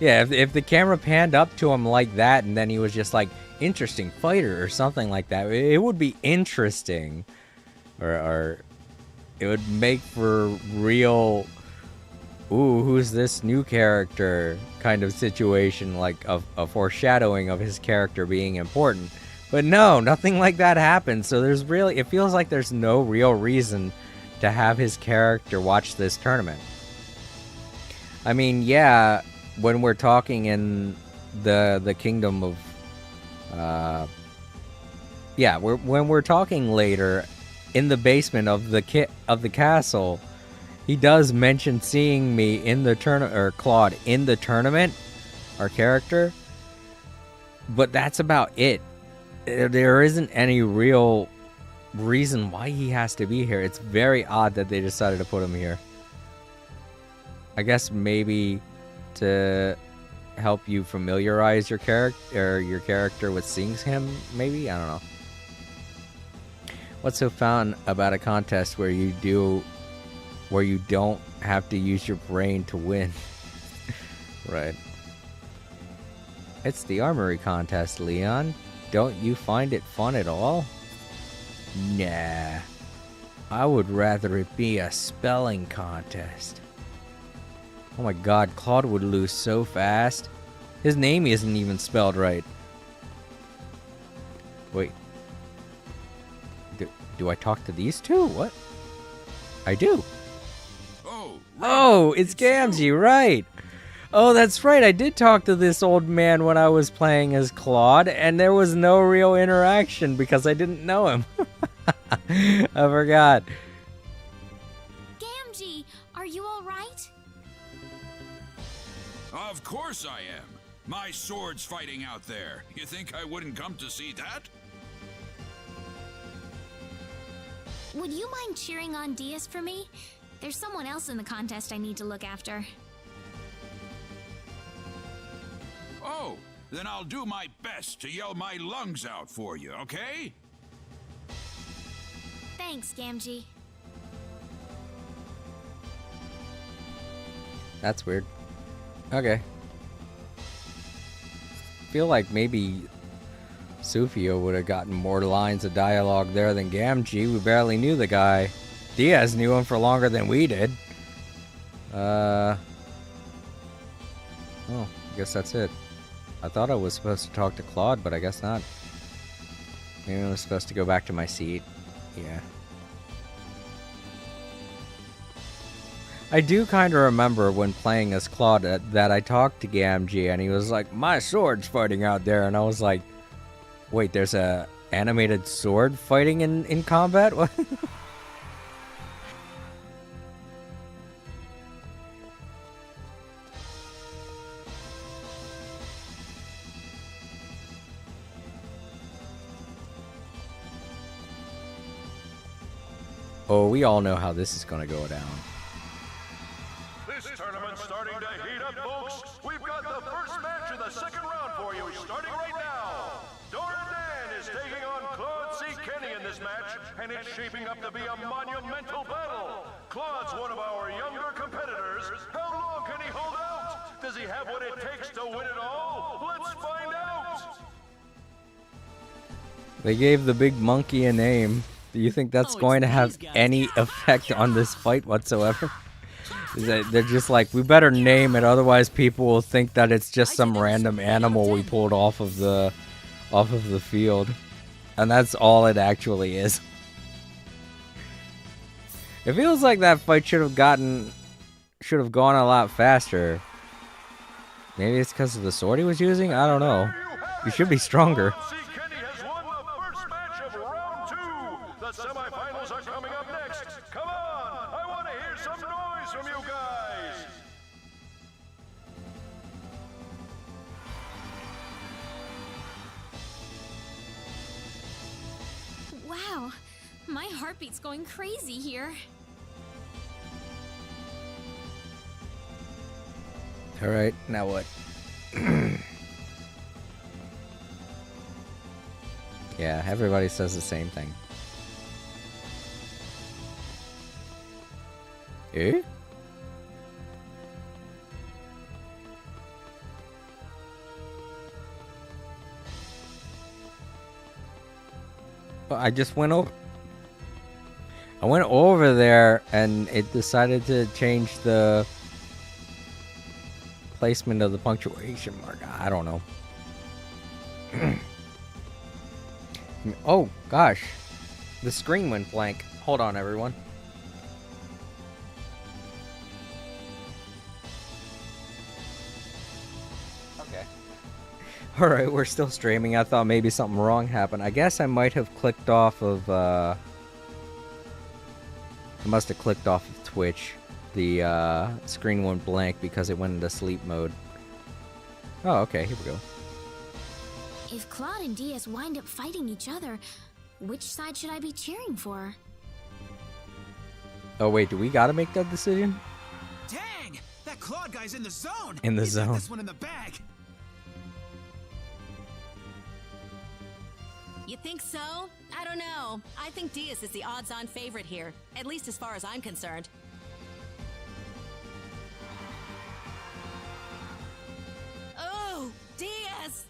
Yeah, if the camera panned up to him like that and then he was just like, interesting fighter or something like that, it would be interesting. Or it would make for real, ooh, who's this new character kind of situation, like a foreshadowing of his character being important. But no, nothing like that happens. So there's really, it feels like there's no real reason to have his character watch this tournament. I mean, yeah, when we're talking in the kingdom of, yeah, when we're talking later in the basement of the castle, he does mention seeing me in the Claude in the tournament, our character. But that's about it. There isn't any real reason why he has to be here. It's very odd that they decided to put him here. I guess maybe to help you familiarize your character with seeing him, maybe? I don't know. What's so fun about a contest where you don't have to use your brain to win? Right. It's the armory contest, Leon. Don't you find it fun at all? Nah. I would rather it be a spelling contest. Oh my god, Claude would lose so fast. His name isn't even spelled right. Wait. Do I talk to these two? What? I do. Oh, it's Gamgee, right. Oh, that's right. I did talk to this old man when I was playing as Claude, and there was no real interaction because I didn't know him. I forgot. Gamgee, are you all right? Of course I am. My sword's fighting out there. You think I wouldn't come to see that? Would you mind cheering on Diaz for me? There's someone else in the contest I need to look after. Oh, then I'll do my best to yell my lungs out for you, okay? Thanks, Gamgee. That's weird. Okay. Feel like maybe Sufio would have gotten more lines of dialogue there than Gamgee. We barely knew the guy. Diaz knew him for longer than we did. Oh, I guess that's it. I thought I was supposed to talk to Claude, but I guess not. Maybe I was supposed to go back to my seat. Yeah. I do kind of remember when playing as Claude that I talked to Gamgee and he was like, my sword's fighting out there. And I was like, wait, there's a animated sword fighting in combat? What? Oh, we all know how this is going to go down. This tournament's starting to heat up, folks. We've got the first match of the second round for you, starting right now. Dora Dan is taking on Claude C. Kenny in this match, and it's shaping up to be a monumental battle. Claude's one of our younger competitors. How long can he hold out? Does he have what it takes to win it all? Let's find out. They gave the big monkey a name. Do you think that's going to have any effect on this fight whatsoever? They're just like, we better name it, otherwise people will think that it's just some random animal we pulled off of the field, and that's all it actually is. It feels like that fight should have gone a lot faster. Maybe it's because of the sword he was using. I don't know. You should be stronger. Semifinals are coming up next. Come on, I want to hear some noise from you guys. Wow, my heartbeat's going crazy here. All right, now what? Yeah, everybody says the same thing. Eh? Well, I went over there and it decided to change the placement of the punctuation mark. I don't know. Oh gosh, the screen went blank. Hold on, everyone. Alright, we're still streaming. I thought maybe something wrong happened. I guess I might have clicked off of, I must have clicked off of Twitch. The screen went blank because it went into sleep mode. Oh, okay, here we go. If Claude and Diaz wind up fighting each other, which side should I be cheering for? Oh wait, do we gotta make that decision? Dang! That Claude guy's in the zone! In the He's got zone. this one in the bag! You think so? I don't know. I think Diaz is the odds-on favorite here, at least as far as I'm concerned. Oh, Diaz!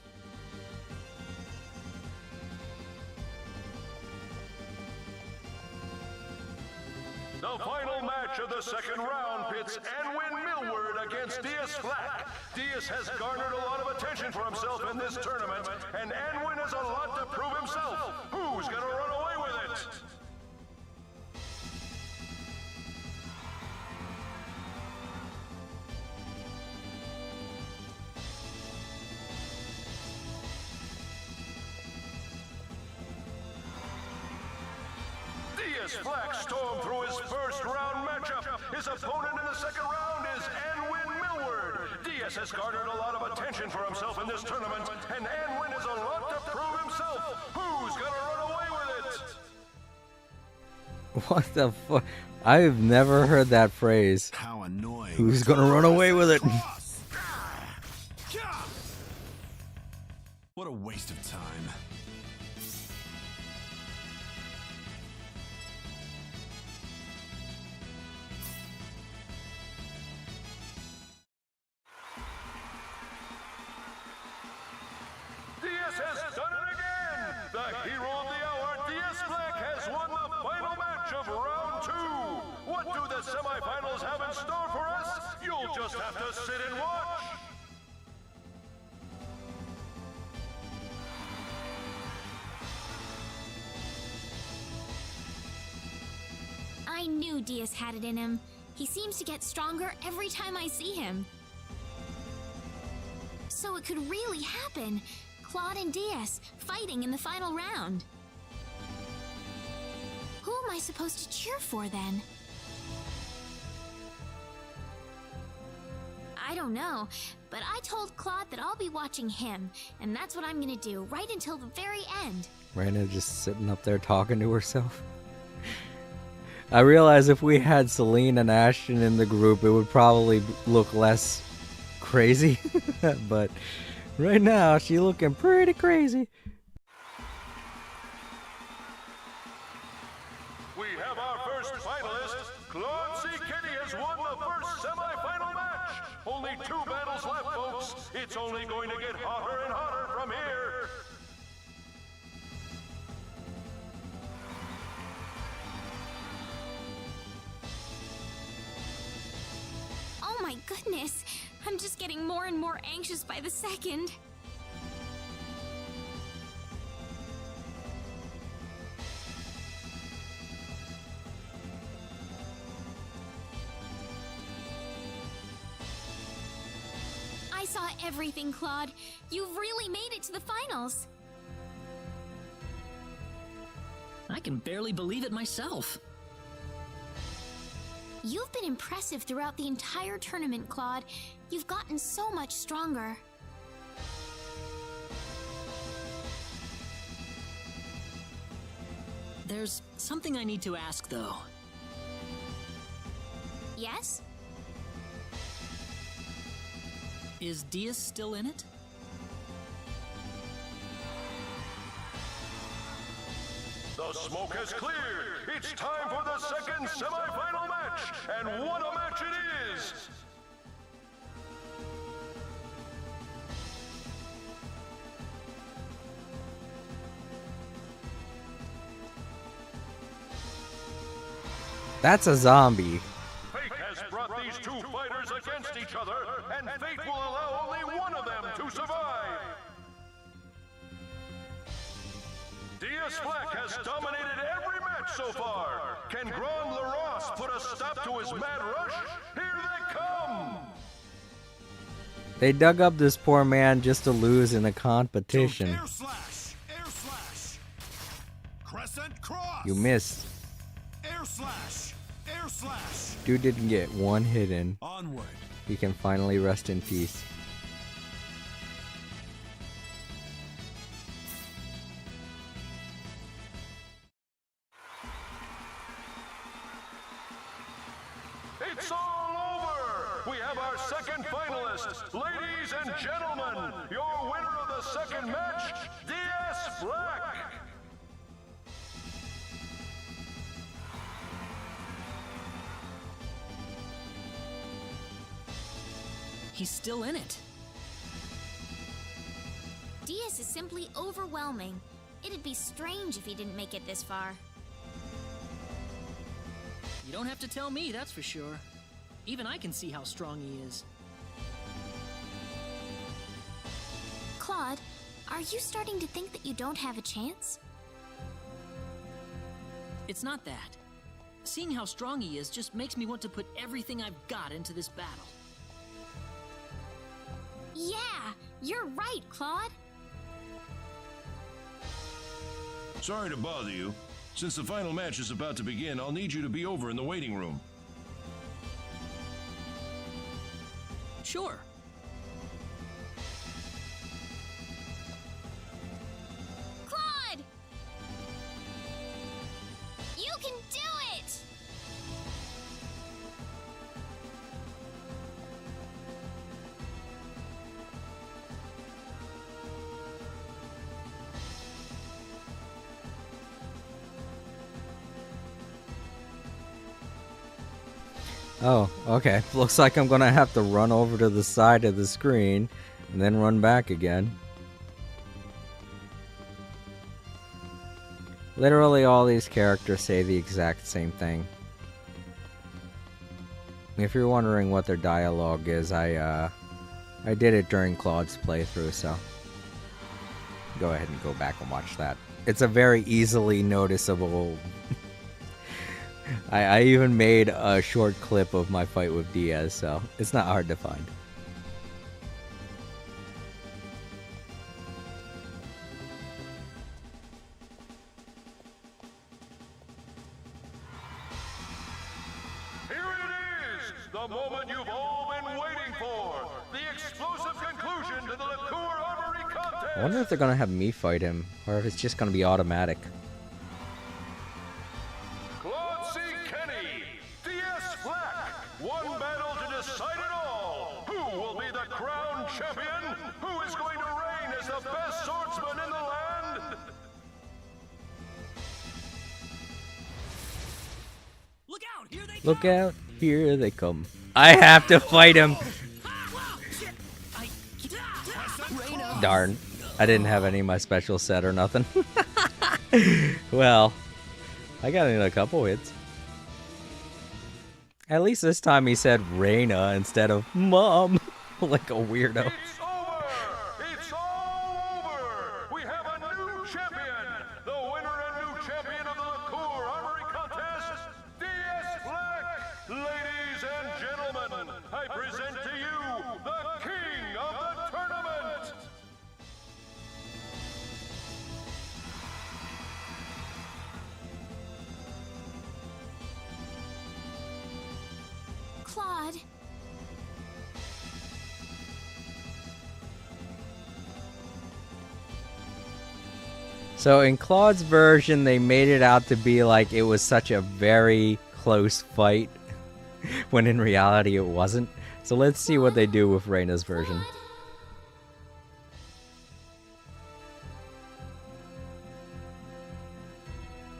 The final match of the second round pits Anwin Millward against Diaz Flack. Diaz has garnered a lot of attention for himself in this tournament, and Anwin has a lot to prove himself. Who's gonna run away with it? Diaz Flack stormed through his first round matchup. His opponent in the second round is Anwin Millward. Diaz has garnered a lot of attention for himself in this tournament, and Anwin has a lot to prove himself. Who's gonna run away with it? What the fuck? I've never heard that phrase. How annoying. Who's gonna run away with it? What a waste of time. What do the semifinals have in store for us? You'll just have to sit and watch. I knew Diaz had it in him. He seems to get stronger every time I see him. So it could really happen. Claude and Diaz fighting in the final round. Who am I supposed to cheer for then? I don't know, but I told Claude that I'll be watching him, and that's what I'm gonna do right until the very end. Rana just sitting up there talking to herself. I realize if we had Celine and Ashton in the group, it would probably look less crazy. But right now, she's looking pretty crazy. We have our first finalist. Claude C. Kenny has won the first semi-final match. Only 2 battles left, folks. It's only going to get hotter and hotter from here. Oh my goodness! I'm just getting more and more anxious by the second. I saw everything, Claude. You've really made it to the finals. I can barely believe it myself. You've been impressive throughout the entire tournament, Claude. You've gotten so much stronger. There's something I need to ask, though. Yes? Is Diaz still in it? The smoke has cleared. It's time for the second semi-final match. And what a match it is! That's a zombie. Fate has brought these 2 fighters against each other, and fate will allow only one of them to survive. Diaz Black has dominated every match so far. Can Grand Laros put a stop to his mad rush? Here they come! They dug up this poor man just to lose in a competition. Air slash! Air slash! Crescent cross! You missed. Air slash! Air slash! Dude didn't get one hit in. Onward. He can finally rest in peace. It's all over! We have our second finalist. Ladies and gentlemen, your winner of the second match, Diaz Black! He's still in it. Diaz is simply overwhelming. It'd be strange if he didn't make it this far. You don't have to tell me, that's for sure. Even I can see how strong he is. Claude, are you starting to think that you don't have a chance? It's not that. Seeing how strong he is just makes me want to put everything I've got into this battle. Yeah, you're right, Claude. Sorry to bother you. Since the final match is about to begin, I'll need you to be over in the waiting room. Sure. Claude! You can do it! Oh, okay. Looks like I'm gonna have to run over to the side of the screen and then run back again. Literally all these characters say the exact same thing. If you're wondering what their dialogue is, I did it during Claude's playthrough, so go ahead and go back and watch that. It's a very easily noticeable. I even made a short clip of my fight with Diaz, so it's not hard to find. The moment you've all been waiting for! The explosive conclusion to the Liqueur Armory contest! I wonder if they're gonna have me fight him, or if it's just gonna be automatic. Claude C. Kenny, DS Black, one battle to decide it all! Who will be the crowned champion? Who is going to reign as the best swordsman in the land? Look out! Here they Look out, here they come. I have to fight him! Darn. I didn't have any of my special set or nothing. Well, I got in a couple hits. At least this time he said Reina instead of Mom. Like a weirdo. It's over! It's all over! We have a new champion! The winner and new champion of the Liqueur Armory contest, DS Black! Ladies and gentlemen, I present to you the king of the tournament! Claude. So in Claude's version, they made it out to be like it was such a very close fight, when in reality it wasn't. So let's see what they do with Reina's version.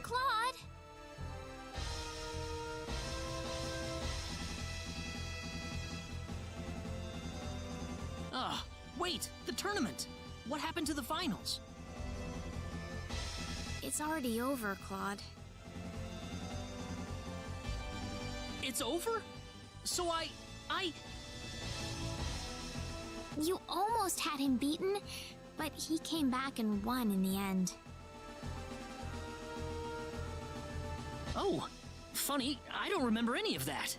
Claude. Wait, the tournament. What happened to the finals? It's already over, Claude. It's over? So I... You almost had him beaten, but he came back and won in the end. Oh, funny, I don't remember any of that.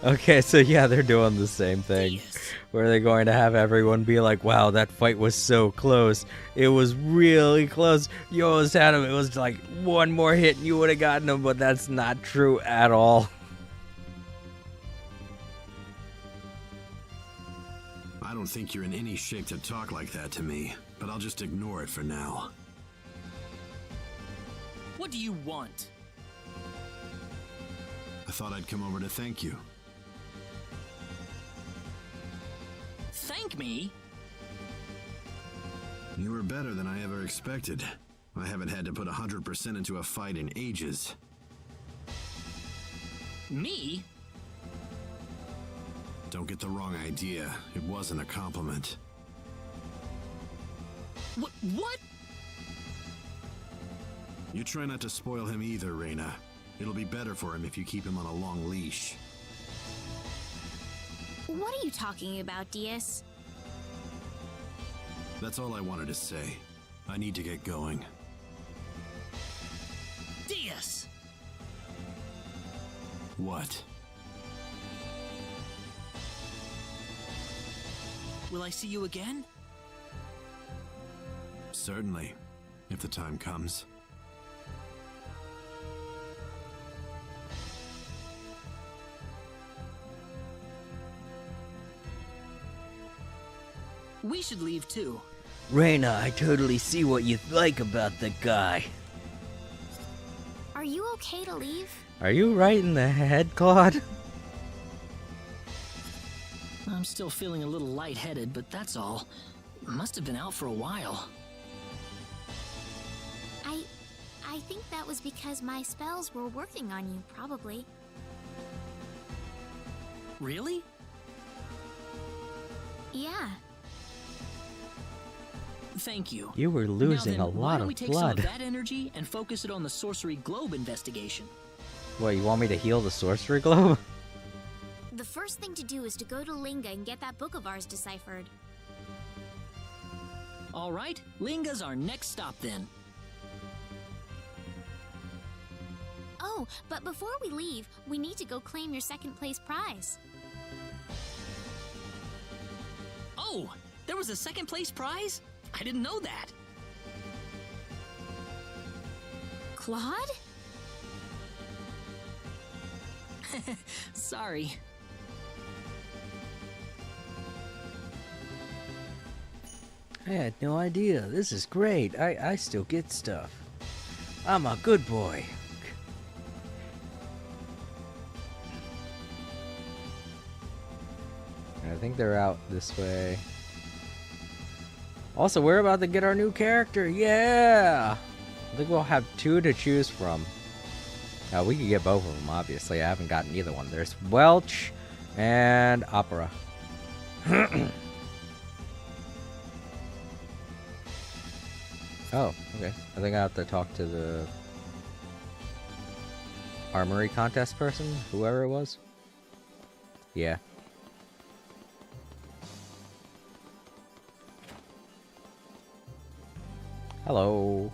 Okay, so yeah, they're doing the same thing. Where they're going to have everyone be like, wow, that fight was so close. It was really close. You almost had him. It was like one more hit and you would have gotten him, but that's not true at all. I don't think you're in any shape to talk like that to me, but I'll just ignore it for now. What do you want? I thought I'd come over to thank you. Thank me? You were better than I ever expected. I haven't had to put 100% into a fight in ages. Me? Don't get the wrong idea. It wasn't a compliment. What? You try not to spoil him either, Reina. It'll be better for him if you keep him on a long leash. What are you talking about, Diaz? That's all I wanted to say. I need to get going. Diaz! What? Will I see you again? Certainly, if the time comes. We should leave too. Reina, I totally see what you like about the guy. Are you okay to leave? Are you right in the head, Claude? I'm still feeling a little lightheaded, but that's all. Must have been out for a while. I think that was because my spells were working on you, probably. Really? Yeah. Thank you. You were losing now a then, why lot don't of we take blood. some of that energy and focus it on the Sorcery Globe investigation? What, you want me to heal the Sorcery Globe? The first thing to do is to go to Linga and get that book of ours deciphered. All right, Linga's our next stop then. Oh, but before we leave, we need to go claim your second place prize. Oh, there was a second place prize? I didn't know that. Claude? Sorry. I had no idea. This is great. I still get stuff. I'm a good boy. I think they're out this way. Also, we're about to get our new character. Yeah! I think we'll have 2 to choose from. Now, we could get both of them, obviously. I haven't gotten either one. There's Welch and Opera. Oh, okay. I think I have to talk to the armory contest person, whoever it was. Yeah. Hello.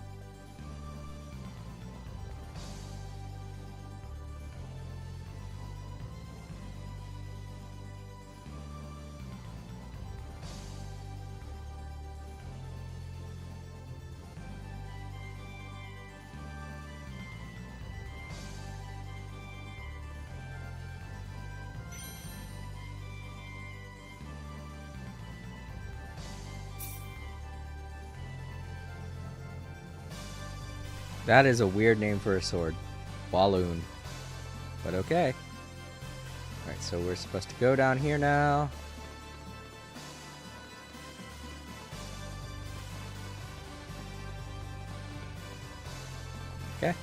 That is a weird name for a sword. Balloon. But okay. Alright, so we're supposed to go down here now. Okay.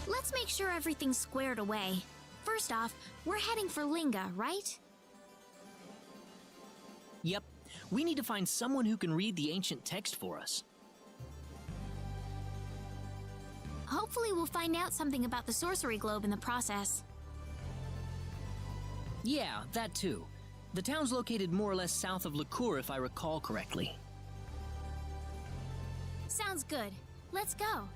Let's make sure everything's squared away. First off, we're heading for Linga, right? Yep. We need to find someone who can read the ancient text for us. Hopefully we'll find out something about the Sorcery Globe in the process. Yeah, that too. The town's located more or less south of Licour, if I recall correctly. Sounds good. Let's go.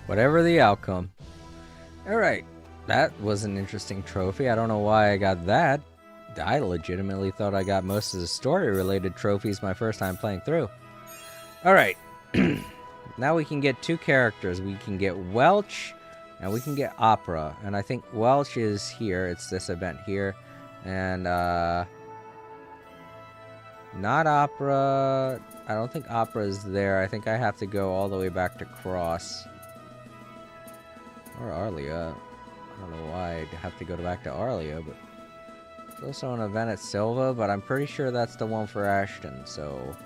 Whatever the outcome. Alright. That was an interesting trophy. I don't know why I got that. I legitimately thought I got most of the story-related trophies my first time playing through. Alright. Now we can get 2 characters. We can get Welch, and we can get Opera. And I think Welch is here. It's this event here. And, not Opera. I don't think Opera is there. I think I have to go all the way back to Cross. Or Arlia. I don't know why I'd have to go back to Arlia, but... There's also an event at Silva, but I'm pretty sure that's the one for Ashton, so...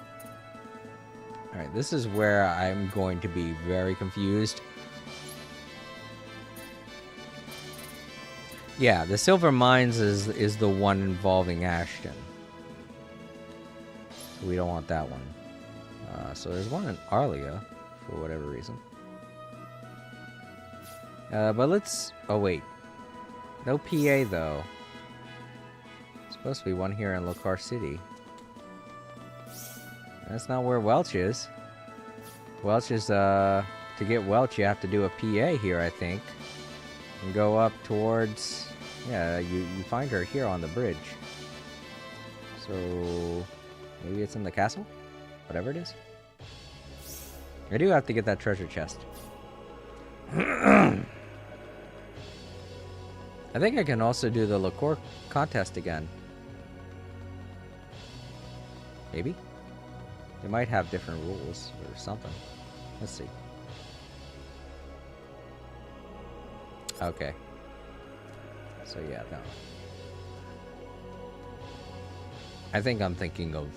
Alright, this is where I'm going to be very confused. Yeah, the Silver Mines is the one involving Ashton. So we don't want that one. So there's one in Arlia, for whatever reason. But let's... Oh, wait. No PA, though. Supposed to be one here in Licour City. That's not where Welch is. Welch is, to get Welch, you have to do a PA here, I think. And go up towards... Yeah, you find her here on the bridge. So... Maybe it's in the castle? Whatever it is. I do have to get that treasure chest. I think I can also do the Licour contest again. Maybe? They might have different rules or something. Let's see. Okay. So yeah, no. I think I'm thinking of...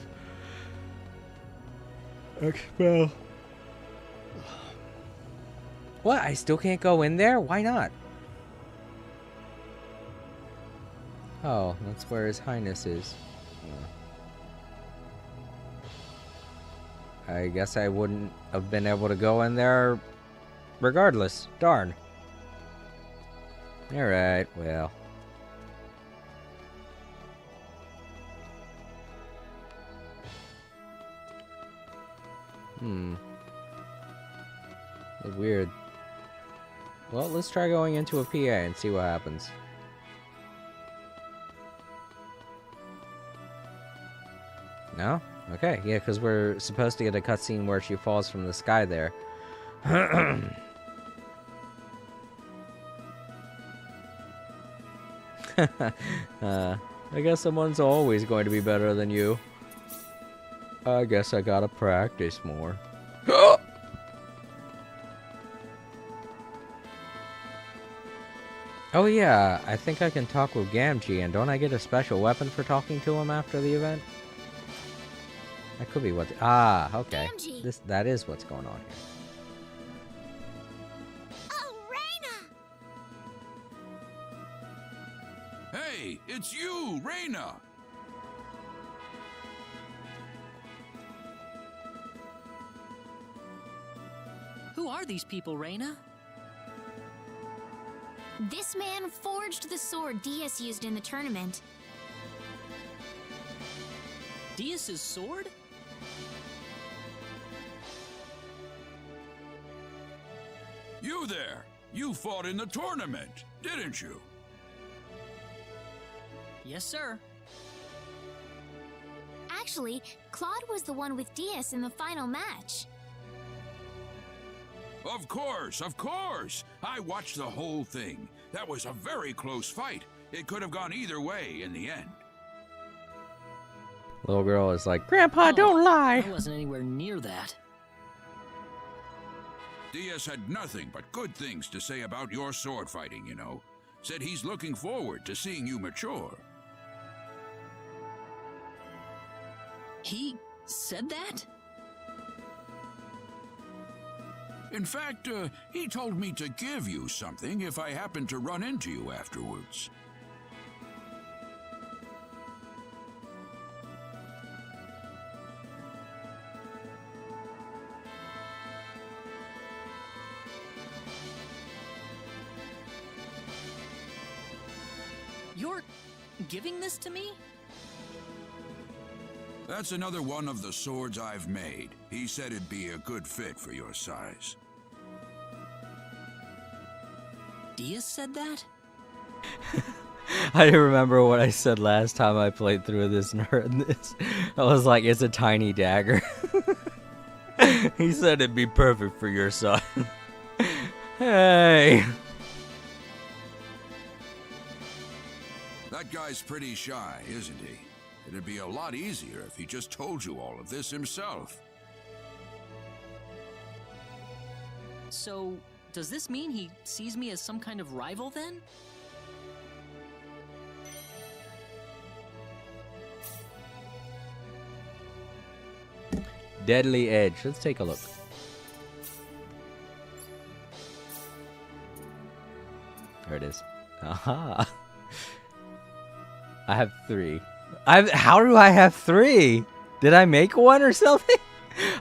Expel. What? I still can't go in there? Why not? Oh, that's where His Highness is. I guess I wouldn't have been able to go in there regardless. Darn. Alright, well. That's weird. Well, let's try going into a PA and see what happens. No? Okay, yeah, because we're supposed to get a cutscene where she falls from the sky there. I guess someone's always going to be better than you. I guess I gotta practice more. Oh yeah, I think I can talk with Gamgee, and don't I get a special weapon for talking to him after the event? That could be what... okay. That is what's going on here. Oh, Reina! Hey, it's you, Reina! Who are these people, Reina? This man forged the sword Dias used in the tournament. Dias's sword? You there! You fought in the tournament, didn't you? Yes, sir. Actually, Claude was the one with Dias in the final match. Of course, of course! I watched the whole thing. That was a very close fight. It could have gone either way in the end. Little girl is like, Grandpa, don't lie! I wasn't anywhere near that. Dias had nothing but good things to say about your sword fighting, you know. Said he's looking forward to seeing you mature. He said that? In fact, he told me to give you something if I happen to run into you afterwards. You're giving this to me? That's another one of the swords I've made. He said it'd be a good fit for your size. Dias said that? I remember what I said last time I played through this and heard this. I was like, it's a tiny dagger. He said it'd be perfect for your son. Hey. That guy's pretty shy, isn't he? It'd be a lot easier if he just told you all of this himself. So, does this mean he sees me as some kind of rival then? Deadly Edge. Let's take a look. There it is. Aha. I have 3. How do I have 3? Did I make one or something?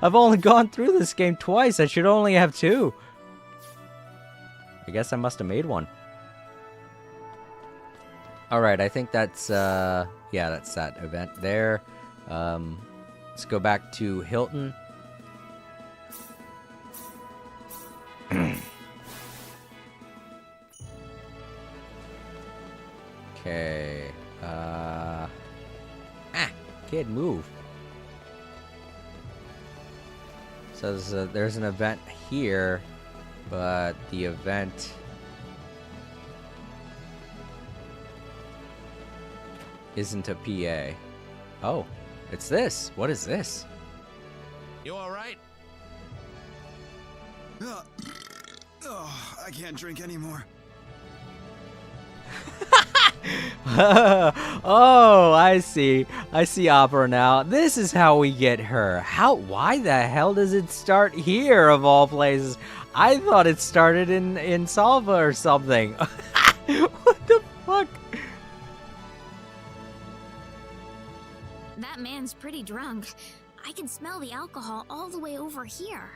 I've only gone through this game twice. I should only have 2. I guess I must have made one. Alright, I think that's, yeah, that's that event there. Let's go back to Hilton. Okay. Kid, move. So there's an event here, but the event isn't a PA. Oh, it's this. What is this? You all right? I can't drink anymore. Oh, I see. I see Opera now. This is how we get her. Why the hell does it start here of all places? I thought it started in Salva or something. What the fuck? everyone's pretty drunk. I can smell the alcohol all the way over here.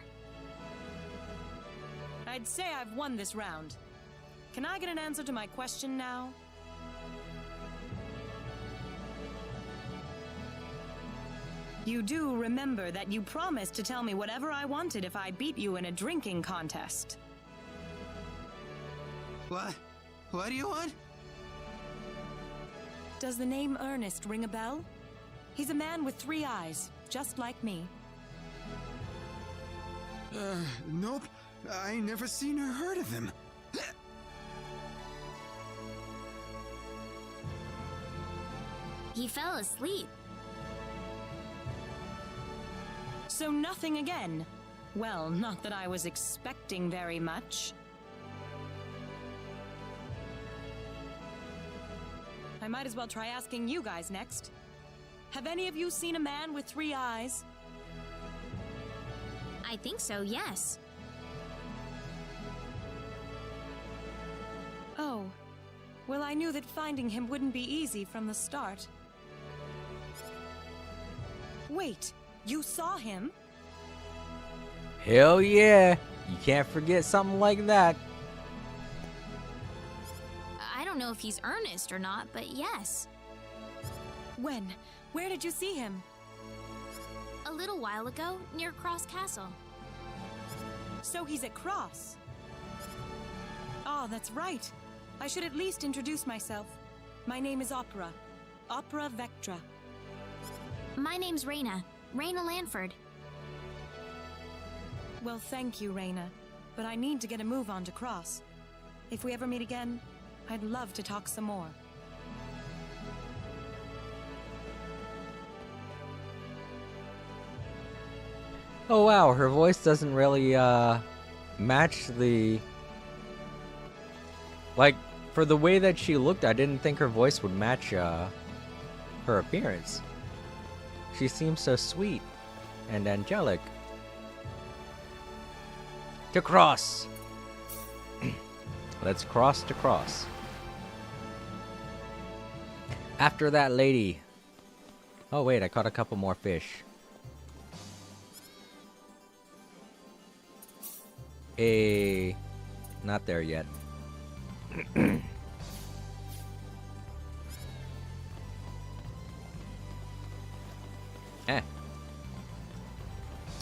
I'd say I've won this round. Can I get an answer to my question now? You do remember that you promised to tell me whatever I wanted if I beat you in a drinking contest. What? What do you want? Does the name Ernest ring a bell? He's a man with 3 eyes, just like me. Nope. I never seen or heard of him. He fell asleep. So nothing again? Well, not that I was expecting very much. I might as well try asking you guys next. Have any of you seen a man with 3 eyes? I think so, yes. Oh. Well, I knew that finding him wouldn't be easy from the start. Wait, you saw him? Hell yeah! You can't forget something like that. I don't know if he's Ernest or not, but yes. When? Where did you see him? A little while ago, near Cross Castle. So he's at Cross. Ah, that's right. I should at least introduce myself. My name is Opera. Opera Vectra. My name's Reyna. Reyna Lanford. Well, thank you, Reyna. But I need to get a move on to Cross. If we ever meet again, I'd love to talk some more. Oh wow, her voice doesn't really match the... Like, for the way that she looked, I didn't think her voice would match her appearance. She seems so sweet and angelic. To Cross! Let's cross to Cross. After that lady. Oh wait, I caught a couple more fish. Not there yet.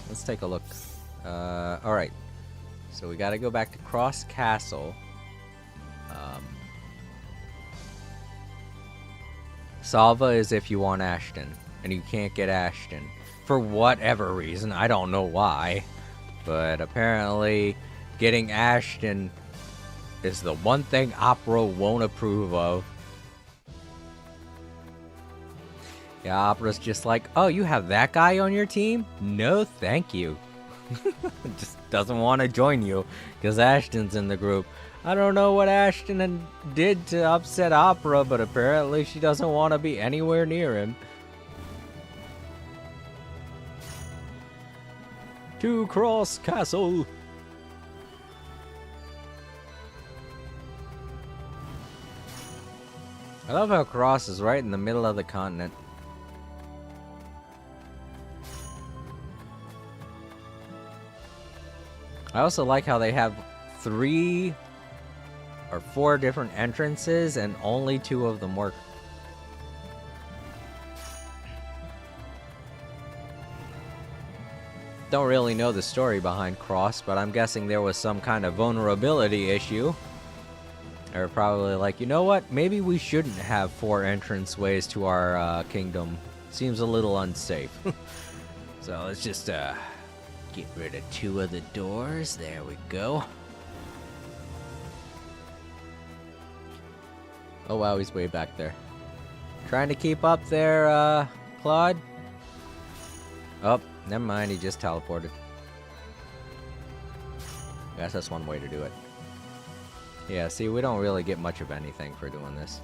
Let's take a look. Alright. So we gotta go back to Cross Castle. Salva is if you want Ashton. And you can't get Ashton. For whatever reason. I don't know why. But apparently getting Ashton is the one thing Opera won't approve of. Yeah, Opera's just like, oh, you have that guy on your team? No, thank you. Just doesn't want to join you because Ashton's in the group. I don't know what Ashton did to upset Opera, but apparently she doesn't want to be anywhere near him. To Cross Castle. I love how Cross is right in the middle of the continent. I also like how they have 3 or 4 different entrances and only 2 of them work. Don't really know the story behind Cross, but I'm guessing there was some kind of vulnerability issue. They're probably like, you know what? Maybe we shouldn't have 4 entrance ways to our kingdom. Seems a little unsafe. So let's just get rid of 2 of the doors. There we go. Oh wow, he's way back there. Trying to keep up there, Claude? Oh, never mind, he just teleported. Guess that's one way to do it. Yeah, see, we don't really get much of anything for doing this.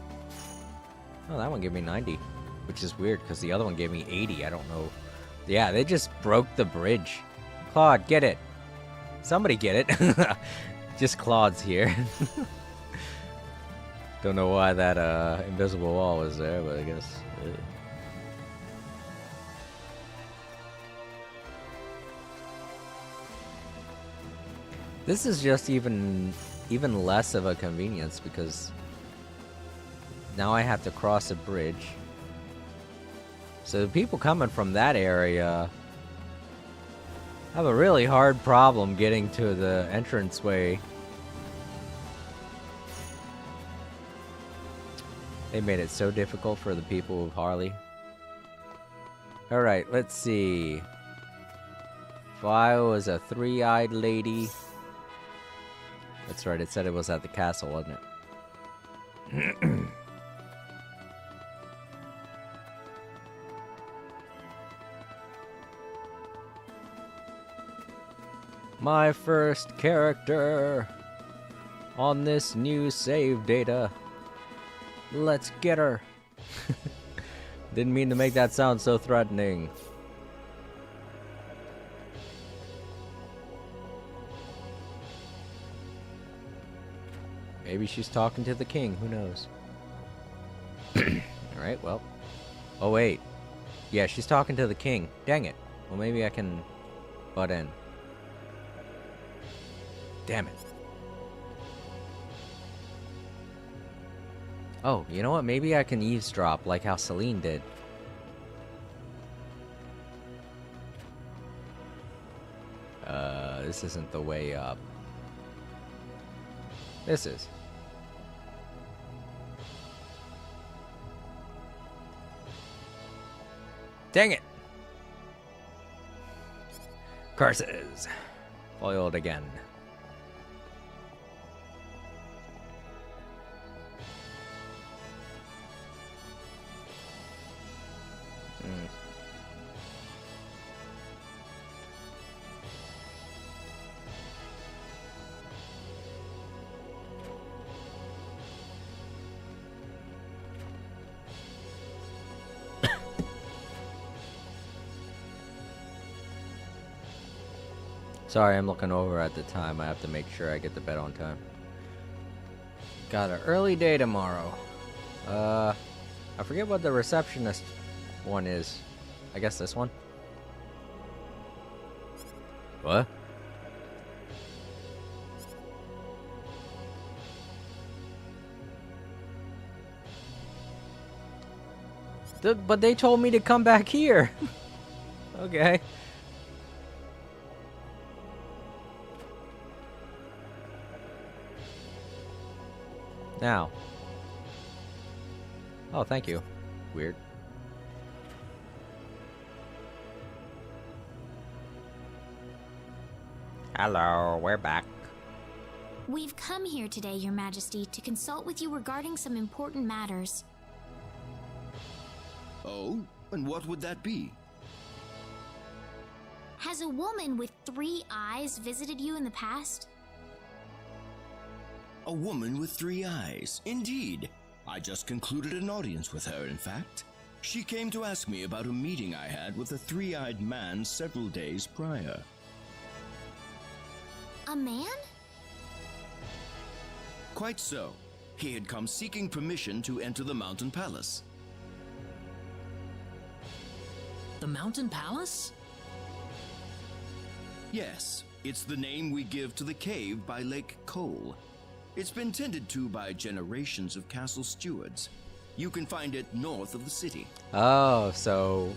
Oh, that one gave me 90, which is weird, because the other one gave me 80, I don't know. Yeah, they just broke the bridge. Claude, get it. Somebody get it. Just Claude's here. Don't know why that invisible wall was there, but I guess... This is just even less of a convenience because now I have to cross a bridge. So the people coming from that area have a really hard problem getting to the entranceway. They made it so difficult for the people of Harley. Alright, let's see. If I was a three-eyed lady... That's right, it said it was at the castle, wasn't it? My first character on this new save data. Let's get her. Didn't mean to make that sound so threatening. Maybe she's talking to the king, who knows? Alright, well. Oh wait. Yeah, she's talking to the king. Dang it. Well, maybe I can butt in. Damn it. Oh, you know what? Maybe I can eavesdrop like how Celine did. This isn't the way up. This is. Dang it! Curses. Foiled again. Sorry, I'm looking over at the time. I have to make sure I get to bed on time. Got an early day tomorrow. I forget what the receptionist one is. I guess this one. What? But they told me to come back here. Okay. Now. Oh, thank you. Weird. Hello, we're back. We've come here today, Your Majesty, to consult with you regarding some important matters. Oh? And what would that be? Has a woman with 3 eyes visited you in the past? A woman with 3 eyes, indeed. I just concluded an audience with her, in fact. She came to ask me about a meeting I had with a 3-eyed man several days prior. A man? Quite so. He had come seeking permission to enter the Mountain Palace. The Mountain Palace? Yes, it's the name we give to the cave by Lake Cole. It's been tended to by generations of castle stewards. You can find it north of the city. Oh, so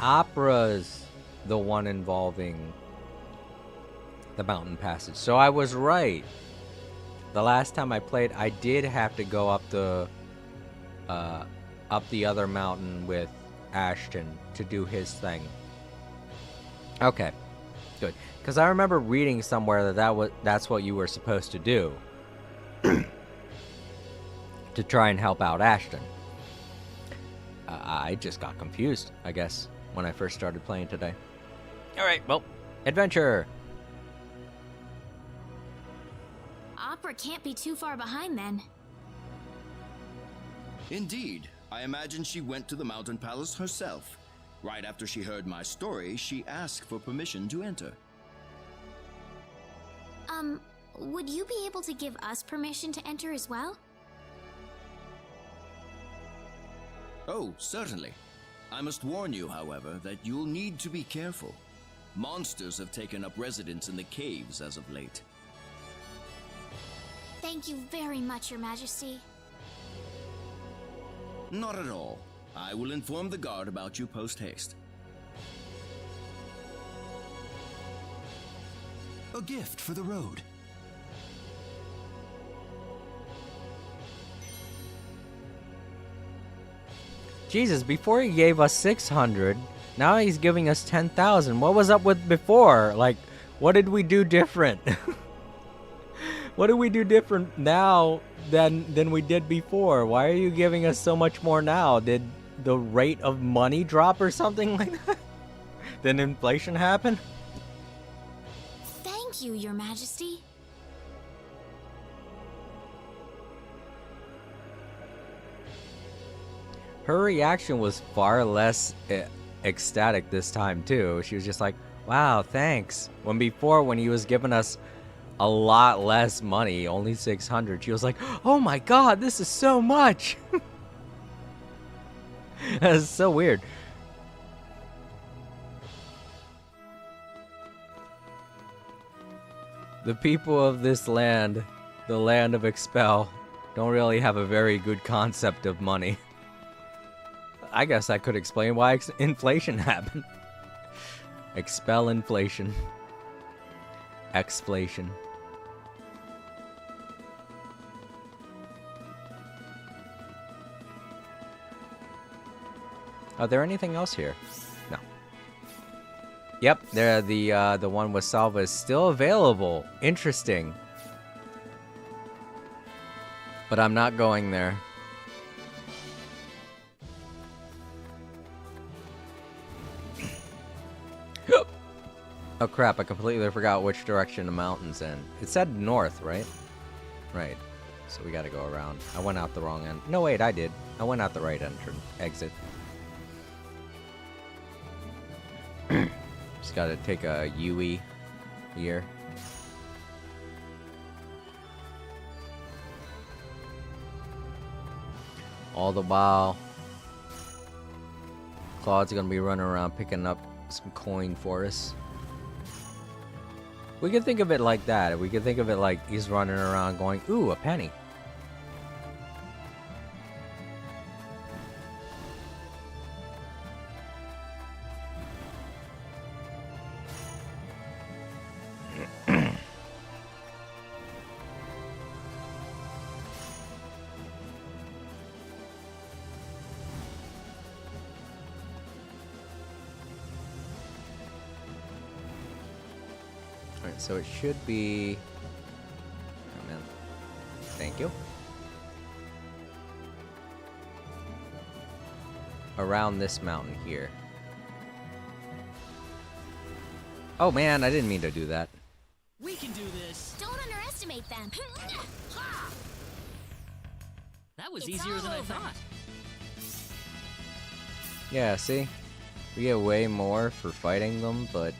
Opera's the one involving the mountain passage. So I was right. The last time I played, I did have to go up the other mountain with Ashton to do his thing. Okay, good. Because I remember reading somewhere that's what you were supposed to do to try and help out Ashton. I just got confused, I guess, when I first started playing today. All right, well, adventure. Opera can't be too far behind then. Indeed. I imagine she went to the Mountain Palace herself. Right after she heard my story, she asked for permission to enter. Would you be able to give us permission to enter as well? Oh, certainly. I must warn you, however, that you'll need to be careful. Monsters have taken up residence in the caves as of late. Thank you very much, Your Majesty. Not at all. I will inform the guard about you post-haste. A gift for the road. Jesus, before he gave us 600, now he's giving us 10,000. What was up with before? Like, what did we do different? What do we do different now than we did before? Why are you giving us so much more now? Did the rate of money drop or something like that? Did inflation happen? Thank you, Your Majesty. Her reaction was far less ecstatic this time too. She was just like, wow, thanks. When before, when he was giving us a lot less money, only 600, she was like, oh my god, this is so much. That's so weird. The people of this land, the land of Expel, don't really have a very good concept of money. I guess that could explain why inflation happened. Expel inflation. Exflation. Are there anything else here? No. Yep, there the one with Salva is still available. Interesting. But I'm not going there. Oh crap, I completely forgot which direction the mountain's in. It said north, right? Right. So we gotta go around. I went out the wrong end. No, wait, I did. I went out the right exit. Just gotta take a UE here. All the while, Claude's gonna be running around picking up some coin for us. We could think of it like that. We could think of it like he's running around going, ooh, a penny. So it should be... Oh man. Thank you. Around this mountain here. Oh man, I didn't mean to do that. We can do this. Don't underestimate them. That was easier than I thought. Yeah, see? We get way more for fighting them, but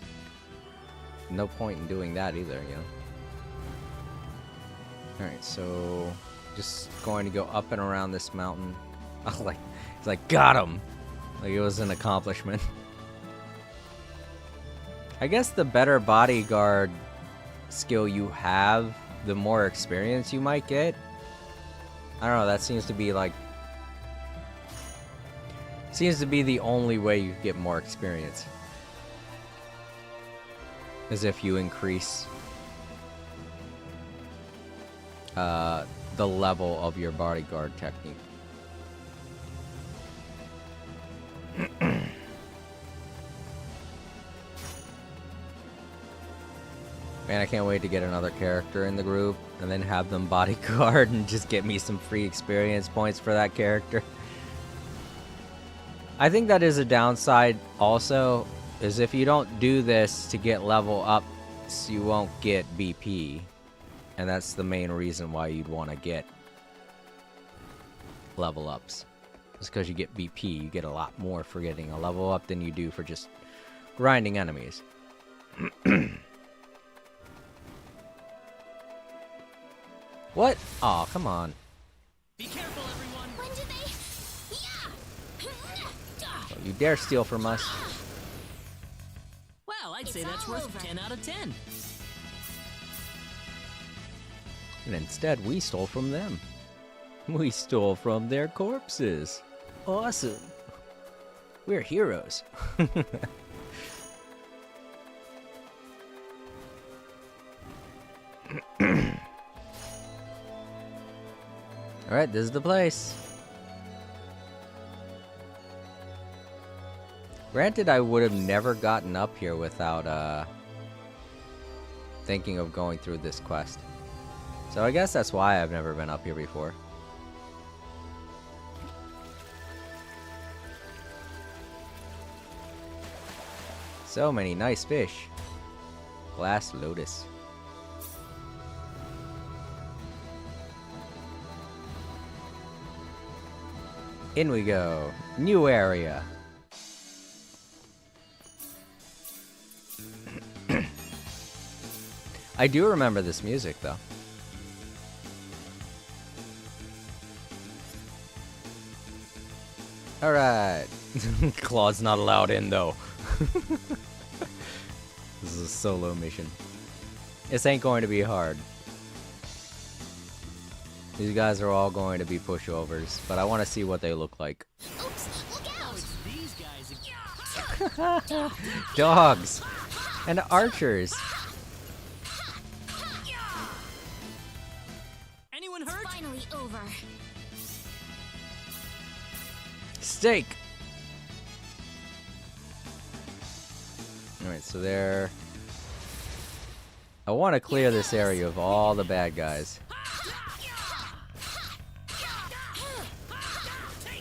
no point in doing that either, you know? Alright, so just going to go up and around this mountain. Oh, like, it's like, got him! Like it was an accomplishment. I guess the better bodyguard skill you have, the more experience you might get. I don't know, that seems to be like... Seems to be the only way you get more experience. As if you increase the level of your bodyguard technique. Man, I can't wait to get another character in the group and then have them bodyguard and just get me some free experience points for that character. I think that is a downside also, is if you don't do this to get level up, you won't get BP. And that's the main reason why you'd want to get level ups. It's because you get BP, you get a lot more for getting a level up than you do for just grinding enemies. What? Aw, come on. Be careful, everyone. When did they... Don't you dare steal from us. Well, I'd say that's worth 10 out of 10. And instead, we stole from them. We stole from their corpses. Awesome. We're heroes. Alright, this is the place. Granted, I would have never gotten up here without thinking of going through this quest. So I guess that's why I've never been up here before. So many nice fish. Glass lotus. In we go. New area. I do remember this music, though. Alright. Claw's not allowed in, though. This is a solo mission. This ain't going to be hard. These guys are all going to be pushovers, but I want to see what they look like. Oops, look out! It's these guys again. Dogs! And archers! Anyone hurt? It's finally over. Steak! Alright, so there. I want to clear this area of all the bad guys.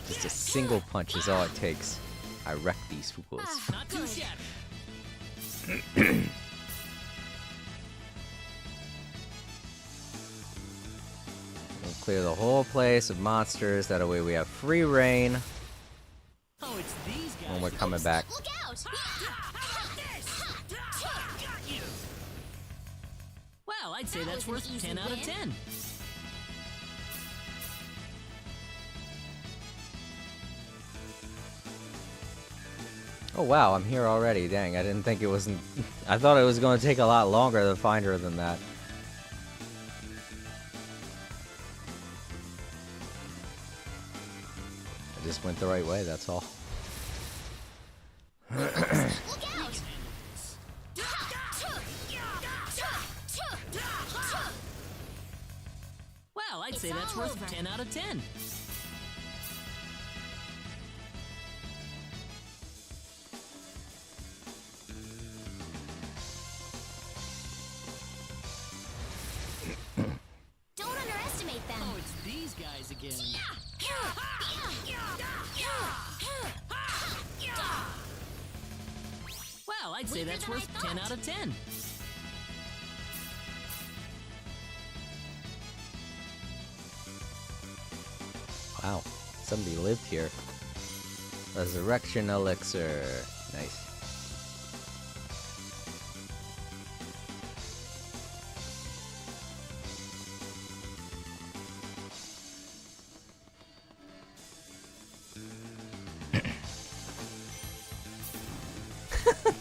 Just a single punch is all it takes. I wreck these fools. Not too shabby. We'll clear the whole place of monsters. That way we have free reign Oh, it's these guys. when we're coming back. Look out! Well, I'd say that's worth 10 out of 10. Oh wow, I'm here already. Dang, I didn't think it wasn't. I thought it was going to take a lot longer to find her than that. I just went the right way, that's all. Well, I'd say that's worth 10 out of 10. Don't underestimate them. Oh, it's these guys again. Well, I'd say that's worth 10 out of 10. Wow, somebody lived here. Resurrection elixir. Nice.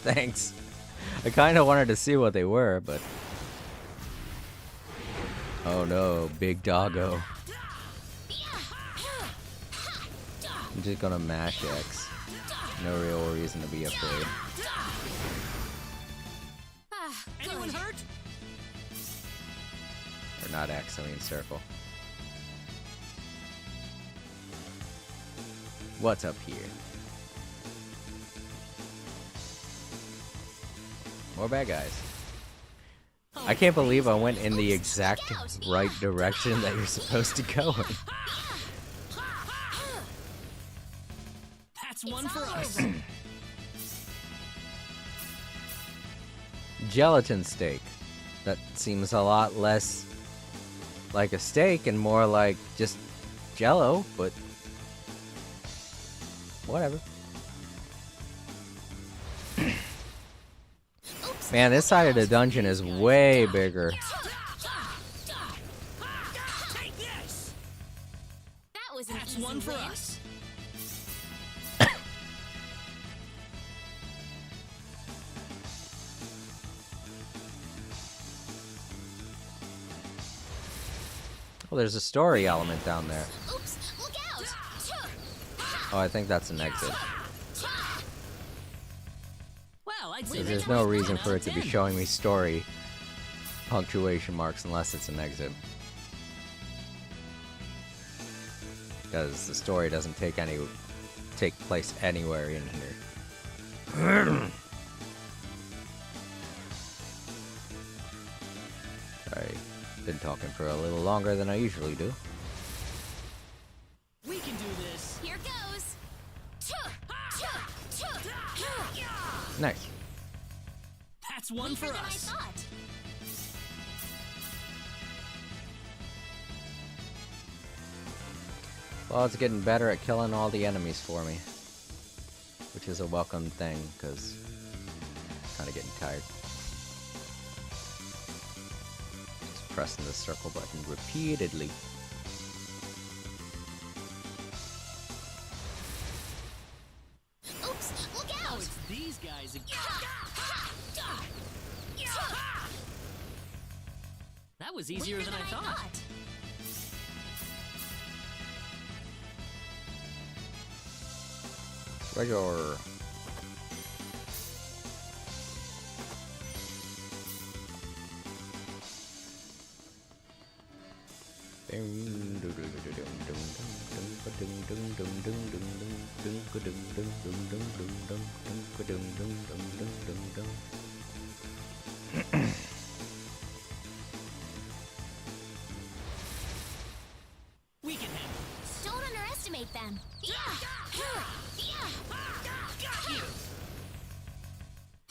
Thanks. I kind of wanted to see what they were, but... Oh no, big doggo. I'm just gonna mash X. No real reason to be afraid. Anyone hurt? Or not X, I mean circle. What's up here? More bad guys. I can't believe I went in the exact right direction that you're supposed to go in. That's one for us. Gelatin steak. That seems a lot less like a steak and more like just jello, but whatever. Man, this side of the dungeon is way bigger. That was That's one for us. Well, there's a story element down there. Oops, look out! Oh, I think that's an exit. Well, I'd say So that's there's no worth reason 10 for out it of to be 10. showing me story punctuation marks unless it's an exit. Because the story doesn't take place anywhere in here. Sorry, been talking for a little longer than I usually do. We can do this. Here goes! Nice. That's one for Weaker than I us. thought. Well, it's getting better at killing all the enemies for me. Which is a welcome thing, because I'm kind of getting tired. Just pressing the circle button repeatedly. Oops, look Oh, out! it's these guys again. That was easier Weaker than I thought. Treasure. We can handle this. Don't underestimate them.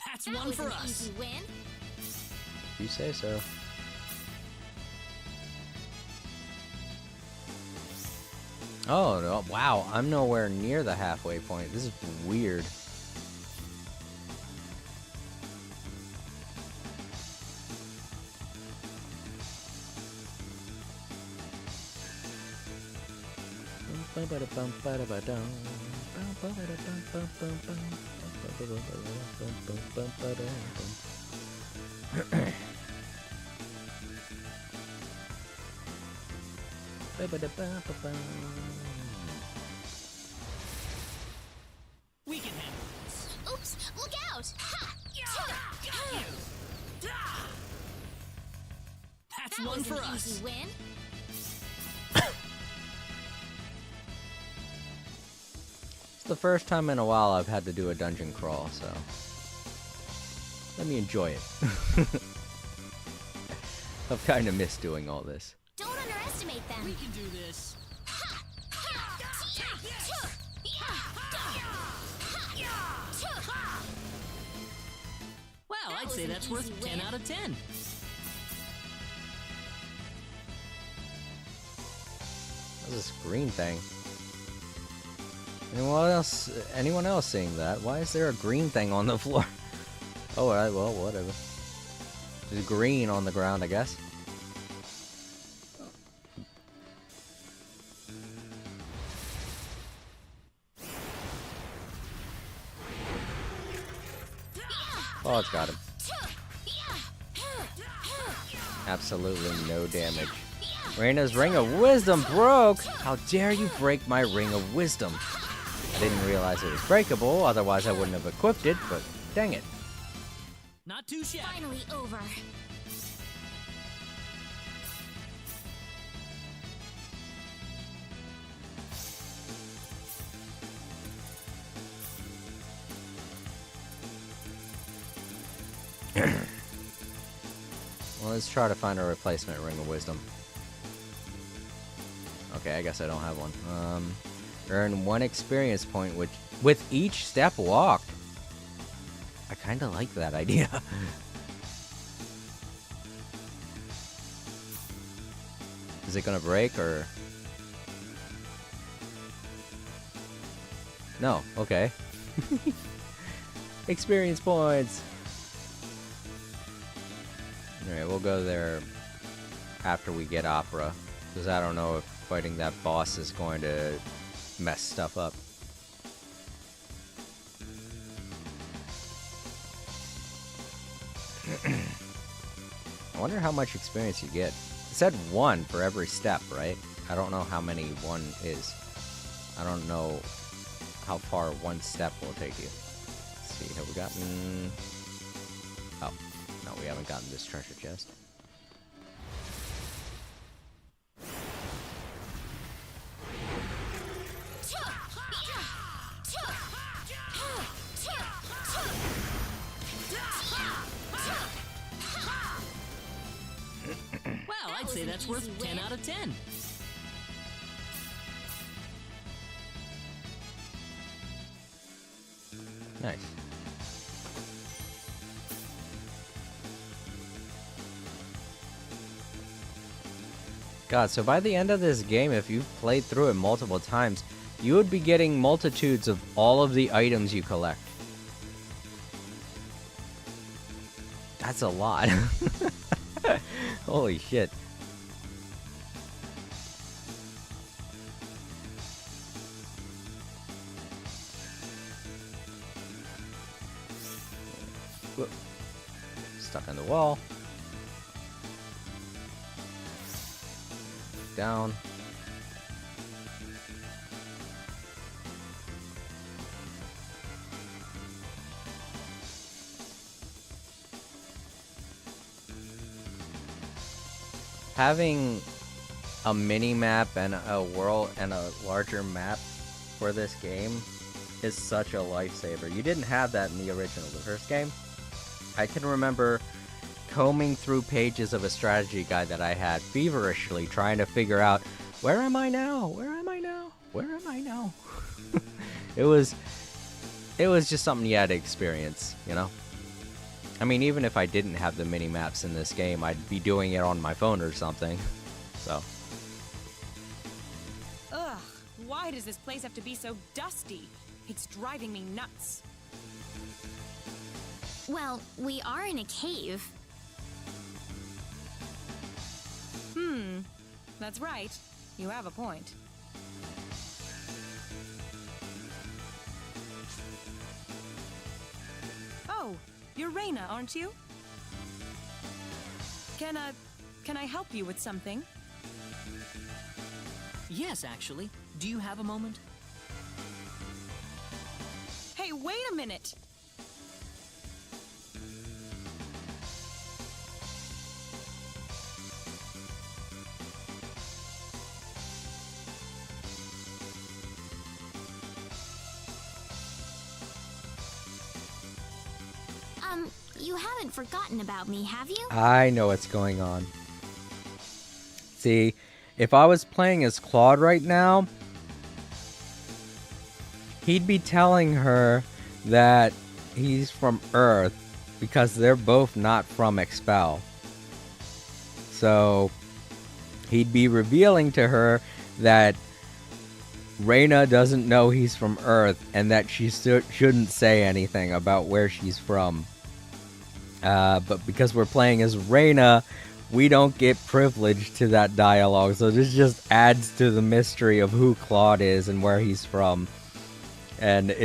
That's That one was for an us. easy win. You say so. Oh, no, wow, I'm nowhere near the halfway point. This is weird. We can handle this. Oops, look out! That's That one was for an us. easy win. It's the first time in a while I've had to do a dungeon crawl, so let me enjoy it. I've kind of missed doing all this. Don't underestimate them. We can do this. Well, That I'd was say an that's worth easy 10 win. out of 10. What's this green thing? Anyone else seeing that? Why is there a green thing on the floor? Oh, alright, well, whatever. There's green on the ground, I guess. Oh, it's got him. Absolutely no damage. Reina's Ring of Wisdom broke! How dare you break my Ring of Wisdom? I didn't realize it was breakable, otherwise I wouldn't have equipped it, but dang it. Not too shabby. Finally over. Well, let's try to find a replacement Ring of Wisdom. Okay, I guess I don't have one. Earn 1 experience point with each step walked. I kind of like that idea. Is it gonna break or? No. Okay. Experience points. Alright, we'll go there after we get Opera, because I don't know if fighting that boss is going to mess stuff up. I wonder how much experience you get. It said 1 for every step, right? I don't know how many 1 is. I don't know how far 1 step will take you. Let's see, have we gotten... Oh, no, we haven't gotten this treasure chest. Well, I'd say that's worth 10 out of 10. Nice. God, so by the end of this game, if you've played through it multiple times, you would be getting multitudes of all of the items you collect. That's a lot. Holy shit. Whoop. Stuck on the wall. Down. Having a mini map and a world and a larger map for this game is such a lifesaver. You didn't have that in the original, the first game. I can remember combing through pages of a strategy guide that I had feverishly trying to figure out, where am I now? Where am I now? Where am I now? It was just something you had to experience, you know? I mean, even if I didn't have the mini maps in this game, I'd be doing it on my phone or something. So. Ugh, why does this place have to be so dusty? It's driving me nuts. Well, we are in a cave. That's right. You have a point. Oh, you're Reyna, aren't you? Can I help you with something? Yes, actually. Do you have a moment? Hey, wait a minute! You haven't forgotten about me, have you? I know what's going on. See, if I was playing as Claude right now, he'd be telling her that he's from Earth because they're both not from Expel. So, he'd be revealing to her that Reyna doesn't know he's from Earth and that she shouldn't say anything about where she's from. But because we're playing as Reyna, we don't get privilege to that dialogue. So this just adds to the mystery of who Claude is and where he's from. And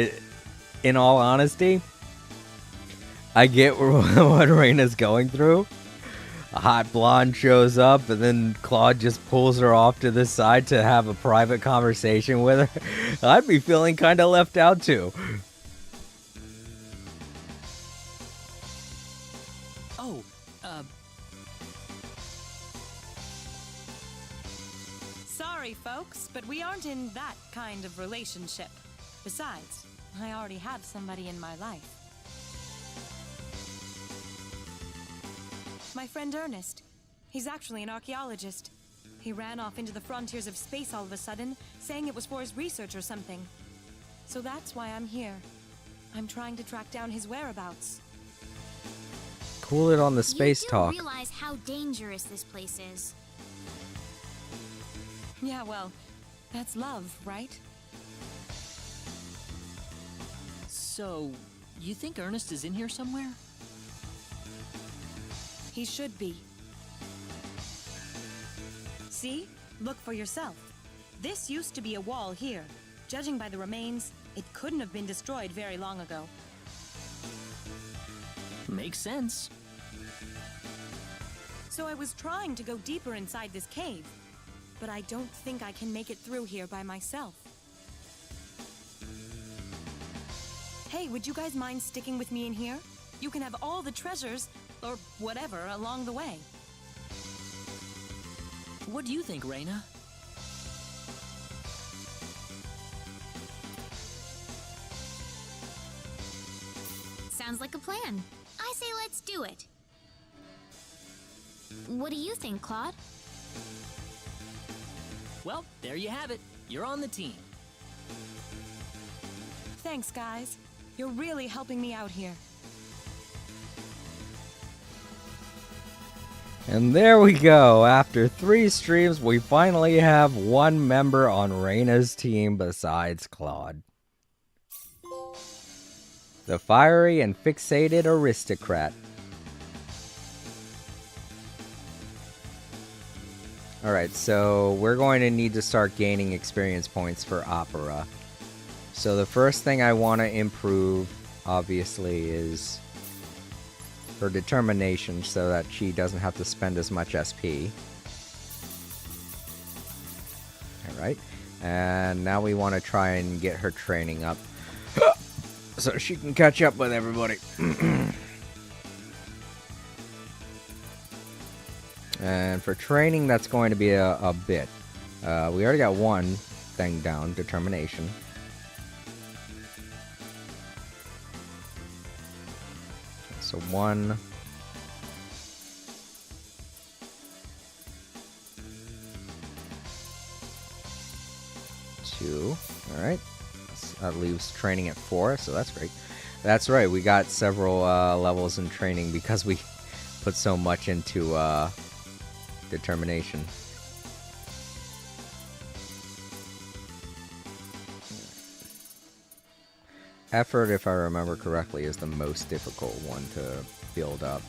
in all honesty, I get what Reyna's going through. A hot blonde shows up and then Claude just pulls her off to the side to have a private conversation with her. I'd be feeling kind of left out too. Sorry, folks, but we aren't in that kind of relationship. Besides, I already have somebody in my life. My friend Ernest. He's actually an archaeologist. He ran off into the frontiers of space all of a sudden, saying it was for his research or something. So that's why I'm here. I'm trying to track down his whereabouts. Cool it on the space talk. You do realize how dangerous this place is. Yeah, well, that's love, right? So, you think Ernest is in here somewhere? He should be. See? Look for yourself. This used to be a wall here. Judging by the remains, it couldn't have been destroyed very long ago. Makes sense. so I was trying to go deeper inside this cave. But I don't think I can make it through here by myself. Hey, would you guys mind sticking with me in here? You can have all the treasures, or whatever, along the way. What do you think, Reina? Sounds like a plan. I say let's do it. What do you think, Claude? Well, there you have it. You're on the team. Thanks, guys. You're really helping me out here. And there we go. After 3 streams, we finally have one member on Reina's team besides Claude. The fiery and fixated aristocrat. Alright, so we're going to need to start gaining experience points for Opera. So the first thing I want to improve, obviously, is her determination so that she doesn't have to spend as much SP. Alright, and now we want to try and get her training up so she can catch up with everybody. And for training, that's going to be a bit. We already got one thing down, determination. So 1. 2. Alright. That leaves training at 4, so that's great. That's right, we got several levels in training because we put so much into determination. Effort, if I remember correctly, is the most difficult one to build up.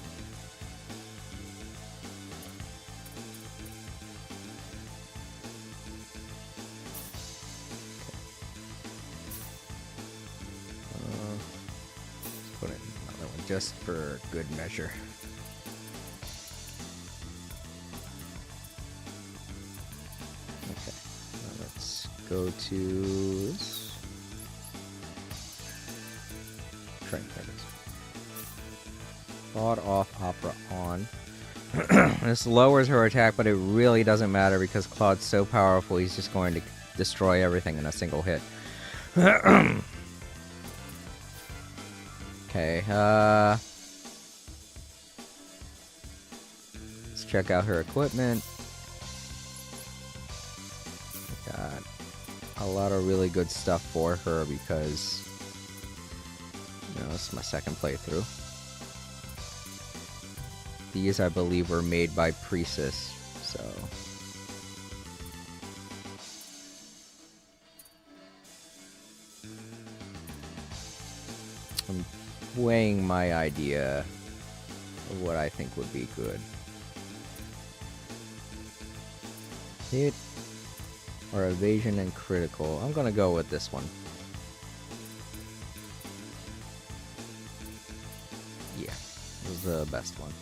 Let's put in another one just for good measure. Okay, now let's go to this. There it is. Claude off, Opera on. This lowers her attack, but it really doesn't matter because Claude's so powerful, he's just going to destroy everything in a single hit. Okay, let's check out her equipment. Got a lot of really good stuff for her because this is my second playthrough. These, I believe, were made by Priestess, so... I'm weighing my idea of what I think would be good. Hit or evasion and critical. I'm gonna go with this one. Was the best one.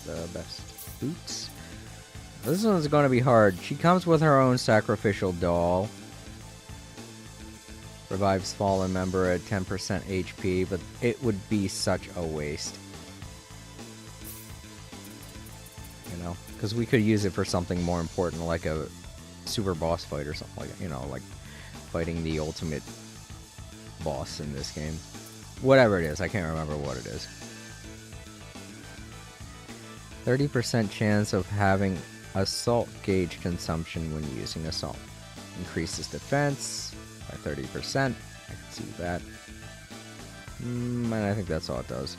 The best boots. This one's going to be hard. She comes with her own sacrificial doll. Revives fallen member at 10% HP, but it would be such a waste. You know, because we could use it for something more important, like a super boss fight or something like that. You know, like fighting the ultimate boss in this game. Whatever it is, I can't remember what it is. 30% chance of having assault gauge consumption when using assault. Increases defense by 30%. I can see that. And I think that's all it does.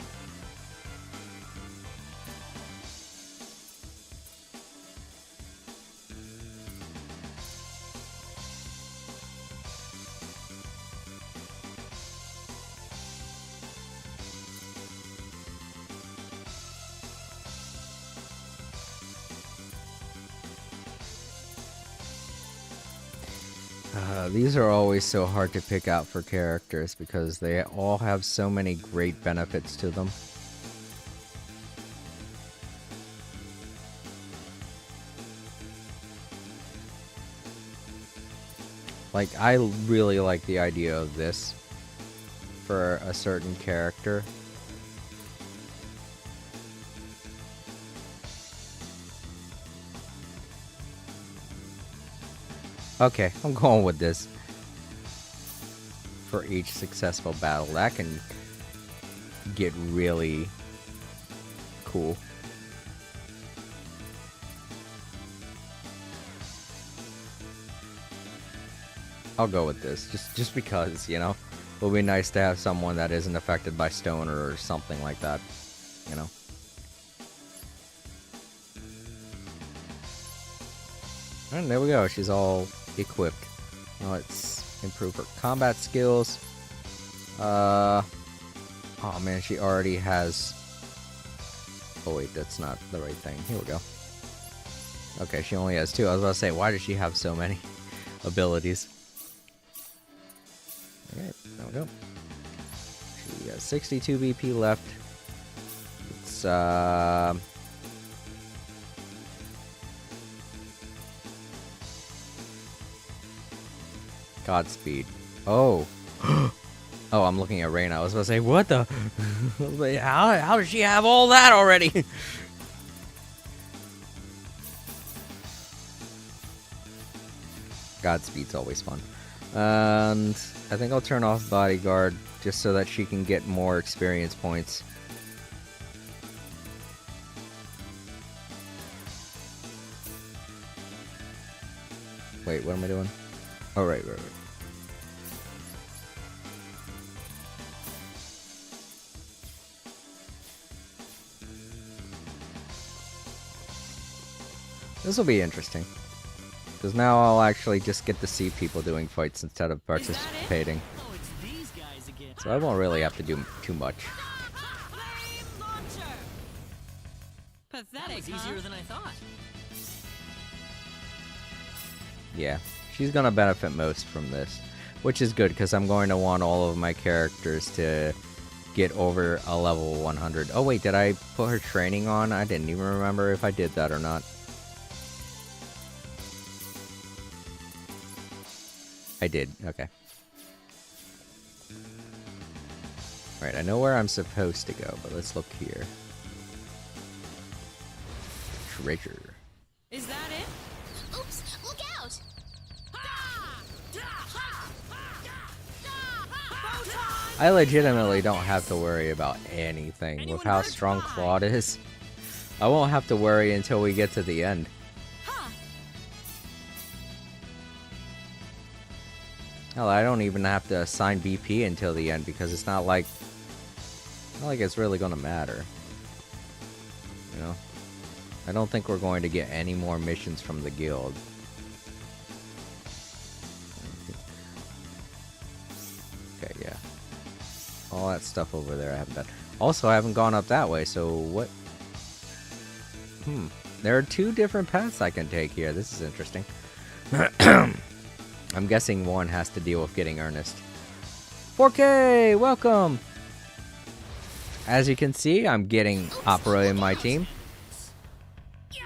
These are always so hard to pick out for characters because they all have so many great benefits to them. Like, I really like the idea of this for a certain character. Okay, I'm going with this. For each successful battle, that can get really cool. I'll go with this, just because, you know, it would be nice to have someone that isn't affected by stone or something like that, you know. And there we go, she's all equipped. Now let's improve her combat skills. Oh man, she already has... Oh wait, that's not the right thing. Here we go. Okay, she only has 2. I was about to say, why does she have so many abilities? Alright, there we go. She has 62 BP left. It's Godspeed. Oh. Oh, I'm looking at Reina. I was about to say, what the? How does she have all that already? Godspeed's always fun. And I think I'll turn off Bodyguard just so that she can get more experience points. Wait, what am I doing? Oh, right. This will be interesting. Because now I'll actually just get to see people doing fights instead of participating. So I won't really have to do too much. Pathetic, that was easier than I thought. Yeah, she's gonna benefit most from this. Which is good, because I'm going to want all of my characters to get over a level 100. Oh wait, did I put her training on? I didn't even remember if I did that or not. I did, okay. Alright, I know where I'm supposed to go, but let's look here. Treasure. Is that it? Oops, look out! I legitimately don't have to worry about anything with how strong Claude is. I won't have to worry until we get to the end. Hell, I don't even have to assign BP until the end because it's not like it's really gonna matter. You know? I don't think we're going to get any more missions from the guild. Okay, yeah. All that stuff over there I haven't done. Also, I haven't gone up that way, so what? There are 2 different paths I can take here. This is interesting. I'm guessing one has to deal with getting Ernest. 4K! Welcome! As you can see, I'm getting Opera in my team. I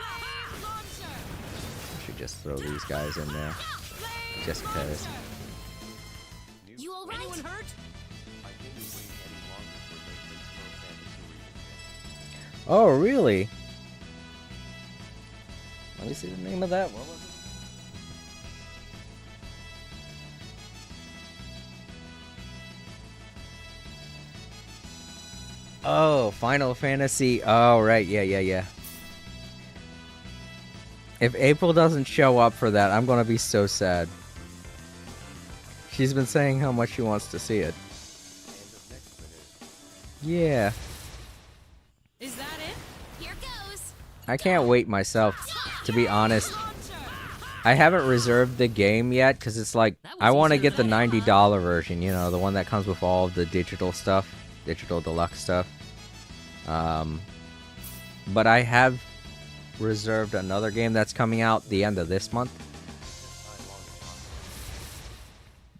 should just throw these guys in there. Just because. You alright? I didn't wait any longer for Nathan's Fantasy. Oh, really? Let me see the name of that. What was it? Oh, Final Fantasy. Oh, right. Yeah. If April doesn't show up for that, I'm gonna be so sad. She's been saying how much she wants to see it. Yeah. Is that it? Here goes. I can't wait myself, to be honest. I haven't reserved the game yet, because it's like, I want to get the $90 version, you know, the one that comes with all of the digital stuff, digital deluxe stuff. But I have reserved another game that's coming out the end of this month.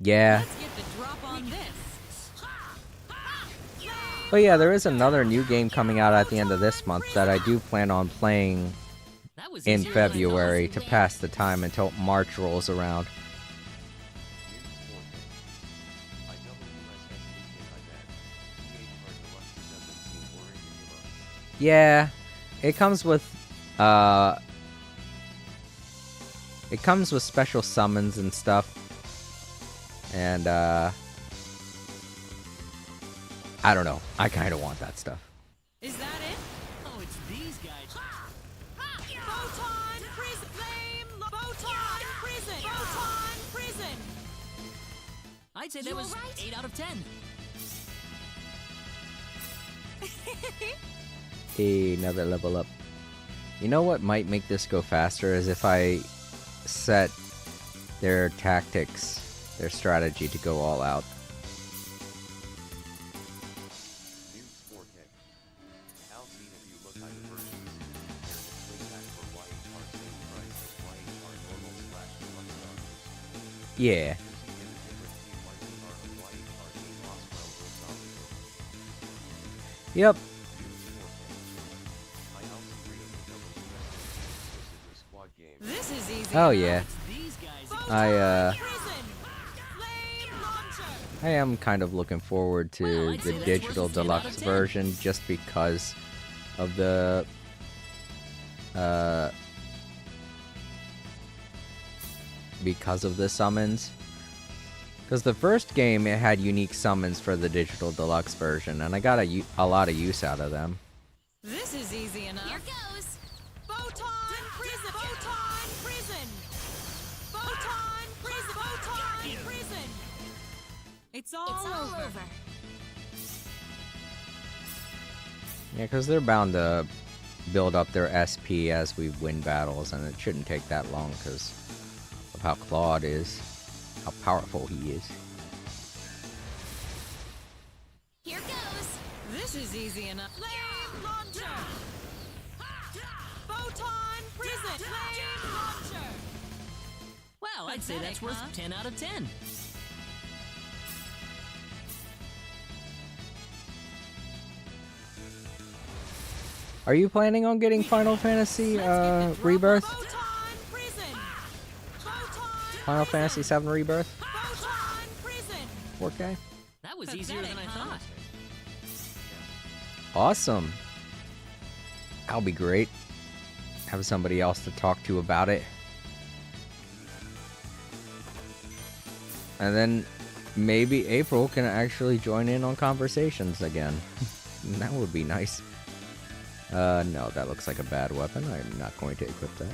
Yeah. Let's get the drop on this. But yeah, there is another new game coming out at the end of this month that I do plan on playing in February to pass the time until March rolls around. Yeah, it comes with special summons and stuff. And I don't know. I kind of want that stuff. Is that it? Oh, it's these guys. Photon prison flame. Photon prison. Photon prison. I'd say that was 8 out of 10. Hey, another level up. You know what might make this go faster is if I set their tactics, their strategy to go all out. Yeah. Yep. This is easy. Oh yeah. I am kind of looking forward to the digital deluxe version just because of the summons. Because the first game, it had unique summons for the digital deluxe version, and I got a lot of use out of them. This is easy enough. Here goes. Photon prison. Photon prison. Photon prison. Photon prison. It's all over. Yeah, because they're bound to build up their SP as we win battles, and it shouldn't take that long because of how Claude is, how powerful he is. Here goes. This is easy enough. Flame launcher. Photon prison. Flame launcher. Well, I'd say that's worth 10 out of 10. Are you planning on getting Final Fantasy Rebirth? Final Fantasy VII Rebirth? 4K? That was easier than I thought. Awesome. That'll be great. Have somebody else to talk to about it. And then maybe April can actually join in on conversations again. That would be nice. No, that looks like a bad weapon. I'm not going to equip that.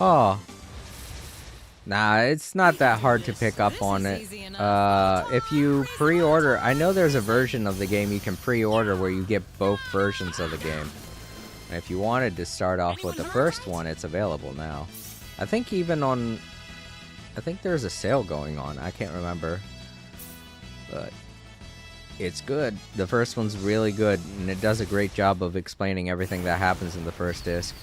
Oh. Nah, it's not that hard to pick up on it. If you pre-order, I know there's a version of the game you can pre-order where you get both versions of the game. And if you wanted to start off with the first one, it's available now. I think even on... I think there's a sale going on. I can't remember. But it's good. The first one's really good, and it does a great job of explaining everything that happens in the first disc.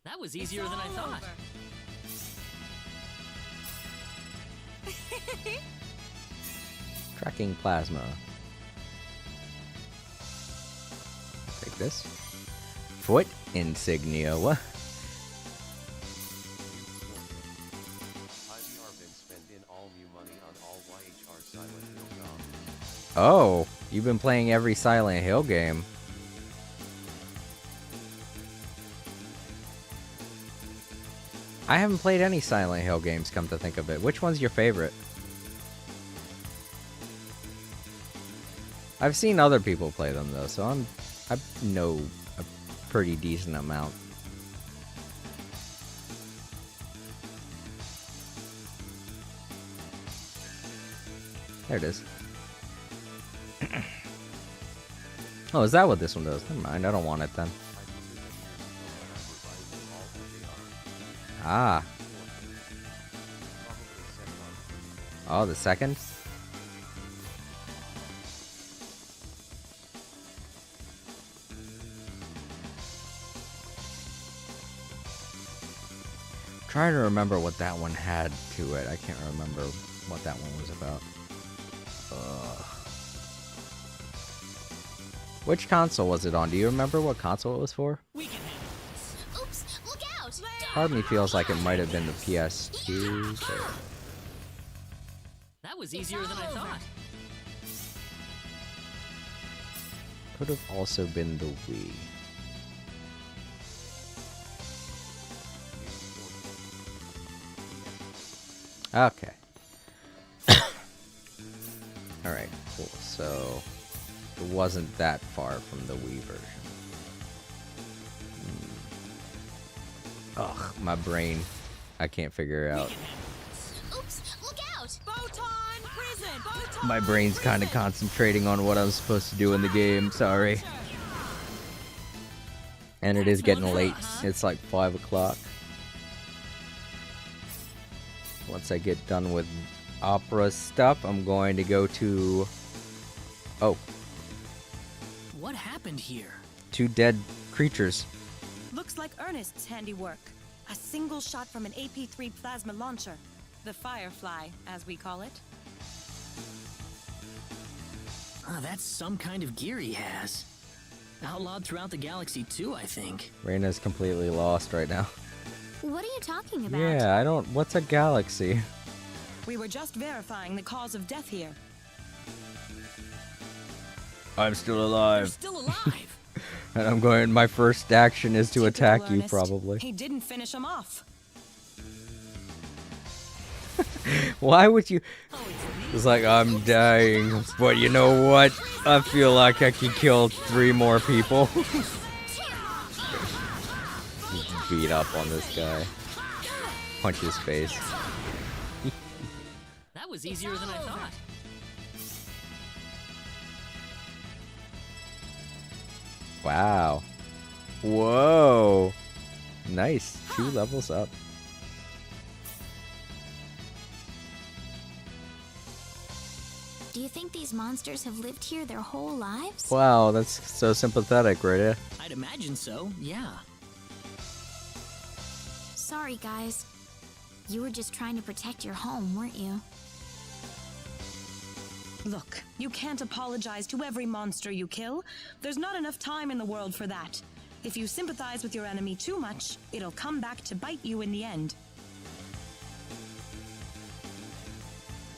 That was easier than I thought. Tracking plasma. Take this. Foot insignia. What? IVR been spend in all new money on all YHR Silent Hill GOM. Oh, you've been playing every Silent Hill game. I haven't played any Silent Hill games, come to think of it. Which one's your favorite? I've seen other people play them though, so I know a pretty decent amount. There it is. Oh, is that what this one does? Never mind, I don't want it then. Ah. Oh, the second? Trying to remember what that one had to it. I can't remember what that one was about. Ugh. Which console was it on? Do you remember what console it was for? Oops, look out! Part of me feels like it might have been the PS2. But... That was easier than I thought. could have also been the Wii. Okay. Alright, cool. So, it wasn't that far from the Wii version. Ugh, my brain. I can't figure it out. Oops, look out! Photon prison! Photon My brain's kind of concentrating on what I'm supposed to do in the game, sorry. And it is getting late. It's like 5 o'clock. Once I get done with opera stuff, I'm going to go to... Oh. What happened here? 2 dead creatures. Looks like Ernest's handiwork. A single shot from an AP3 plasma launcher. The Firefly, as we call it. Ah, that's some kind of gear he has. Outlawed throughout the galaxy too, I think. Reina's completely lost right now. What are you talking about? Yeah, I don't... What's a galaxy? We were just verifying the cause of death here. I'm still alive. You're still alive. And I'm going... My first action is to attack you, Ernest. probably. He didn't finish him off. Why would you... It's like, I'm dying, but you know what? I feel like I could kill 3 more people. Just beat up on this guy. Punch his face. That was easier than I thought. Wow. Whoa. Nice. 2 levels up. Do you think these monsters have lived here their whole lives? Wow, that's so sympathetic, right? I'd imagine so, yeah. Sorry, guys. You were just trying to protect your home, weren't you? Look, you can't apologize to every monster you kill. There's not enough time in the world for that. If you sympathize with your enemy too much, it'll come back to bite you in the end.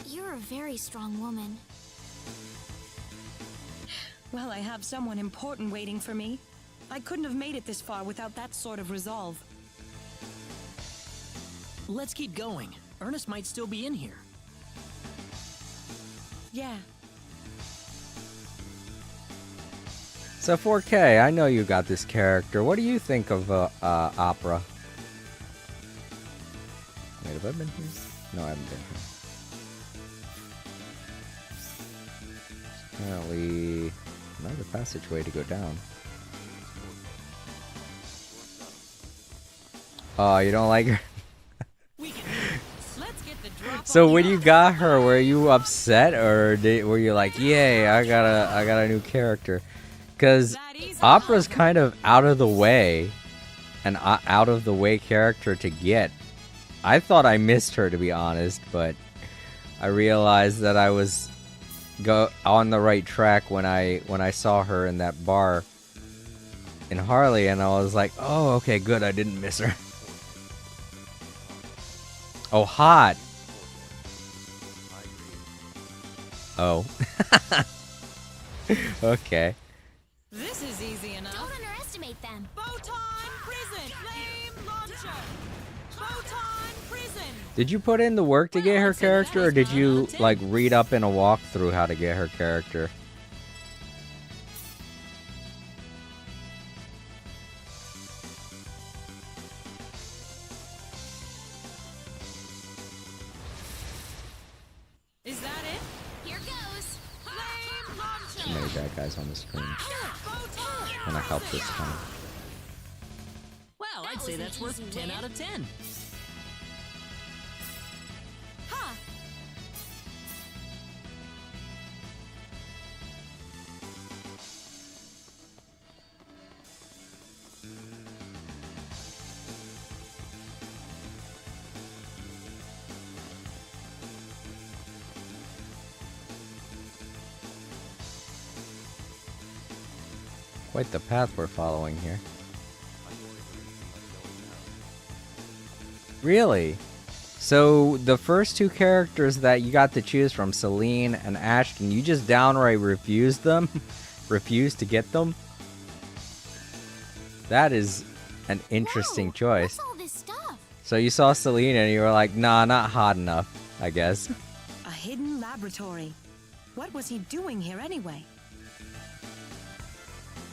You're a very strong woman. Well, I have someone important waiting for me. I couldn't have made it this far without that sort of resolve. Let's keep going. Ernest might still be in here. Yeah. So 4K, I know you got this character. What do you think of Opera? Wait, have I been here? No, I haven't been here. Apparently, another passageway to go down. Oh, you don't like her? So when you got her, were you upset, or were you like, "Yay, I got a new character"? Because Opera's kind of out of the way, an out of the way character to get. I thought I missed her, to be honest, but I realized that I was on the right track when I saw her in that bar in Harley, and I was like, oh, okay, good, I didn't miss her. Oh, hot. Oh. Okay. This is easy enough. Don't underestimate them. Photon prison flame launcher. Photon prison. Did you put in the work to get her character, or did you, like, read up in a walkthrough how to get her character? Is that it? Here goes. Flame launcher. Maybe that guy's on the screen. Gonna help this time. Well, I'd say that's worth 10 out of 10. Ha! Quite the path we're following here. Really? So the first two characters that you got to choose from, Celine and Ashton, you just downright refused them? Refused to get them? That is an interesting choice. What's all this stuff? So you saw Celine and you were like, nah, not hot enough, I guess. A hidden laboratory. What was he doing here anyway?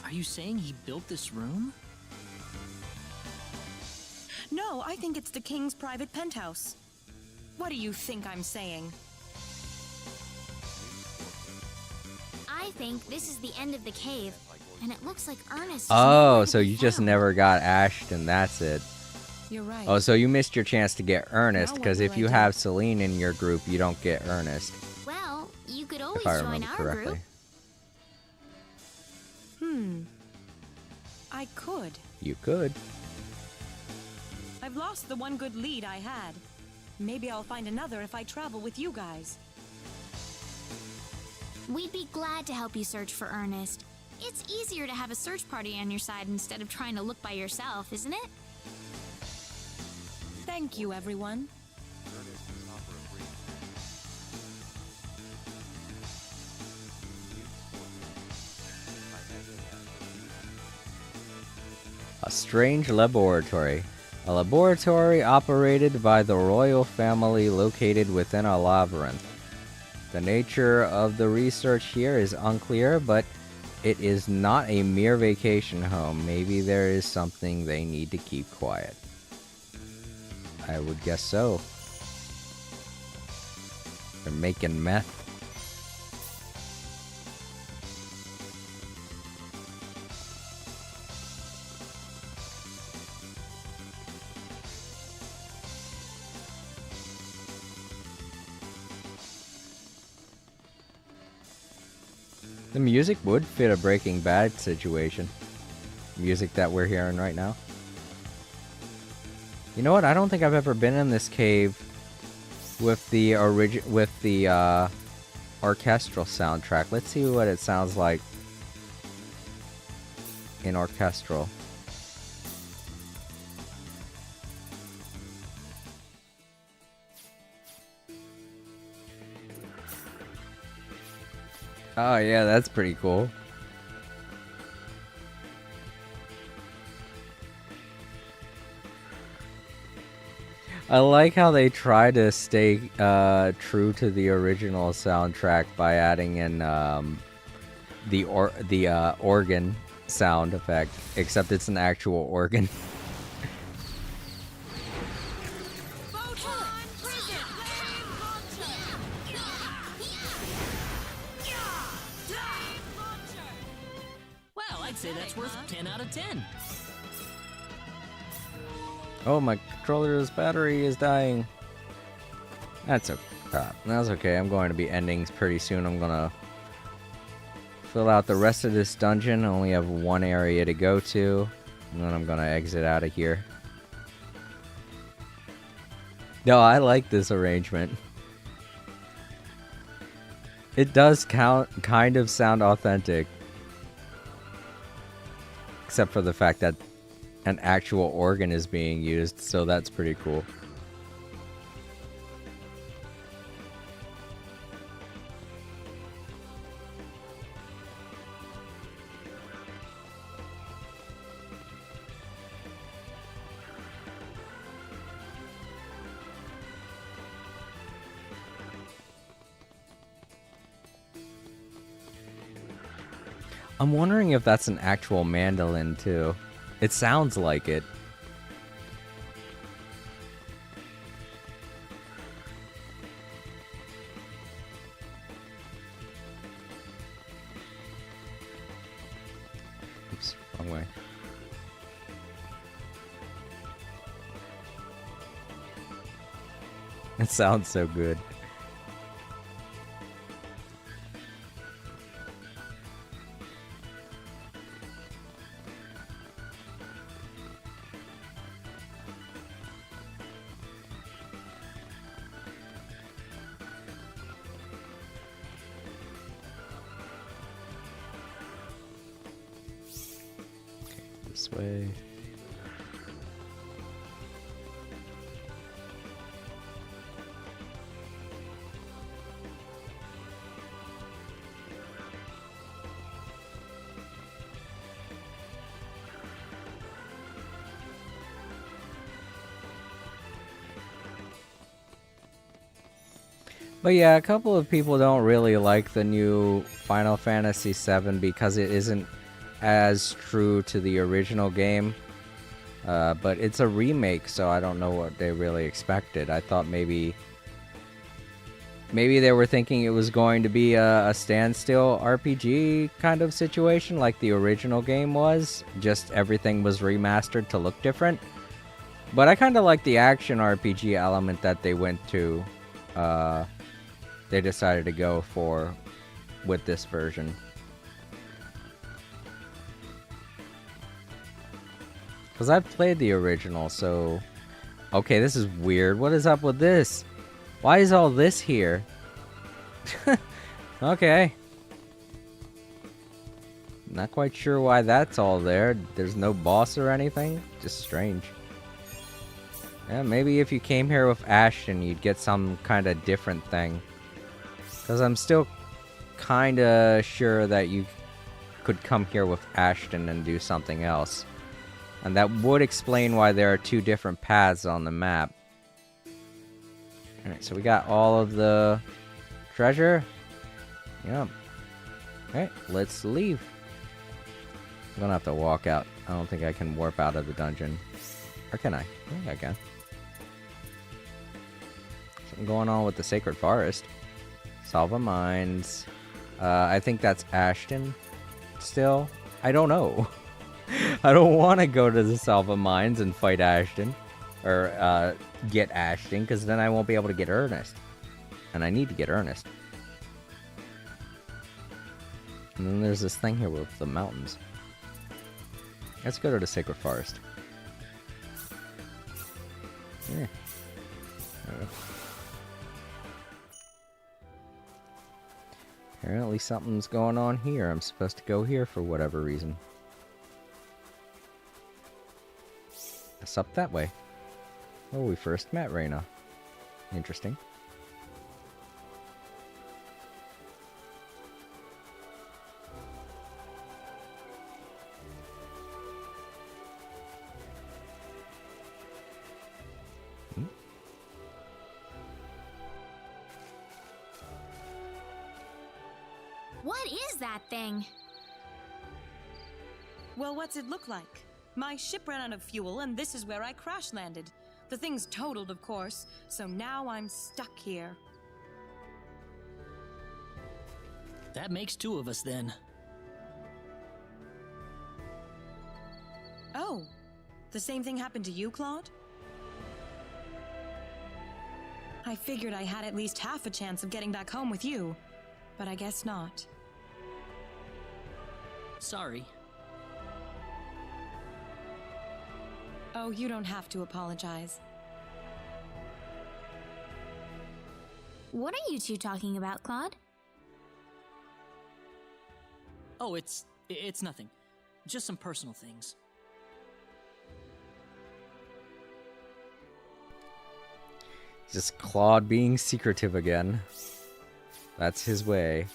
Are you saying he built this room? No, I think it's the king's private penthouse. What do you think I'm saying? I think this is the end of the cave, and it looks like Ernest. Oh, so you just never got Ashton, that's it. You're right. Oh, so you missed your chance to get Ernest, Now what because will if I you do? have Celine in your group, you don't get Ernest, Well, you could always if I join remember our correctly. group. I could. You could. I've lost the one good lead I had. Maybe I'll find another if I travel with you guys. We'd be glad to help you search for Ernest. It's easier to have a search party on your side instead of trying to look by yourself, isn't it? Thank you, everyone. A strange laboratory. A laboratory operated by the royal family located within a labyrinth. The nature of the research here is unclear, but it is not a mere vacation home. Maybe there is something they need to keep quiet. I would guess so. They're making meth. The music would fit a Breaking Bad situation. Music that we're hearing right now. You know what? I don't think I've ever been in this cave with the orchestral soundtrack. Let's see what it sounds like in orchestral. Oh yeah, that's pretty cool. I like how they try to stay true to the original soundtrack by adding in the organ sound effect, except it's an actual organ. Well, I'd say that's worth 10 out of 10. Oh, my controller's battery is dying. That's okay. That's okay. I'm going to be endings pretty soon. I'm gonna fill out the rest of this dungeon. I only have one area to go to, and then I'm gonna exit out of here. No, I like this arrangement. It does kind of sound authentic. except for the fact that an actual organ is being used, so that's pretty cool. I'm wondering if that's an actual mandolin, too. It sounds like it. Oops, wrong way. It sounds so good. This way. But yeah, a couple of people don't really like the new Final Fantasy VII because it isn't as true to the original game. But it's a remake, so I don't know what they really expected. I thought maybe they were thinking it was going to be a standstill RPG kind of situation like the original game was. Just everything was remastered to look different. But I kind of like the action RPG element that they went to. They decided to go for with this version. Because I've played the original, so... Okay, this is weird. What is up with this? Why is all this here? Okay. Not quite sure why that's all there. There's no boss or anything. Just strange. Yeah, maybe if you came here with Ashton, you'd get some kind of different thing. Because I'm still kind of sure that you could come here with Ashton and do something else. And that would explain why there are two different paths on the map. Alright, so we got all of the treasure. Yep. Alright, let's leave. I'm gonna have to walk out. I don't think I can warp out of the dungeon. Or can I? I think I can. Something going on with the Sacred Forest. Salva Mines. I think that's Ashton still. I don't know. I don't want to go to the Salva Mines and fight Ashton. Or get Ashton, because then I won't be able to get Ernest. And I need to get Ernest. And then there's this thing here with the mountains. Let's go to the Sacred Forest. Yeah. There we go. Apparently something's going on here. I'm supposed to go here for whatever reason. It's up that way. Oh, we first met Reyna. Interesting. What is that thing? Well, what's it look like? My ship ran out of fuel, and this is where I crash landed. The thing's totaled, of course, so now I'm stuck here. That makes two of us then. Oh, the same thing happened to you, Claude? I figured I had at least half a chance of getting back home with you, but I guess not. Sorry. Oh, you don't have to apologize. What are you two talking about, Claude? Oh, it's nothing. just some personal things. Just Claude being secretive again. That's his way.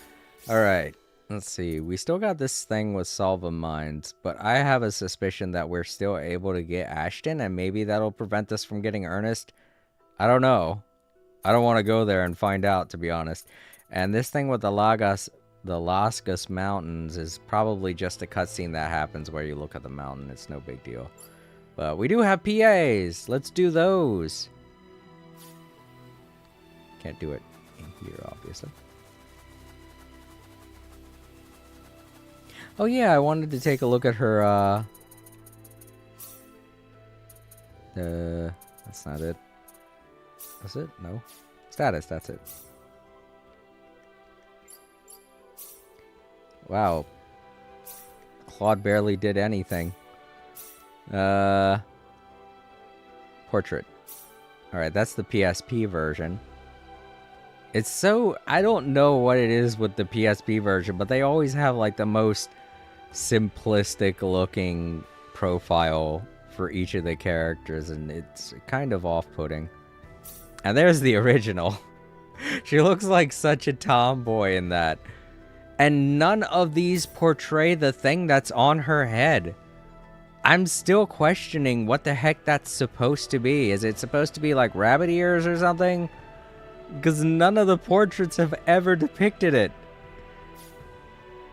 Alright, let's see. We still got this thing with Salva Mines, but I have a suspicion that we're still able to get Ashton, and maybe that'll prevent us from getting Ernest. I don't know. I don't want to go there and find out, to be honest. And this thing with the Lascaux Mountains is probably just a cutscene that happens where you look at the mountain. It's no big deal. But we do have PAs. Let's do those. Can't do it in here, obviously. Oh yeah, I wanted to take a look at her, that's not it. Was it? No. Status, that's it. Wow. Claude barely did anything. Portrait. Alright, that's the PSP version. It's so... I don't know what it is with the PSP version, but they always have like the most simplistic looking profile for each of the characters, and it's kind of off-putting. And there's the original. She looks like such a tomboy in that. And none of these portray the thing that's on her head. I'm still questioning what the heck that's supposed to be. Is it supposed to be like rabbit ears or something? Because none of the portraits have ever depicted it.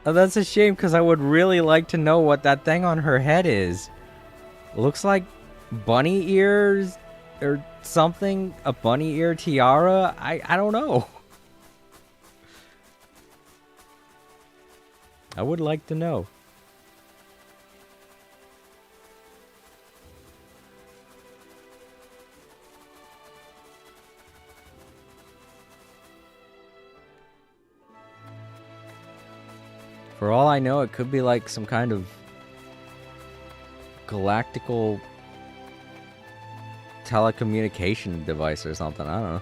And that's a shame, because I would really like to know what that thing on her head is. Looks like bunny ears or something. A bunny ear tiara? I don't know. I would like to know. For all I know, it could be like some kind of galactical telecommunication device or something. I don't know.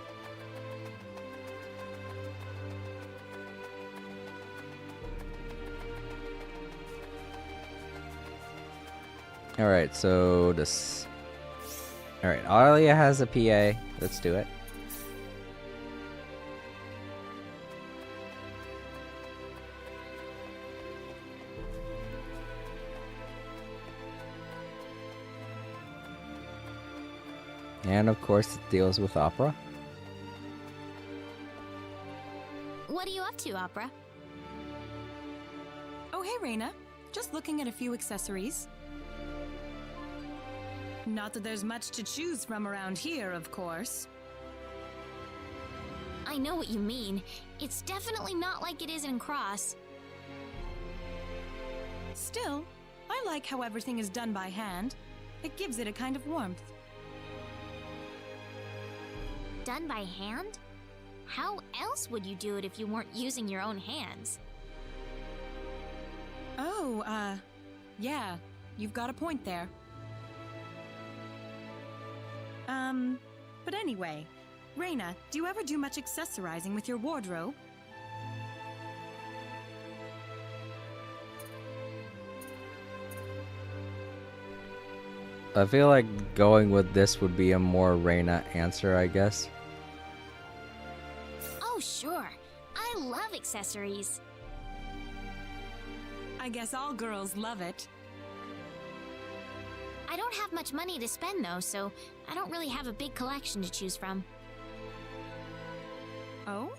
Alright, so this... Alright, Alia has a PA. Let's do it. And of course it deals with Opera. What are you up to, Opera? Oh, hey, Reina. Just looking at a few accessories. Not that there's much to choose from around here, of course. I know what you mean. It's definitely not like it is in Cross. Still, I like how everything is done by hand. It gives it a kind of warmth. Done by hand? How else would you do it if you weren't using your own hands? Oh, yeah, you've got a point there. But anyway, Reina, do you ever do much accessorizing with your wardrobe? I feel like going with this would be a more Reina answer, I guess. Oh, sure. I love accessories. I guess all girls love it. I don't have much money to spend, though, so I don't really have a big collection to choose from. Oh?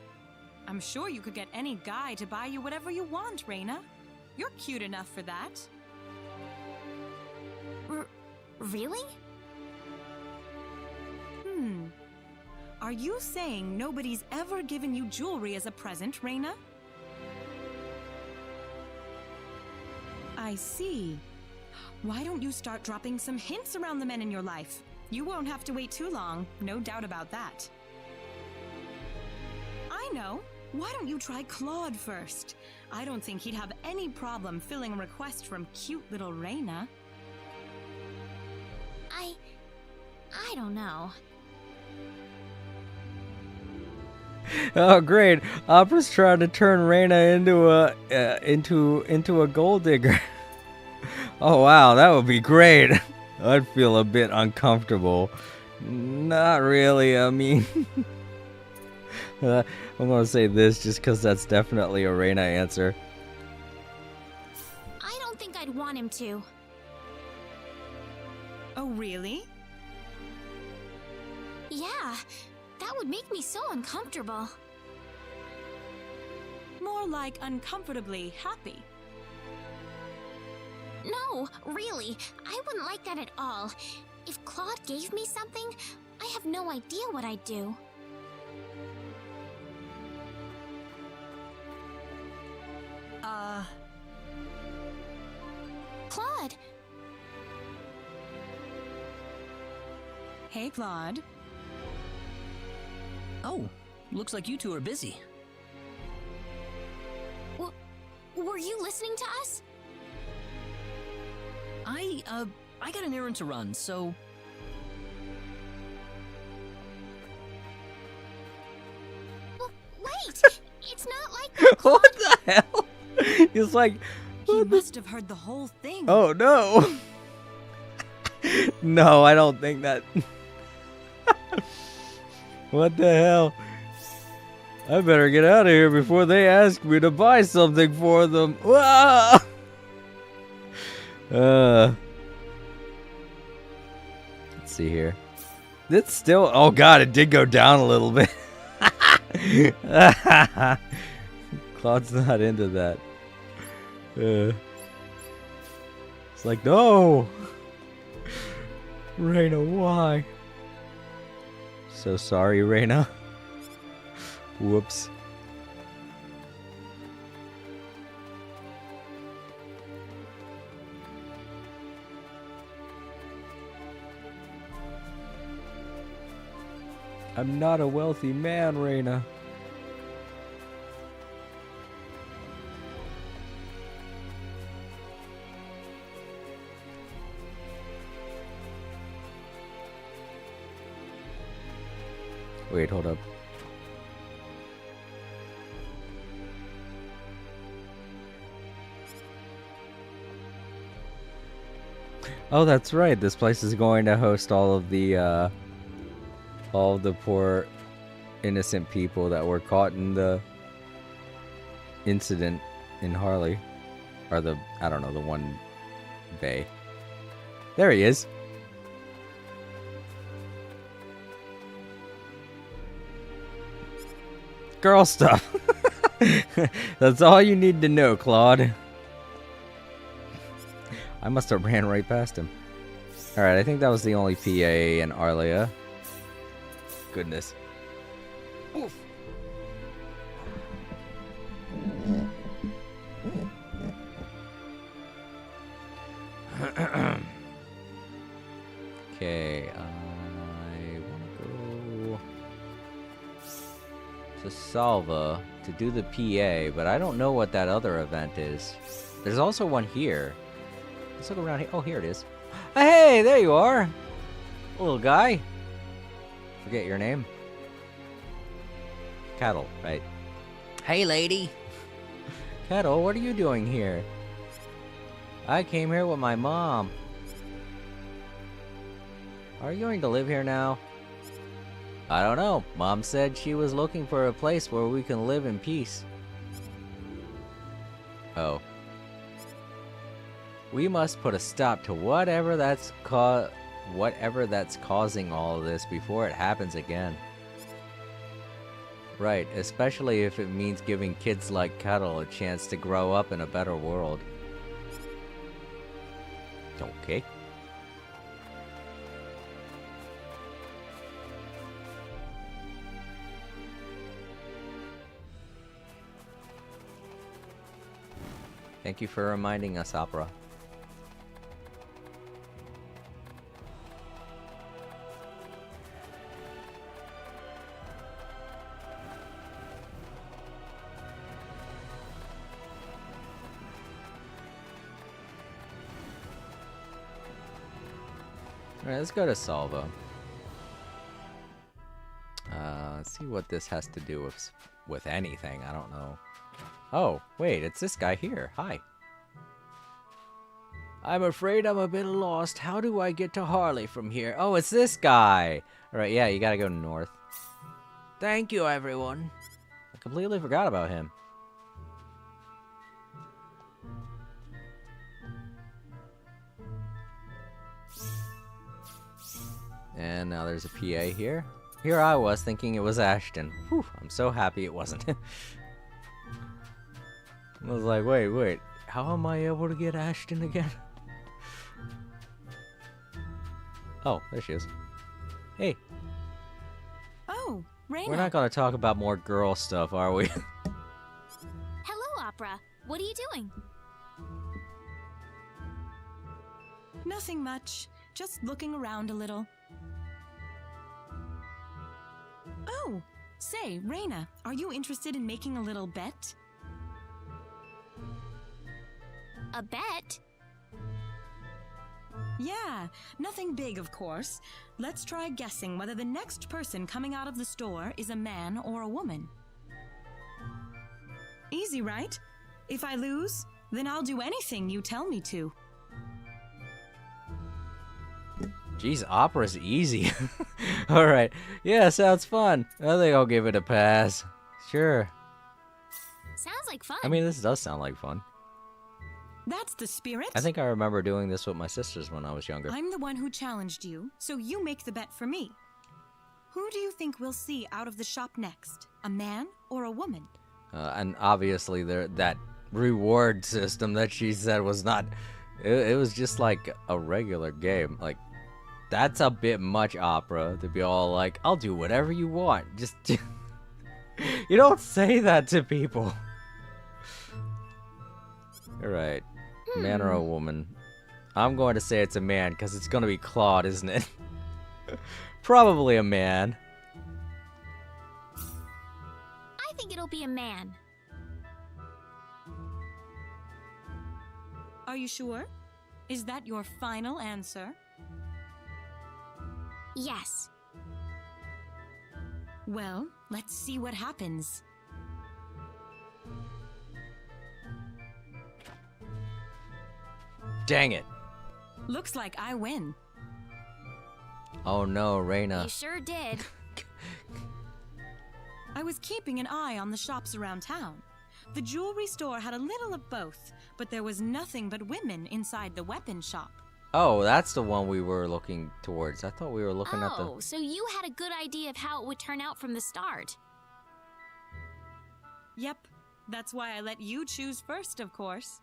I'm sure you could get any guy to buy you whatever you want, Reina. You're cute enough for that. Really? Are you saying nobody's ever given you jewelry as a present, Reina? I see. Why don't you start dropping some hints around the men in your life? You won't have to wait too long, no doubt about that. I know. Why don't you try Claude first? I don't think he'd have any problem filling a request from cute little Reina. I don't know. Oh, great! Opera's trying to turn Reina into a gold digger. Oh wow, that would be great. I'd feel a bit uncomfortable. Not really, I mean... I'm gonna say this just because that's definitely a Reina answer. I don't think I'd want him to. Oh, really? Yeah, that would make me so uncomfortable. More like uncomfortably happy. No, really, I wouldn't like that at all. If Claude gave me something, I have no idea what I'd do. Claude! Hey, Claude. Oh, looks like you two are busy. Were you listening to us? I got an errand to run, so... Wait! It's not like that, Claude. What the hell? He's like... He must have heard the whole thing. Oh no! No, I don't think that... What the hell? I better get out of here before they ask me to buy something for them. Wah! Let's see here. It's still... Oh god, it did go down a little bit. Claude's not into that. It's like, no! Reina, why? So sorry, Reina. Whoops. I'm not a wealthy man, Reina. Wait, hold up. Oh, that's right. This place is going to host all of the poor innocent people that were caught in the incident in Harley. Or the, I don't know, the one bay. There he is. Girl stuff. That's all you need to know, Claude. I must have ran right past him. Alright, I think that was the only PA in Arlia. Goodness. Oof. Okay, I want to go to Salva to do the PA, but I don't know what that other event is. There's also one here. Let's look around here. Oh, here it is. Hey, there you are. Little guy. Forget your name. Cattle, right? Hey, lady. Cattle, what are you doing here? I came here with my mom. Are you going to live here now? I don't know. Mom said she was looking for a place where we can live in peace. Oh. We must put a stop to whatever that's causing all of this before it happens again. Right, especially if it means giving kids like Kettle a chance to grow up in a better world. Okay. Thank you for reminding us, Opera. Alright, let's go to Salva. Let's see what this has to do with anything. I don't know. Oh, wait, it's this guy here. Hi. I'm afraid I'm a bit lost. How do I get to Harley from here? Oh, it's this guy. All right, yeah, you gotta go north. Thank you, everyone. I completely forgot about him. And now there's a PA here. Here I was thinking it was Ashton. Whew, I'm so happy it wasn't. I was like, wait. How am I able to get Ashton again? Oh, there she is. Hey. Oh, Reina. We're not going to talk about more girl stuff, are we? Hello, Opera. What are you doing? Nothing much. Just looking around a little. Oh, say, Reina, are you interested in making a little bet? A bet? Yeah, nothing big, of course. Let's try guessing whether the next person coming out of the store is a man or a woman. Easy, right? If I lose, then I'll do anything you tell me to. Jeez, Opera's easy. Alright. Yeah, sounds fun. I think I'll give it a pass. Sure. Sounds like fun. I mean, this does sound like fun. That's the spirit. I think I remember doing this with my sisters when I was younger. I'm the one who challenged you, so you make the bet for me. Who do you think we'll see out of the shop next? A man or a woman? And obviously, that reward system that she said was not... It was just like a regular game. Like, that's a bit much, Opera, to be all like, I'll do whatever you want. Just... You don't say that to people. Alright. Man or a woman? I'm going to say it's a man, because it's going to be Claude, isn't it? Probably a man. I think it'll be a man. Are you sure? Is that your final answer? Yes. Well, let's see what happens. Dang it. Looks like I win. Oh no, Reina. You sure did. I was keeping an eye on the shops around town. The jewelry store had a little of both, but there was nothing but women inside the weapon shop. Oh, that's the one we were looking towards. I thought we were looking at the... Oh, so you had a good idea of how it would turn out from the start. Yep, that's why I let you choose first, of course.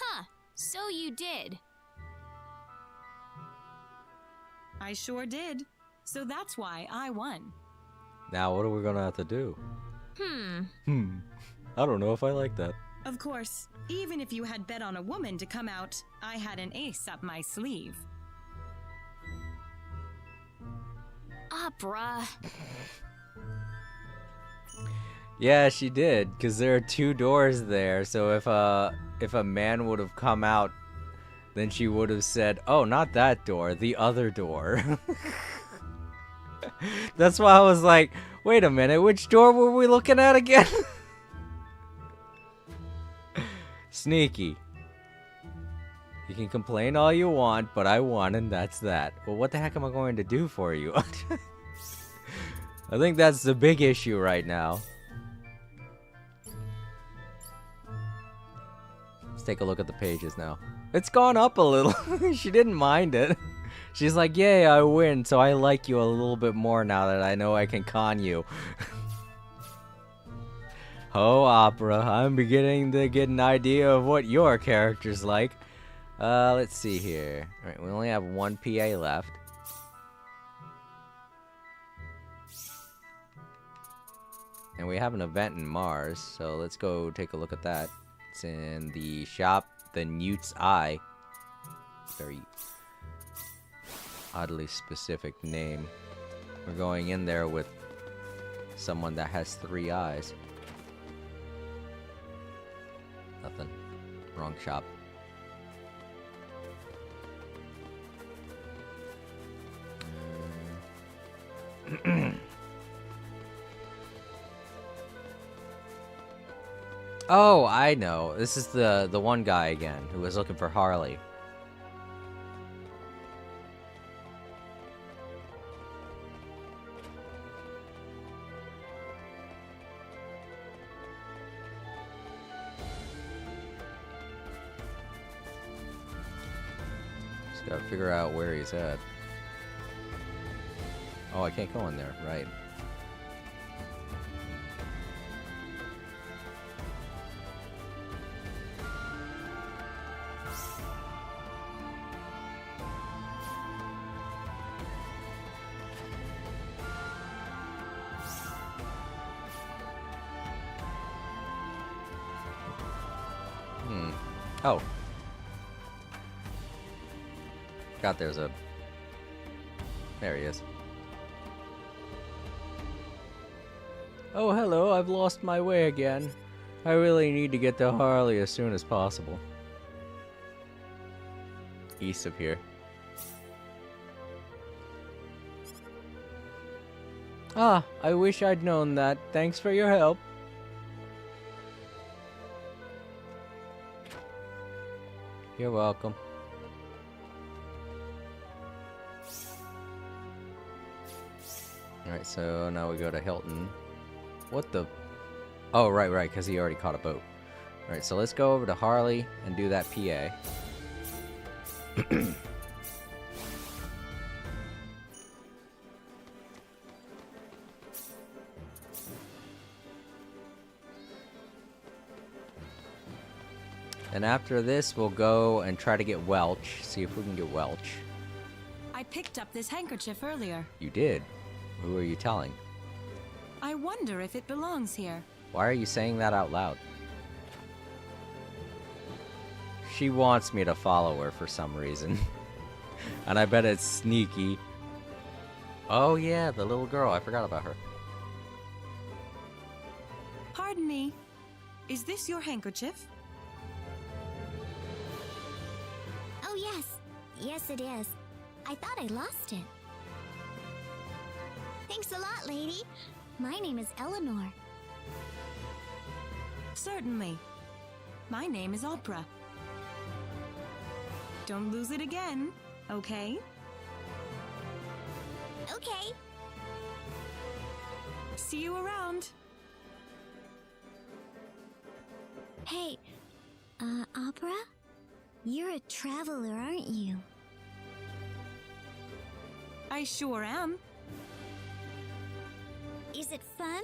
Huh, so you did. I sure did. So that's why I won. Now, what are we gonna have to do? I don't know if I like that. Of course, even if you had bet on a woman to come out, I had an ace up my sleeve. Opera. Yeah, she did, because there are two doors there, so if a man would have come out, then she would have said, oh, not that door, the other door. That's why I was like, wait a minute, which door were we looking at again? Sneaky. You can complain all you want, but I won, and that's that. Well, what the heck am I going to do for you? I think that's the big issue right now. Let's take a look at the pages now. It's gone up a little. She didn't mind it. She's like, yay, I win, so I like you a little bit more now that I know I can con you. Oh, Opera, I'm beginning to get an idea of what your character's like. Let's see here. Alright, we only have one PA left. And we have an event in Mars, so let's go take a look at that. It's in the shop, the Newt's Eye. Very oddly specific name. We're going in there with someone that has 3 eyes. Nothing. Wrong shop. Oh, I know. This is the one guy again who was looking for Harley. Just gotta figure out where he's at. Oh, I can't go in there, right. Oh. Forgot there's a... There he is. Oh, hello, I've lost my way again. I really need to get to Harley as soon as possible. East of here. Ah, I wish I'd known that. Thanks for your help. You're welcome. Alright, so now we go to Hilton. What the... Oh, right, because he already caught a boat. Alright, so let's go over to Harley and do that PA. And after this, we'll go and try to get Welch. See if we can get Welch. I picked up this handkerchief earlier. You did? Who are you telling? I wonder if it belongs here. Why are you saying that out loud? She wants me to follow her for some reason. And I bet it's sneaky. Oh yeah, the little girl. I forgot about her. Pardon me. Is this your handkerchief? Oh, yes. Yes, it is. I thought I lost it. Thanks a lot, lady. My name is Eleanor. Certainly. My name is Opera. Don't lose it again, okay? Okay. See you around. Hey, Opera? You're a traveler, aren't you? I sure am. Is it fun?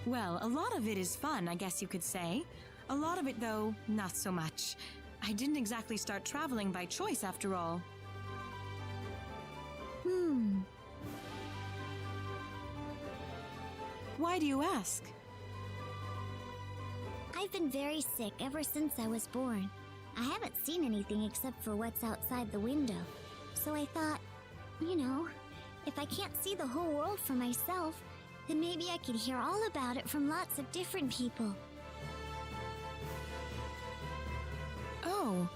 Well, a lot of it is fun, I guess you could say. A lot of it, though, not so much. I didn't exactly start traveling by choice, after all. Why do you ask? I've been very sick ever since I was born. I haven't seen anything except for what's outside the window. So I thought, you know, if I can't see the whole world for myself, then maybe I could hear all about it from lots of different people. Oh.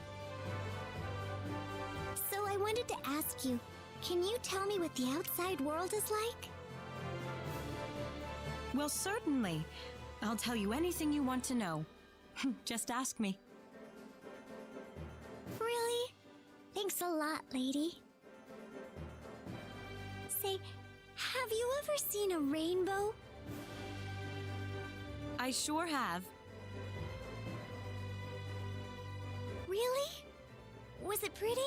So I wanted to ask you, can you tell me what the outside world is like? Well, certainly. I'll tell you anything you want to know. Just ask me. Really? Thanks a lot, lady. Say, have you ever seen a rainbow? I sure have. Really? Was it pretty?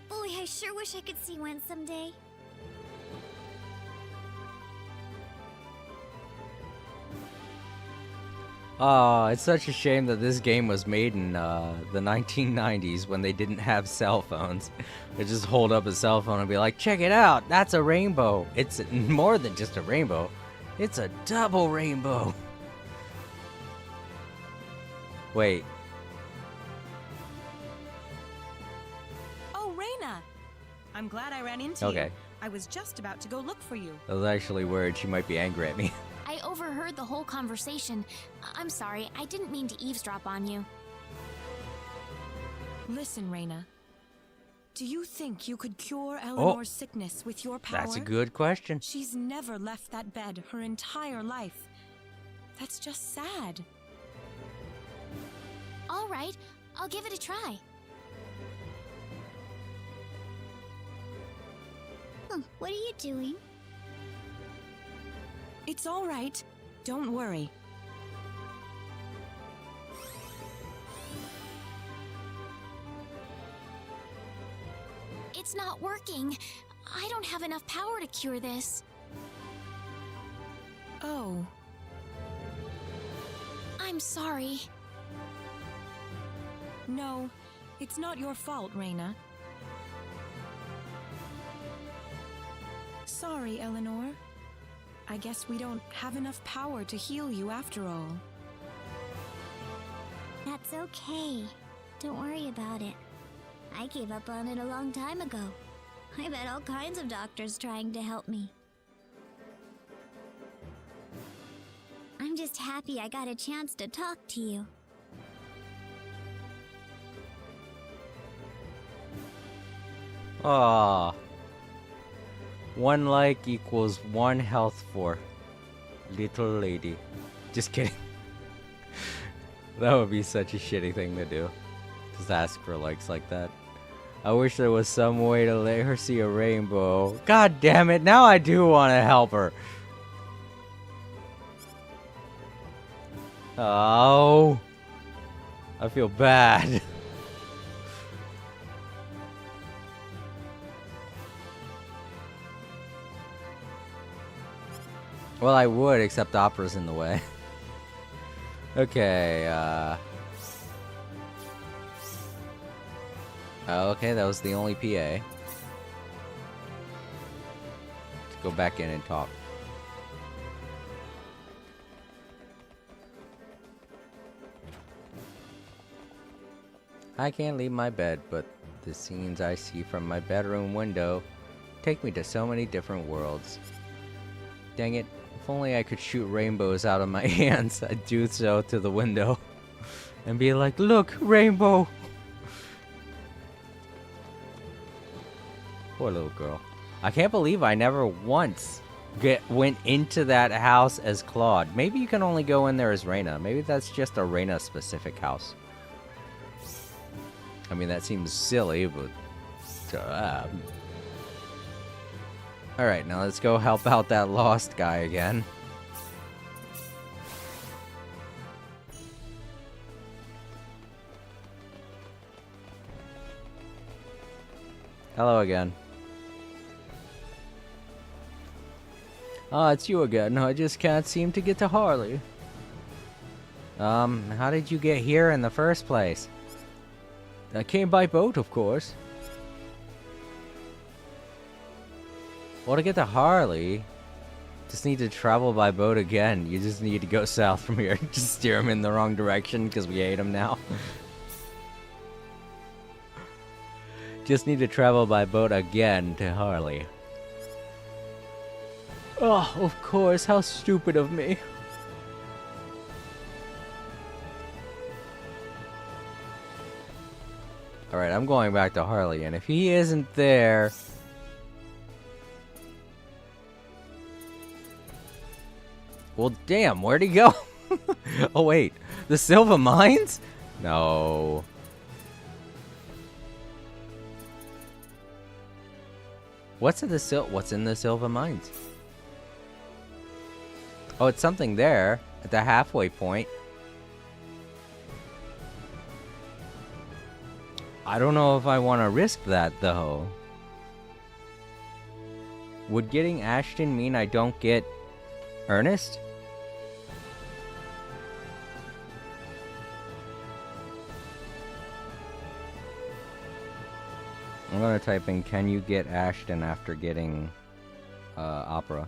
Boy, I sure wish I could see one someday. Oh, it's such a shame that this game was made in the 1990s when they didn't have cell phones. They just hold up a cell phone and be like, check it out, that's a rainbow. It's more than just a rainbow. It's a double rainbow. Wait. Oh, Reina! I'm glad I ran into you. I was just about to go look for you. I was actually worried she might be angry at me. I overheard the whole conversation. I'm sorry, I didn't mean to eavesdrop on you. Listen, Reina. Do you think you could cure Eleanor's sickness with your power? That's a good question. She's never left that bed her entire life. That's just sad. All right, I'll give it a try. What are you doing? It's all right. Don't worry. It's not working. I don't have enough power to cure this. Oh. I'm sorry. No, it's not your fault, Reina. Sorry, Eleanor. I guess we don't have enough power to heal you after all. That's okay. Don't worry about it. I gave up on it a long time ago. I've had all kinds of doctors trying to help me. I'm just happy I got a chance to talk to you. Ah. 1 like equals 1 health for little lady. Just kidding. That would be such a shitty thing to do. Just ask for likes like that. I wish there was some way to let her see a rainbow. God damn it, now I do want to help her. Oh. I feel bad. Well, I would, except Opera's in the way. Okay, okay, that was the only PA. Let's go back in and talk. I can't leave my bed, but the scenes I see from my bedroom window take me to so many different worlds. Dang it. If only I could shoot rainbows out of my hands, I'd do so to the window and be like, look, rainbow! Poor little girl. I can't believe I never once went into that house as Claude. Maybe you can only go in there as Reina. Maybe that's just a Reina-specific house. I mean, that seems silly, but... Alright, now let's go help out that lost guy again. Hello again. Ah, it's you again. I just can't seem to get to Harley. How did you get here in the first place? I came by boat, of course. Well, to get to Harley, just need to travel by boat again. You just need to go south from here. Just steer him in the wrong direction because we hate him now. Just need to travel by boat again to Harley. Oh, of course. How stupid of me. Alright, I'm going back to Harley, and if he isn't there... Well, damn, where'd he go? Oh, wait. The Silva Mines? No. What's in the Silva Mines? Oh, it's something there at the halfway point. I don't know if I want to risk that, though. Would getting Ashton mean I don't get Ernest? I'm gonna type in, can you get Ashton after getting Opera?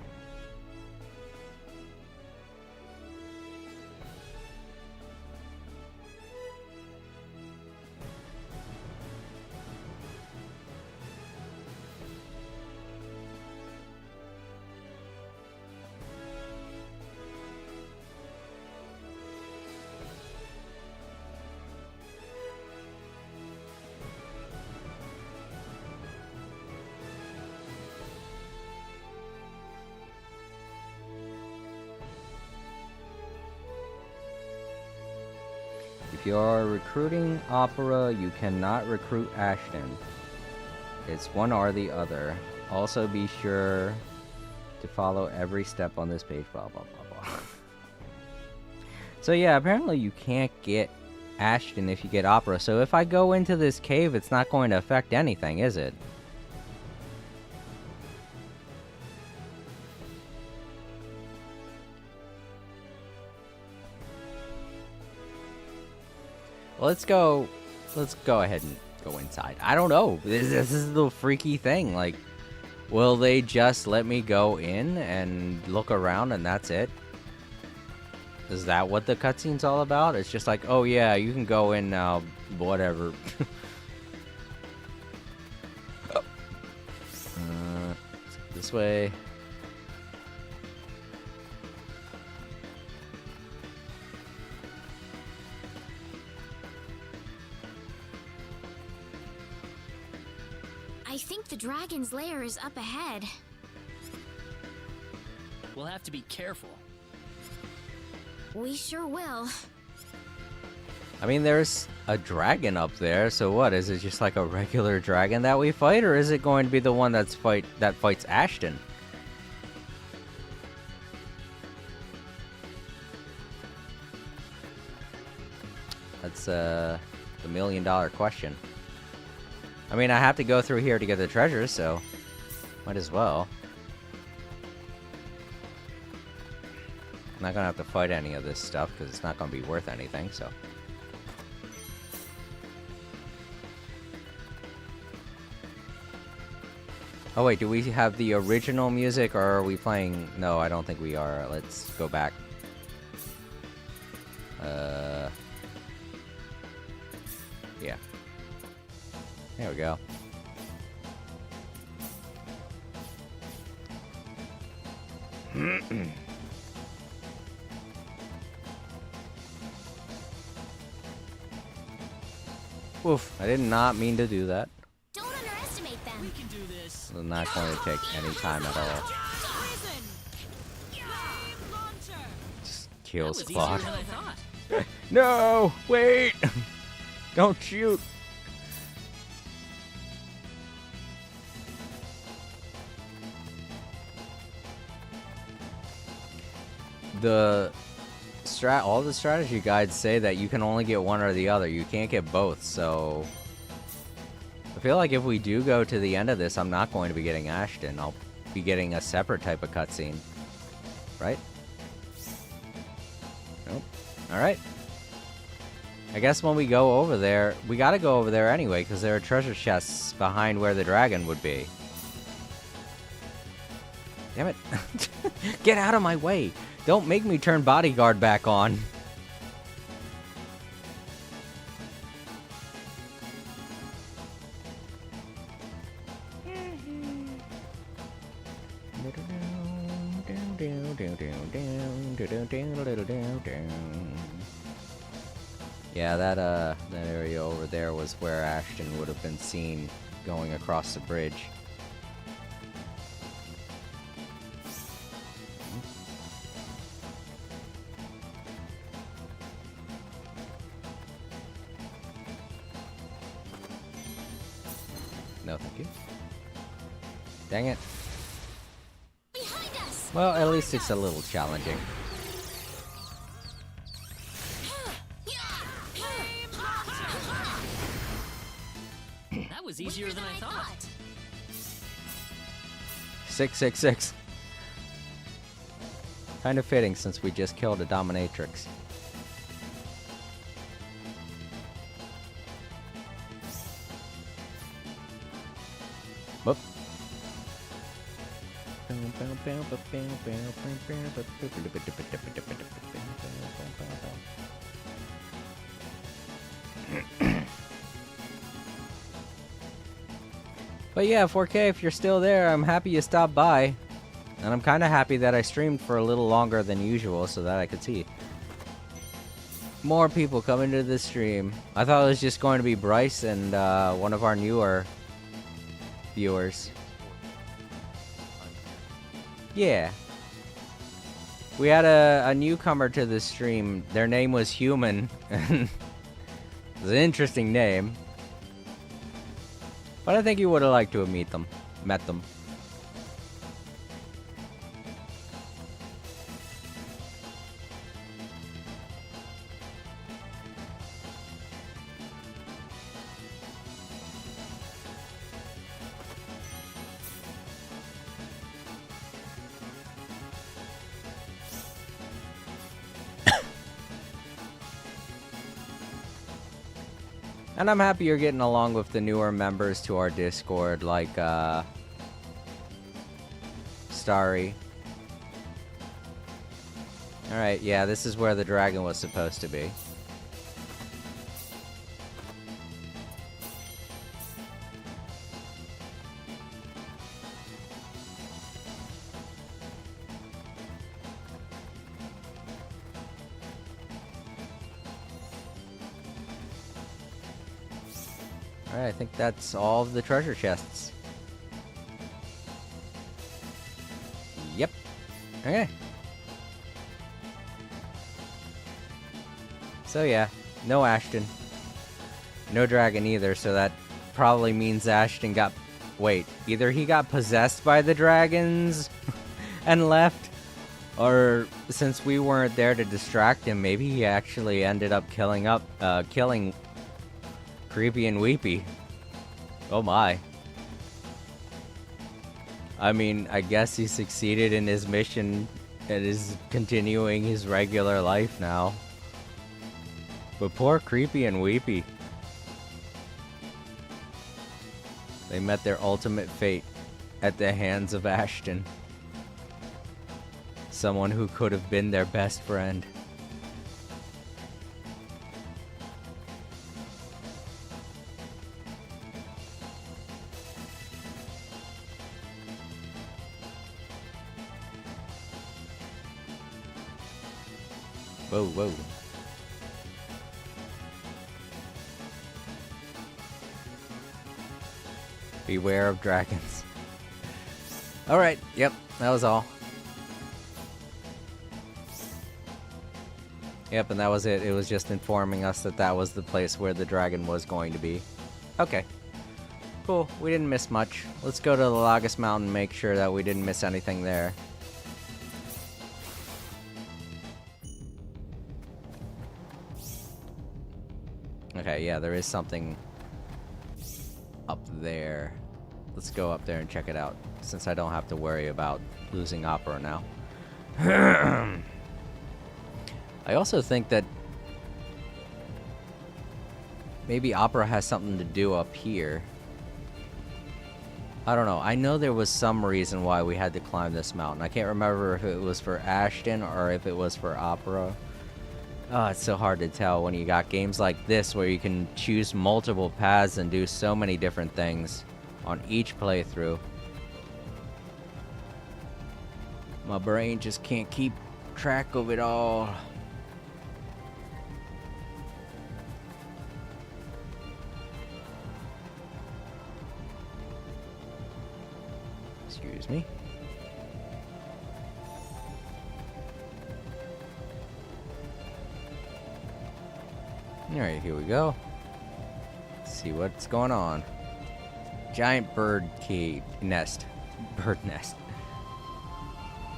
If you're recruiting Opera, you cannot recruit Ashton. It's one or the other. Also be sure to follow every step on this page, blah, blah, blah, blah. So yeah, apparently you can't get Ashton if you get Opera. So if I go into this cave, it's not going to affect anything, is it? Well, let's go ahead and go inside. I don't know. This is the freaky thing. Like, will they just let me go in and look around and that's it? Is that what the cutscene's all about? It's just like, oh yeah, you can go in now, whatever. This way. I think the dragon's lair is up ahead. We'll have to be careful. We sure will. I mean, there's a dragon up there, so what? Is it just like a regular dragon that we fight, or is it going to be the one that fights Ashton? That's the $1 million question. I mean, I have to go through here to get the treasure, so might as well. I'm not gonna have to fight any of this stuff because it's not gonna be worth anything, so. Oh wait, do we have the original music or are we playing? No, I don't think we are. Let's go back. Yeah. There we go. Oof, I did not mean to do that. Don't underestimate them. We can do this. It's not going to take any time at all. Just kills Claude. Easier than I thought. No! Wait! Don't shoot! All the strategy guides say that you can only get one or the other. You can't get both, so I feel like if we do go to the end of this, I'm not going to be getting Ashton. I'll be getting a separate type of cutscene. Right? Nope. Alright. I guess when we go over there, we gotta go over there anyway, because there are treasure chests behind where the dragon would be. Damn it. Get out of my way! Don't make me turn bodyguard back on. Yeah, that area over there was where Ashton would have been seen going across the bridge. No, thank you. Dang it. Well, at least it's a little challenging. That was easier than I thought. 666. Kind of fitting since we just killed a dominatrix. Whoop. But yeah, 4K, if you're still there, I'm happy you stopped by. And I'm kind of happy that I streamed for a little longer than usual so that I could see more people coming to the stream. I thought it was just going to be Bryce and one of our newer viewers. Yeah. We had a newcomer to the stream. Their name was Human. It's an interesting name. But I think you would have liked to have met them. And I'm happy you're getting along with the newer members to our Discord, like, Starry. Alright, yeah, this is where the dragon was supposed to be. Alright, I think that's all of the treasure chests. Yep. Okay. So yeah, no Ashton. No dragon either, so that probably means Ashton got... Wait, either he got possessed by the dragons and left, or since we weren't there to distract him, maybe he actually ended up killing Creepy and Weepy. Oh my. I mean, I guess he succeeded in his mission and is continuing his regular life now. But poor Creepy and Weepy. They met their ultimate fate at the hands of Ashton. Someone who could have been their best friend. Whoa, whoa. Beware of dragons. Alright, yep, that was all. Yep, and that was it. It was just informing us that that was the place where the dragon was going to be. Okay. Cool, we didn't miss much. Let's go to the Lagus Mountain and make sure that we didn't miss anything there. Okay, yeah, there is something up there. Let's go up there and check it out, since I don't have to worry about losing Opera now. I also think that maybe Opera has something to do up here. I don't know. I know there was some reason why we had to climb this mountain. I can't remember if it was for Ashton or if it was for Opera. Oh, it's so hard to tell when you got games like this where you can choose multiple paths and do so many different things on each playthrough. My brain just can't keep track of it all. Excuse me. Alright, here we go. Let's see what's going on. Giant bird cave nest. Bird nest.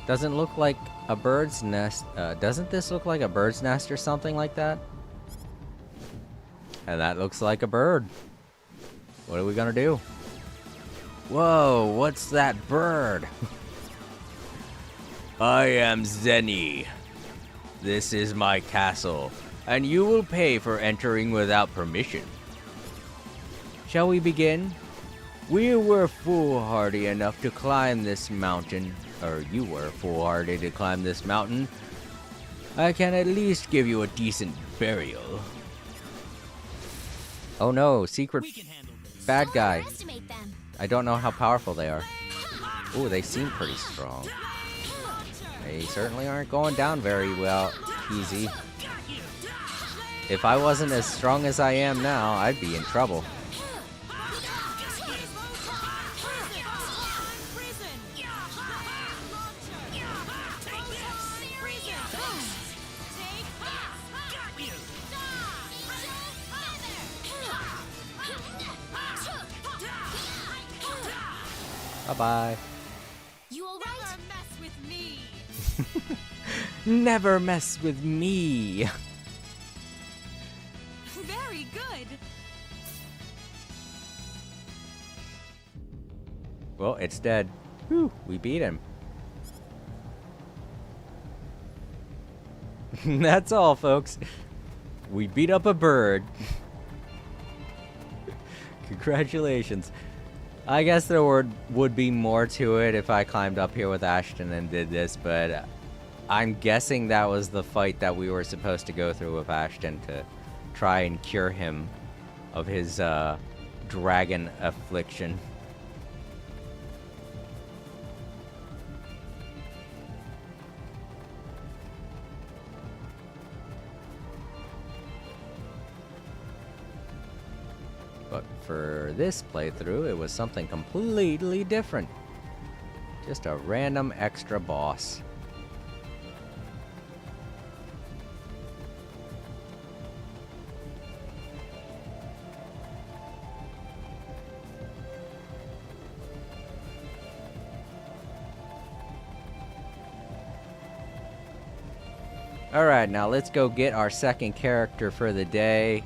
Doesn't look like a bird's nest. Doesn't this look like a bird's nest or something like that? And that looks like a bird. What are we gonna do? Whoa, what's that bird? I am Zenny. This is my castle, and you will pay for entering without permission. Shall we begin? We were foolhardy enough to climb this mountain, or you were foolhardy to climb this mountain. I can at least give you a decent burial. Oh no, secret bad guy. I don't know how powerful they are. Ooh, they seem pretty strong. They certainly aren't going down very well, easy. If I wasn't as strong as I am now, I'd be in trouble. Bye-bye. You all right? Never mess with me. Never mess with me. Very good. Well, it's dead. Whew, we beat him. That's all, folks. We beat up a bird. Congratulations. I guess there would be more to it if I climbed up here with Ashton and did this, but I'm guessing that was the fight that we were supposed to go through with Ashton to try and cure him of his dragon affliction. But for this playthrough, it was something completely different. Just a random extra boss. Alright, now let's go get our second character for the day.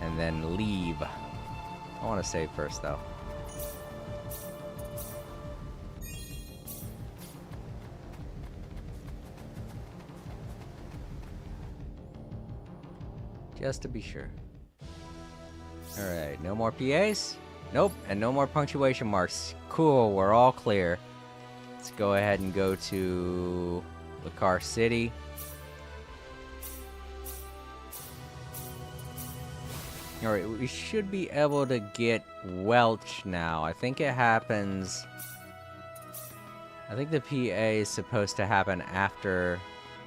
And then leave. I want to save first, though. Just to be sure. Alright, no more PAs? Nope, and no more punctuation marks. Cool, we're all clear. Let's go ahead and go to Lakar City. Alright, we should be able to get Welch now. I think it happens... I think the PA is supposed to happen after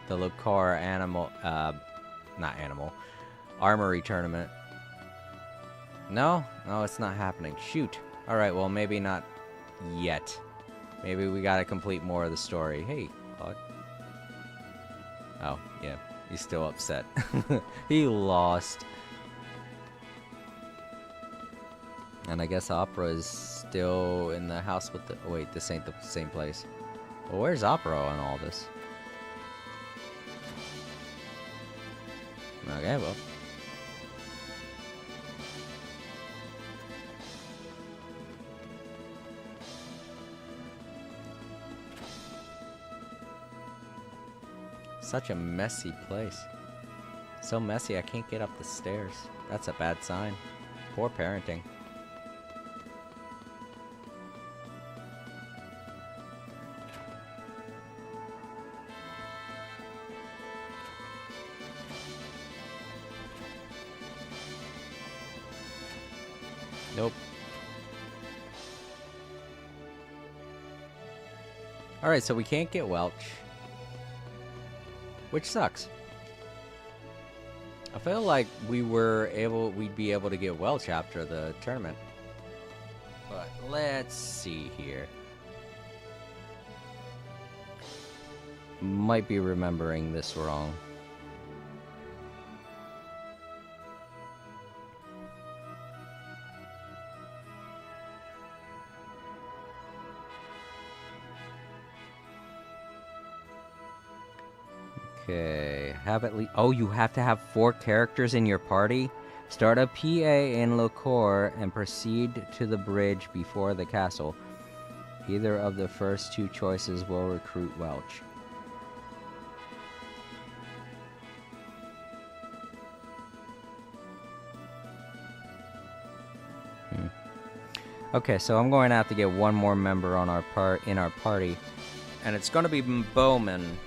the Lakar Armory tournament. No? No, it's not happening. Shoot. Alright, well, maybe not yet. Maybe we gotta complete more of the story. Hey, Claude. Oh, yeah. He's still upset. He lost. And I guess Opera is still in the house with the... Oh, wait, this ain't the same place. Well, where's Opera on all this? Okay, well. Such a messy place. So messy I can't get up the stairs. That's a bad sign. Poor parenting. Nope. Alright, so we can't get Welch. Which sucks. I feel like we'd be able to get Welch after the tournament. But let's see here. Might be remembering this wrong. Okay, have at least... Oh, you have to have 4 characters in your party? Start a PA in Lakar and proceed to the bridge before the castle. Either of the first 2 choices will recruit Welch. Okay, so I'm going to have to get one more member on our party. And it's going to be Bowman.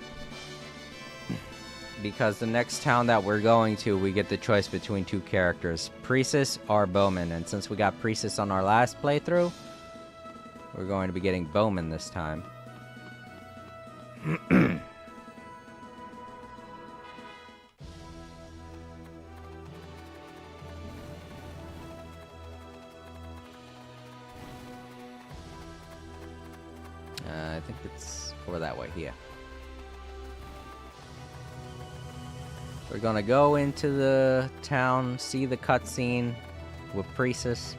Because the next town that we're going to, we get the choice between 2 characters, Priestess or Bowman. And since we got Priestess on our last playthrough, we're going to be getting Bowman this time. I think it's over that way here. We're gonna go into the town, see the cutscene with Priestess,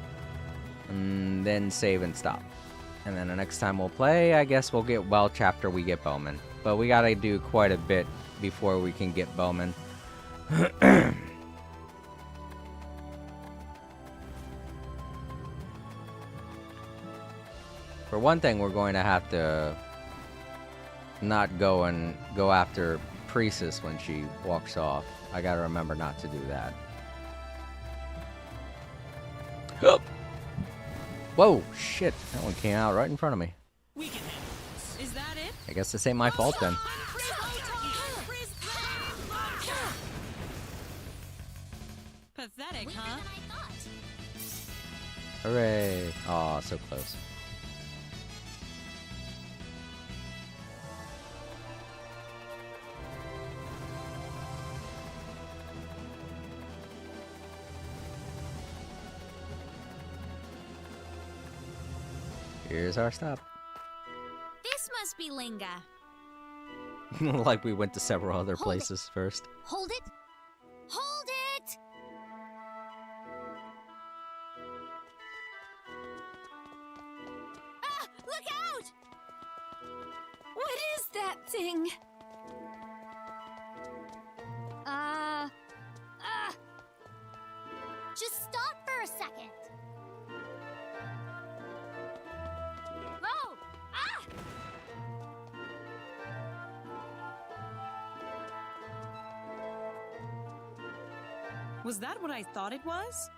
and then save and stop. And then the next time we'll play, I guess we'll get Welch after we get Bowman. But we gotta do quite a bit before we can get Bowman. For one thing, we're going to have to not go after Priestess when she walks off. I gotta remember not to do that. Whoa, shit. That one came out right in front of me. Is that it? I guess this ain't my fault then. Pathetic, huh? Hooray. Aw, so close. Here's our stop. This must be Linga. Like we went to several other Hold places first. Hold it! Hold it! Ah! Look out! What is that thing? Just stop for a second. Oh! Ah! Was that what I thought it was?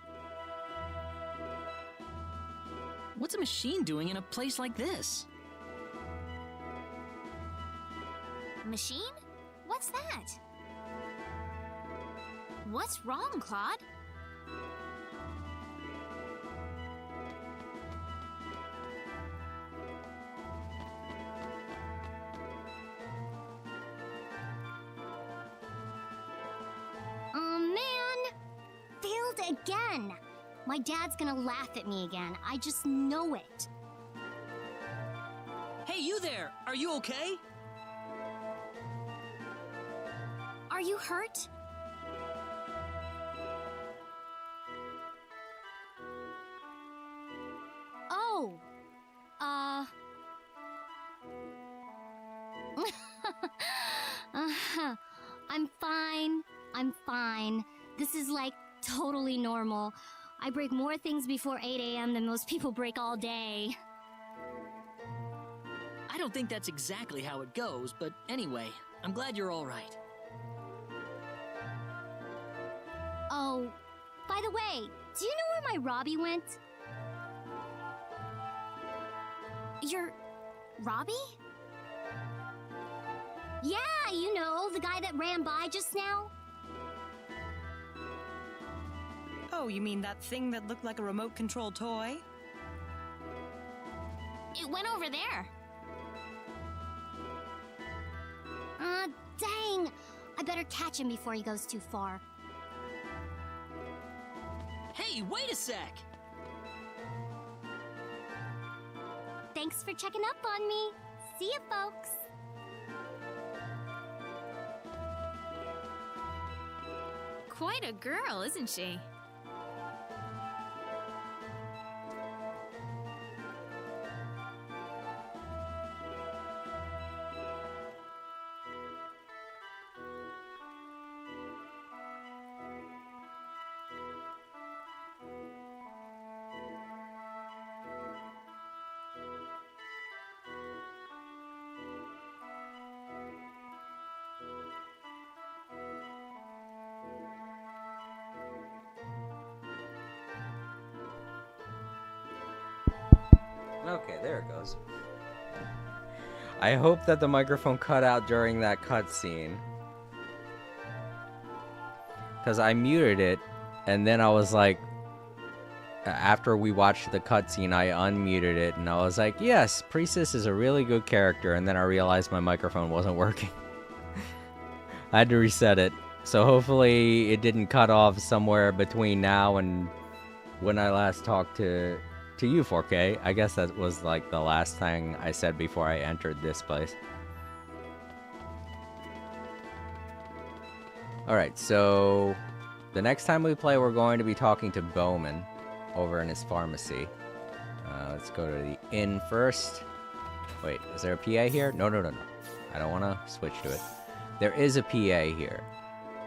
What's a machine doing in a place like this? Machine? What's that? What's wrong, Claude? Man! Failed again! My dad's gonna laugh at me again. I just know it. Hey, you there! Are you okay? Are you hurt? Oh. I'm fine. I'm fine. This is like totally normal. I break more things before 8 a.m. than most people break all day. I don't think that's exactly how it goes, but anyway, I'm glad you're all right. Oh, by the way, do you know where my Robbie went? Your Robbie? Yeah, you know, the guy that ran by just now. Oh, you mean that thing that looked like a remote control toy? It went over there. Dang! I better catch him before he goes too far. Hey, wait a sec! Thanks for checking up on me. See ya, folks. Quite a girl, isn't she? Okay, there it goes. I hope that the microphone cut out during that cutscene. Because I muted it, and then I was like, after we watched the cutscene, I unmuted it, and I was like, yes, Priestess is a really good character, and then I realized my microphone wasn't working. I had to reset it. So hopefully it didn't cut off somewhere between now and when I last talked to you, 4K. I guess that was like the last thing I said before I entered this place. Alright, so the next time we play, we're going to be talking to Bowman over in his pharmacy. Let's go to the inn first. Wait, is there a PA here? No. I don't want to switch to it. There is a PA here.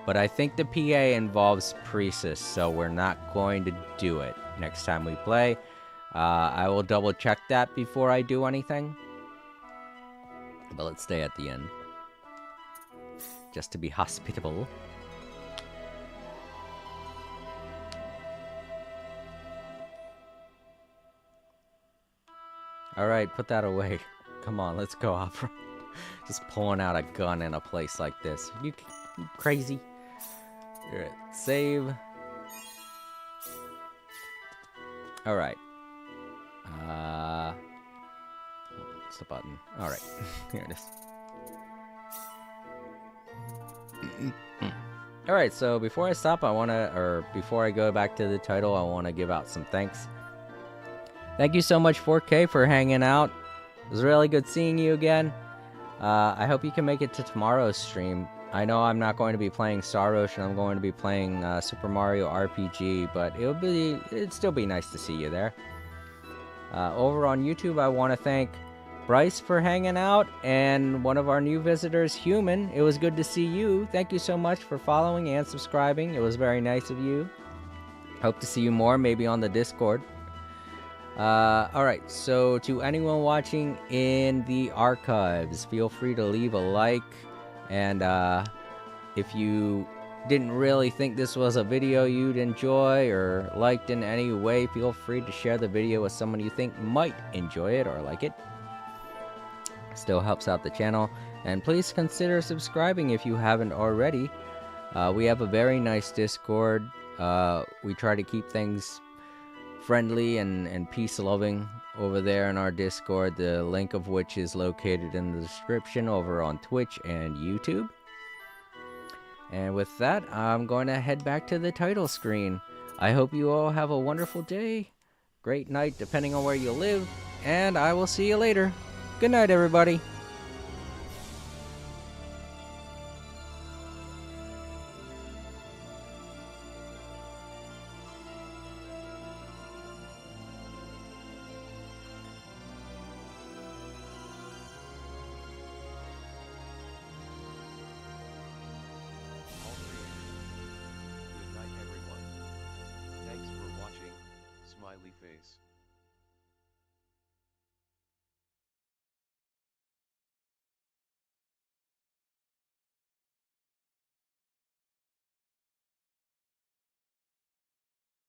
But I think the PA involves Priestess, so we're not going to do it next time we play. I will double check that before I do anything. But let's stay at the inn. Just to be hospitable. Alright, put that away. Come on, let's go, Opera. Just pulling out a gun in a place like this. You crazy? Alright, save. Alright. What's the button? Alright, here it is. Alright, so before I stop, before I go back to the title, I want to give out some thanks. Thank you so much, 4K, for hanging out. It was really good seeing you again. I hope you can make it to tomorrow's stream. I know I'm not going to be playing Star Ocean. I'm going to be playing Super Mario RPG, but it'd still be nice to see you there. Over on YouTube, I want to thank Bryce for hanging out, and one of our new visitors, Human. It was good to see you. Thank you so much for following and subscribing. It was very nice of you. Hope to see you more, maybe on the Discord. Alright, so to anyone watching in the archives, feel free to leave a like, and if you didn't really think this was a video you'd enjoy or liked in any way, feel free to share the video with someone you think might enjoy it or like it. Still helps out the channel, and please consider subscribing if you haven't already. We have a very nice Discord. We try to keep things friendly and peace-loving over there in our Discord, the link of which is located in the description over on Twitch and YouTube. And with that, I'm going to head back to the title screen. I hope you all have a wonderful day, great night depending on where you live, and I will see you later. Good night, everybody. Good night, everyone. Thanks for watching, Smiley Face.